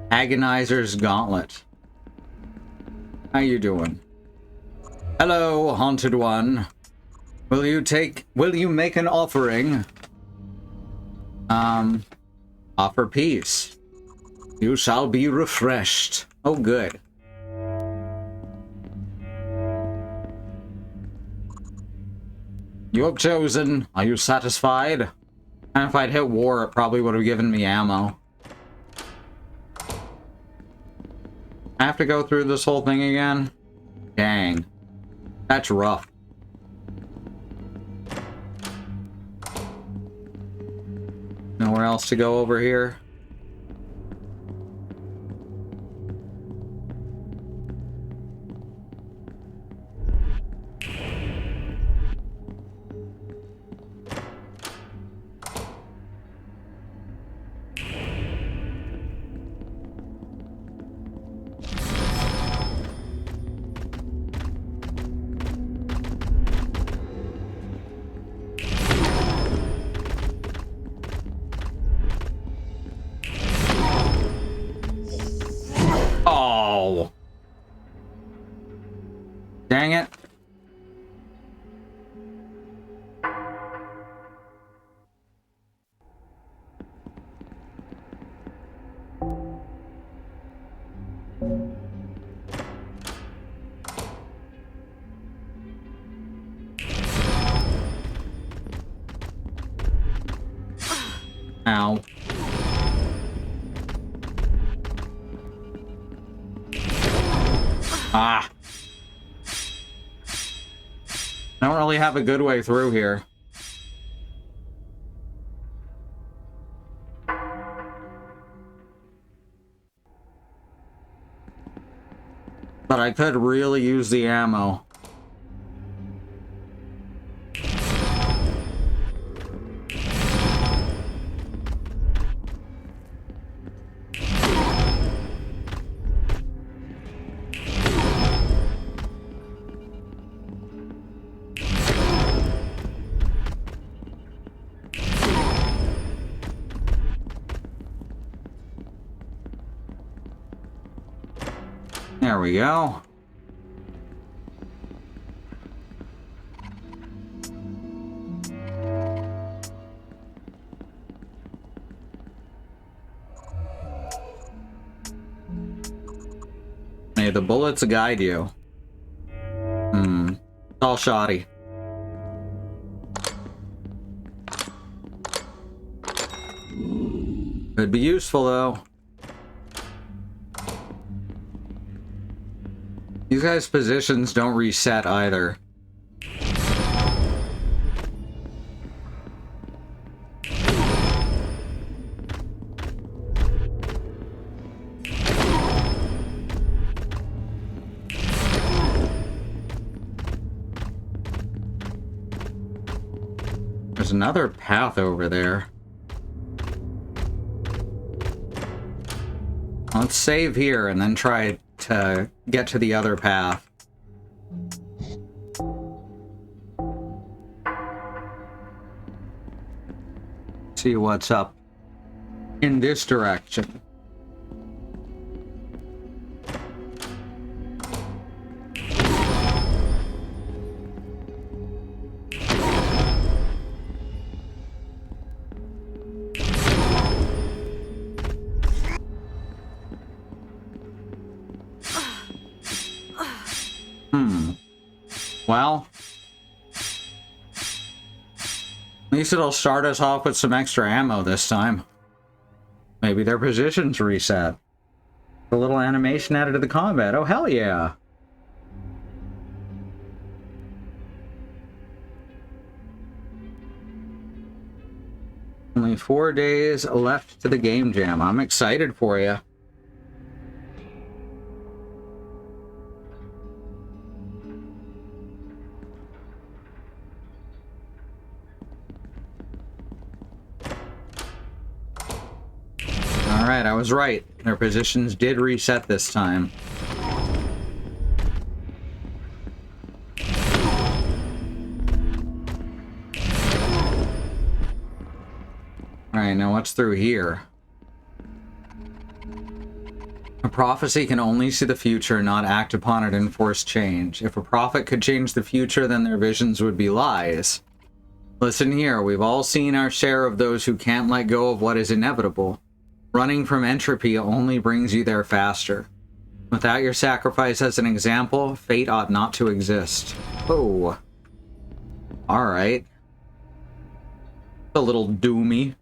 Agonizer's Gauntlet. How you doing? Hello, Haunted One. Will you make an offering? Offer peace. You shall be refreshed. Oh, good. You have chosen. Are you satisfied? And if I'd hit war, it probably would have given me ammo. I have to go through this whole thing again? Dang. That's rough. Nowhere else to go over here? Oh. Dang it. Ow. Ah. I don't really have a good way through here. But I could really use the ammo. There we go. May the bullets guide you? It's all shoddy. Could be useful, though. These guys' positions don't reset either. There's another path over there. Let's save here and then try to get to the other path. See what's up in this direction. Well, at least it'll start us off with some extra ammo this time. Maybe their positions reset. A little animation added to the combat. Oh, hell yeah. Only 4 days left to the game jam. I'm excited for you. Alright, I was right. Their positions did reset this time. Alright, now what's through here? A prophecy can only see the future, not act upon it and force change. If a prophet could change the future, then their visions would be lies. Listen here, we've all seen our share of those who can't let go of what is inevitable. Running from entropy only brings you there faster. Without your sacrifice as an example, fate ought not to exist. Oh. Alright. A little doomy.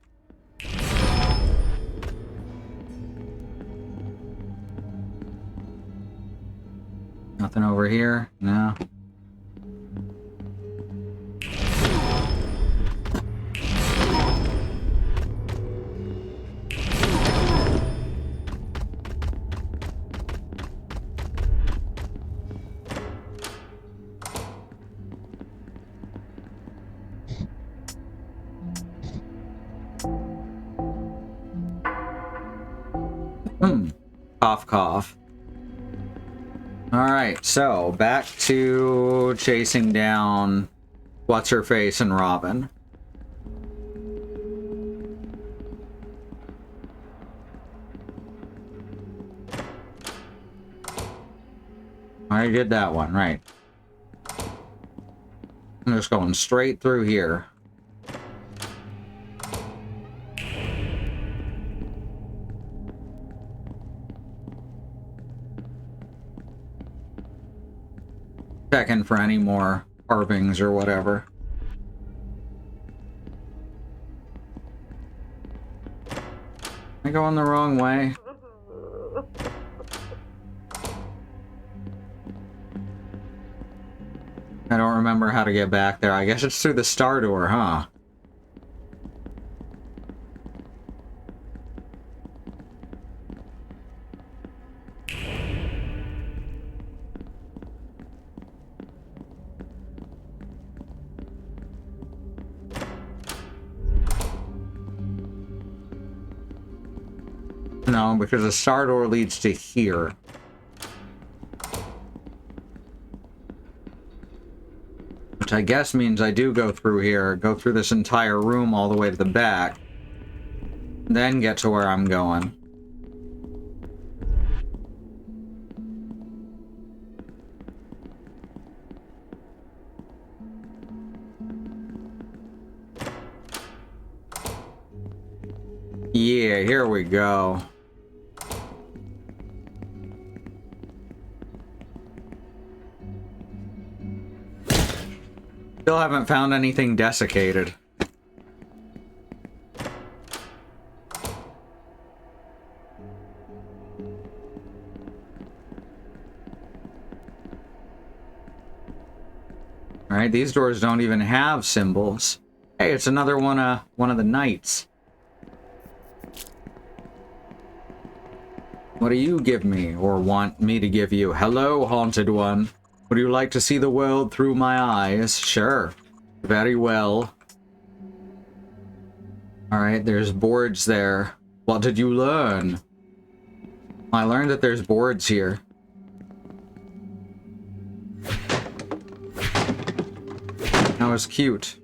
Nothing over here? No. Cough, cough. Alright, so back to chasing down What's-Her-Face and Robin. I did that one, right. I'm just going straight through here. Checking for any more carvings or whatever. Am I going the wrong way? I don't remember how to get back there. I guess it's through the star door, huh? No, because the star door leads to here. Which I guess means I do go through here, go through this entire room all the way to the back, then get to where I'm going. Yeah, here we go. Still haven't found anything desiccated. Alright, these doors don't even have symbols. Hey, it's another one of the knights. What do you give me, or want me to give you? Hello, haunted one. Would you like to see the world through my eyes? Sure. Very well. Alright, there's boards there. What did you learn? I learned that there's boards here. That was cute.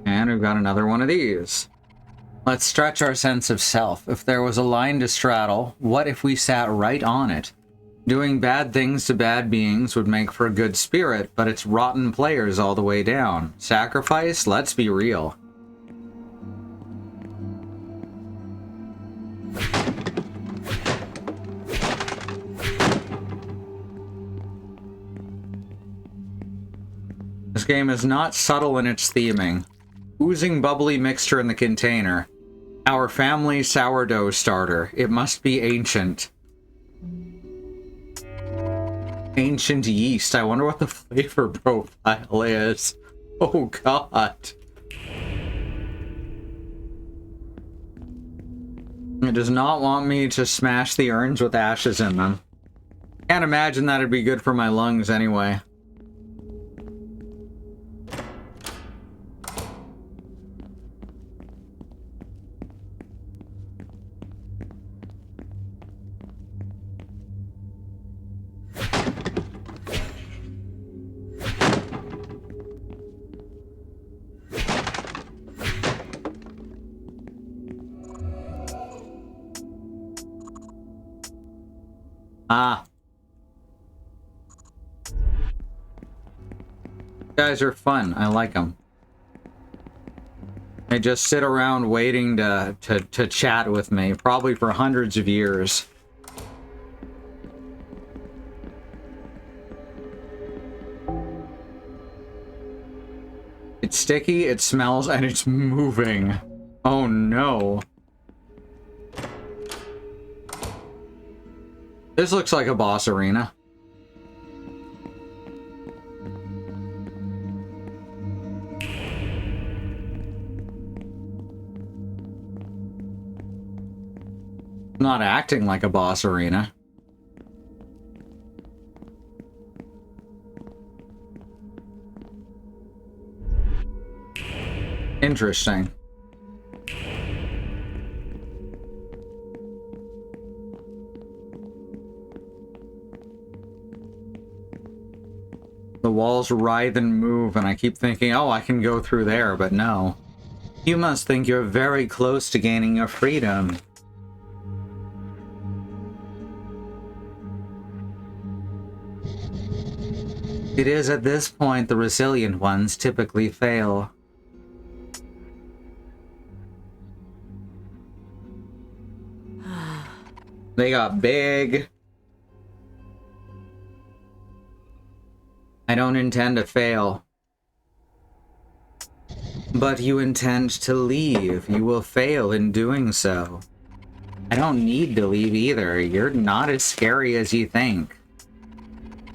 And we've got another one of these. Let's stretch our sense of self. If there was a line to straddle, what if we sat right on it? Doing bad things to bad beings would make for a good spirit, but it's rotten players all the way down. Sacrifice? Let's be real. This game is not subtle in its theming. Oozing bubbly mixture in the container. Our family sourdough starter. It must be ancient. Ancient yeast. I wonder what the flavor profile is. Oh god. It does not want me to smash the urns with ashes in them. Can't imagine that'd be good for my lungs anyway. Ah. Guys are fun. I like them. They just sit around waiting to chat with me, probably for hundreds of years. It's sticky, it smells, and it's moving. Oh no. This looks like a boss arena. Not acting like a boss arena. Interesting. The walls writhe and move, and I keep thinking, oh, I can go through there, but no. You must think you're very close to gaining your freedom. It is at this point the resilient ones typically fail. They got big. I don't intend to fail. But you intend to leave. You will fail in doing so. I don't need to leave either. You're not as scary as you think.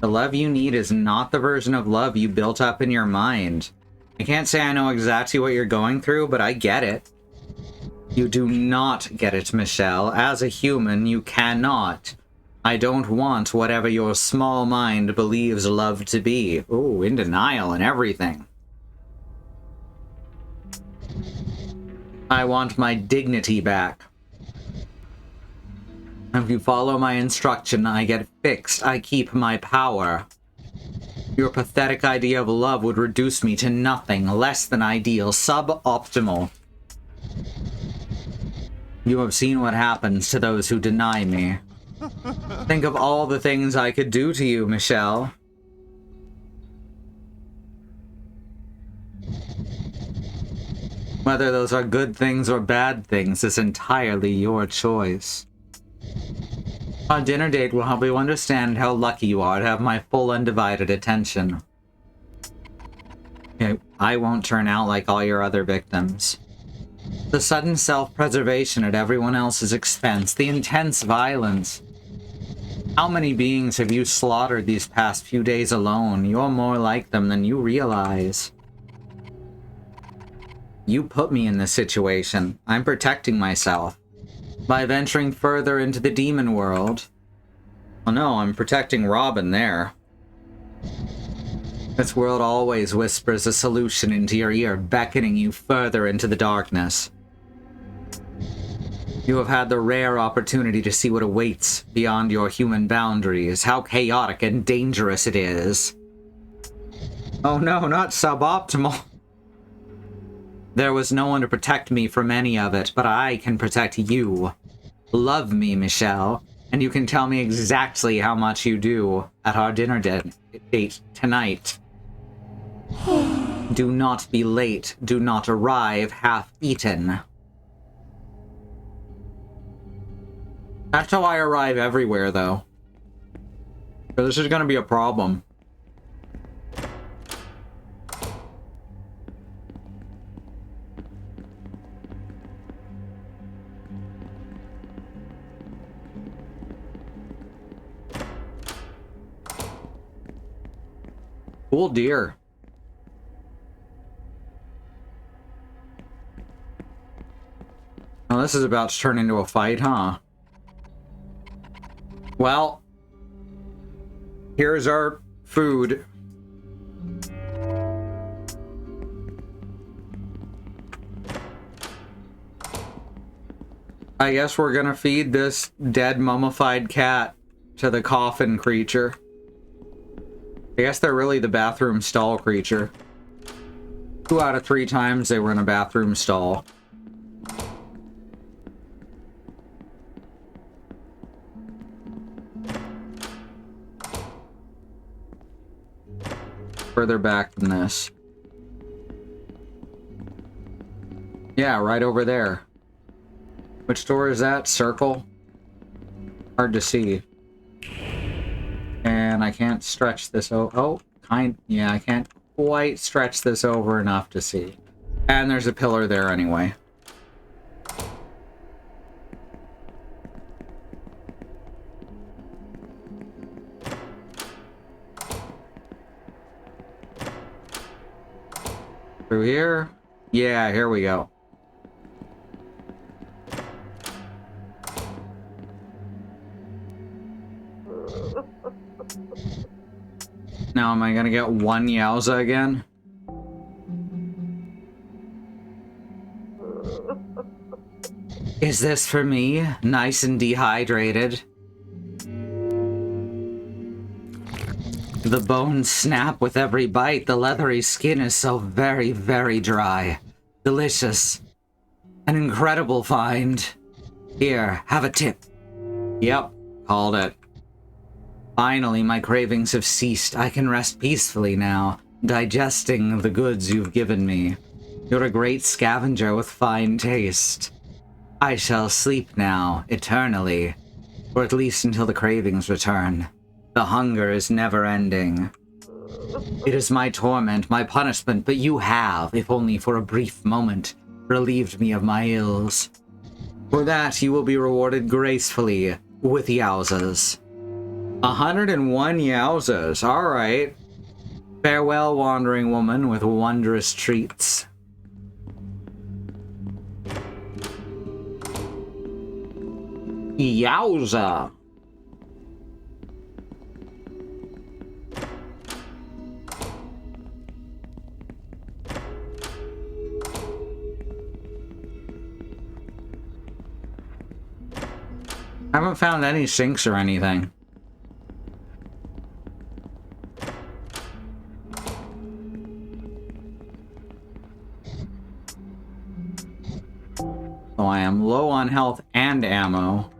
The love you need is not the version of love you built up in your mind. I can't say I know exactly what you're going through, but I get it. You do not get it, Michelle. As a human, you cannot. I don't want whatever your small mind believes love to be. Ooh, in denial and everything. I want my dignity back. If you follow my instruction, I get fixed. I keep my power. Your pathetic idea of love would reduce me to nothing less than ideal, suboptimal. You have seen what happens to those who deny me. Think of all the things I could do to you, Michelle. Whether those are good things or bad things is entirely your choice. Our dinner date will help you understand how lucky you are to have my full undivided attention. I won't turn out like all your other victims. The sudden self-preservation at everyone else's expense, the intense violence. How many beings have you slaughtered these past few days alone? You're more like them than you realize. You put me in this situation. I'm protecting myself. By venturing further into the demon world. Well, no, I'm protecting Robin there. This world always whispers a solution into your ear, beckoning you further into the darkness. You have had the rare opportunity to see what awaits beyond your human boundaries, how chaotic and dangerous it is. Oh no, not suboptimal. There was no one to protect me from any of it, but I can protect you. Love me, Michelle, and you can tell me exactly how much you do at our dinner date tonight. Do not be late. Do not arrive half-eaten. That's how I arrive everywhere, though. So this is gonna be a problem. Cool deer. Oh, this is about to turn into a fight, huh? Well, here's our food. I guess we're gonna feed this dead mummified cat to the coffin creature. I guess they're really the bathroom stall creature. 2 out of 3 times they were in a bathroom stall. Further back than this. Yeah, right over there. Which door is that? Circle? Hard to see. And I can't stretch this yeah, I can't quite stretch this over enough to see. And there's a pillar there anyway. Through here? Yeah, here we go. Now, am I gonna get one Yowza again? Is this for me? Nice and dehydrated? The bones snap with every bite. The leathery skin is so very, very dry. Delicious. An incredible find. Here, have a tip. Yep, called it. Finally, my cravings have ceased. I can rest peacefully now, digesting the goods you've given me. You're a great scavenger with fine taste. I shall sleep now, eternally, or at least until the cravings return. The hunger is never ending. It is my torment, my punishment, but you have, if only for a brief moment, relieved me of my ills. For that, you will be rewarded gracefully with Yowzas. 101 Yowzas, alright. Farewell, wandering woman with wondrous treats. Yowza! I haven't found any sinks or anything. So I am low on health and ammo.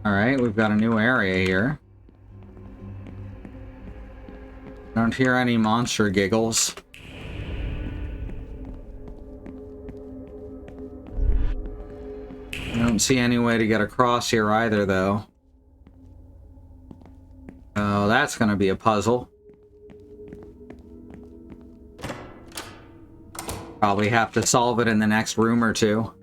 Alright, we've got a new area here. Don't hear any monster giggles. I don't see any way to get across here either, though. Oh, that's gonna be a puzzle. Probably have to solve it in the next room or two.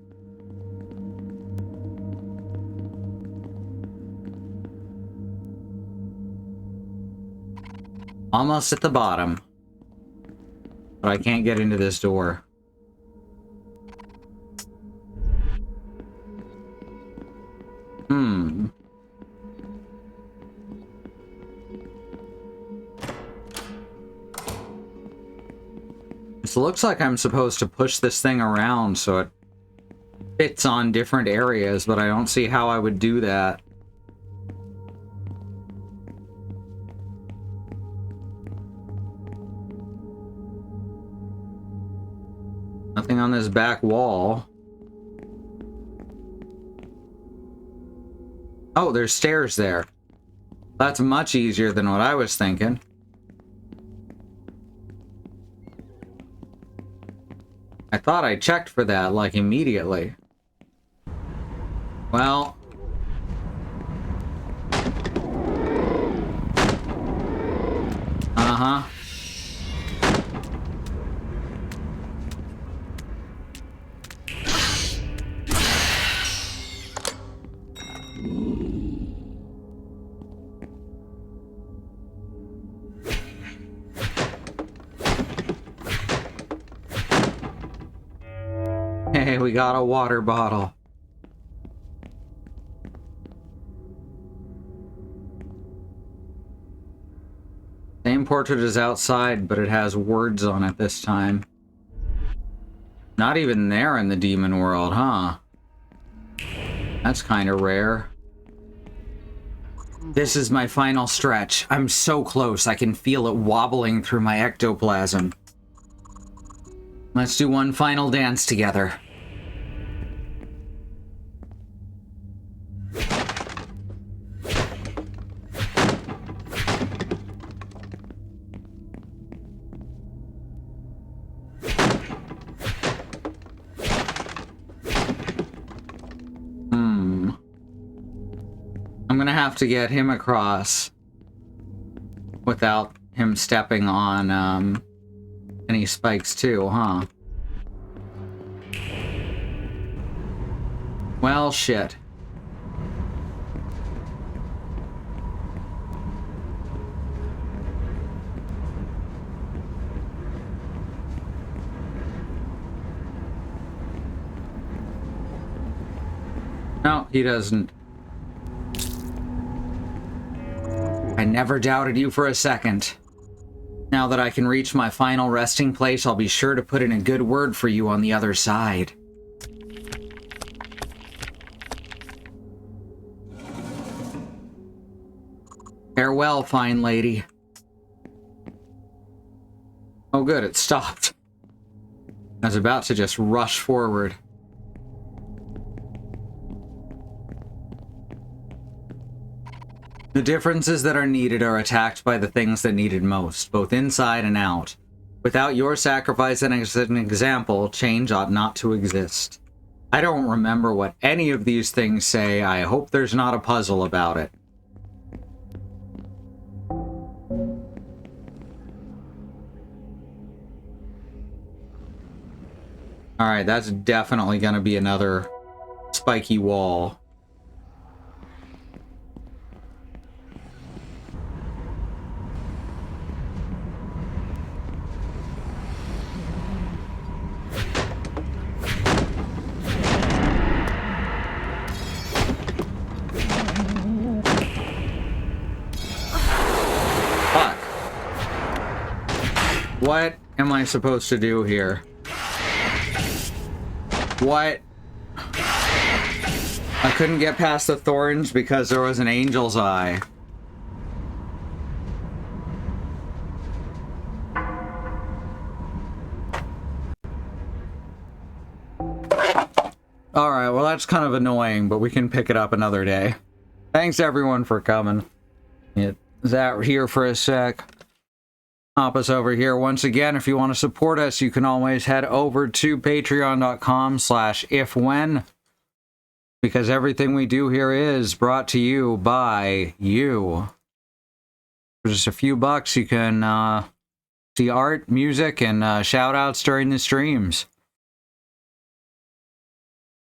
Almost at the bottom. But I can't get into this door. It looks like I'm supposed to push this thing around so it fits on different areas, but I don't see how I would do that. Nothing on this back wall. Oh, there's stairs there. That's much easier than what I was thinking. I thought I checked for that, like, immediately. Well... Uh-huh. Hey, we got a water bottle. Same portrait as outside, but it has words on it this time. Not even there in the demon world, huh? That's kind of rare. This is my final stretch. I'm so close, I can feel it wobbling through my ectoplasm. Let's do one final dance together. I'm gonna have to get him across without him stepping on any spikes too, huh? Well, shit. No, he doesn't. I never doubted you for a second. Now that I can reach my final resting place, I'll be sure to put in a good word for you on the other side. Farewell, fine lady. Oh good, it stopped. I was about to just rush forward. The differences that are needed are attacked by the things that need it most, both inside and out. Without your sacrifice and as an example, change ought not to exist. I don't remember what any of these things say. I hope there's not a puzzle about it. Alright, that's definitely gonna be another spiky wall. What am I supposed to do here? What? I couldn't get past the thorns because there was an angel's eye. Alright, well that's kind of annoying, but we can pick it up another day. Thanks everyone for coming. Is that here for a sec? Hop us over here. Once again, if you want to support us, you can always head over to patreon.com/ifwhen, because everything we do here is brought to you by you. For just a few bucks, you can see art, music, and shout outs during the streams.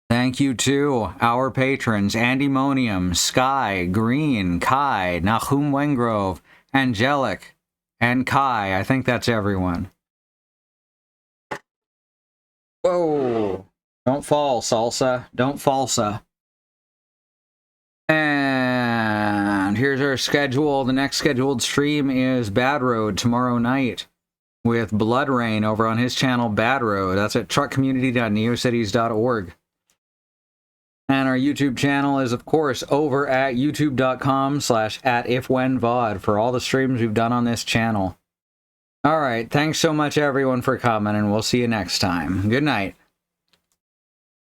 Thank you to our patrons, Andymonium, Sky, Green, Kai, Nahum Wengrove, Angelic, and Kai. I think that's everyone. Whoa! Don't fall, Salsa. Don't falsa. And here's our schedule. The next scheduled stream is Bad Road tomorrow night with Blood Rain over on his channel Bad Road. That's at truckcommunity.neocities.org. And our YouTube channel is, of course, over at youtube.com/@ifwhenvod for all the streams we've done on this channel. All right, thanks so much, everyone, for coming, and we'll see you next time. Good night.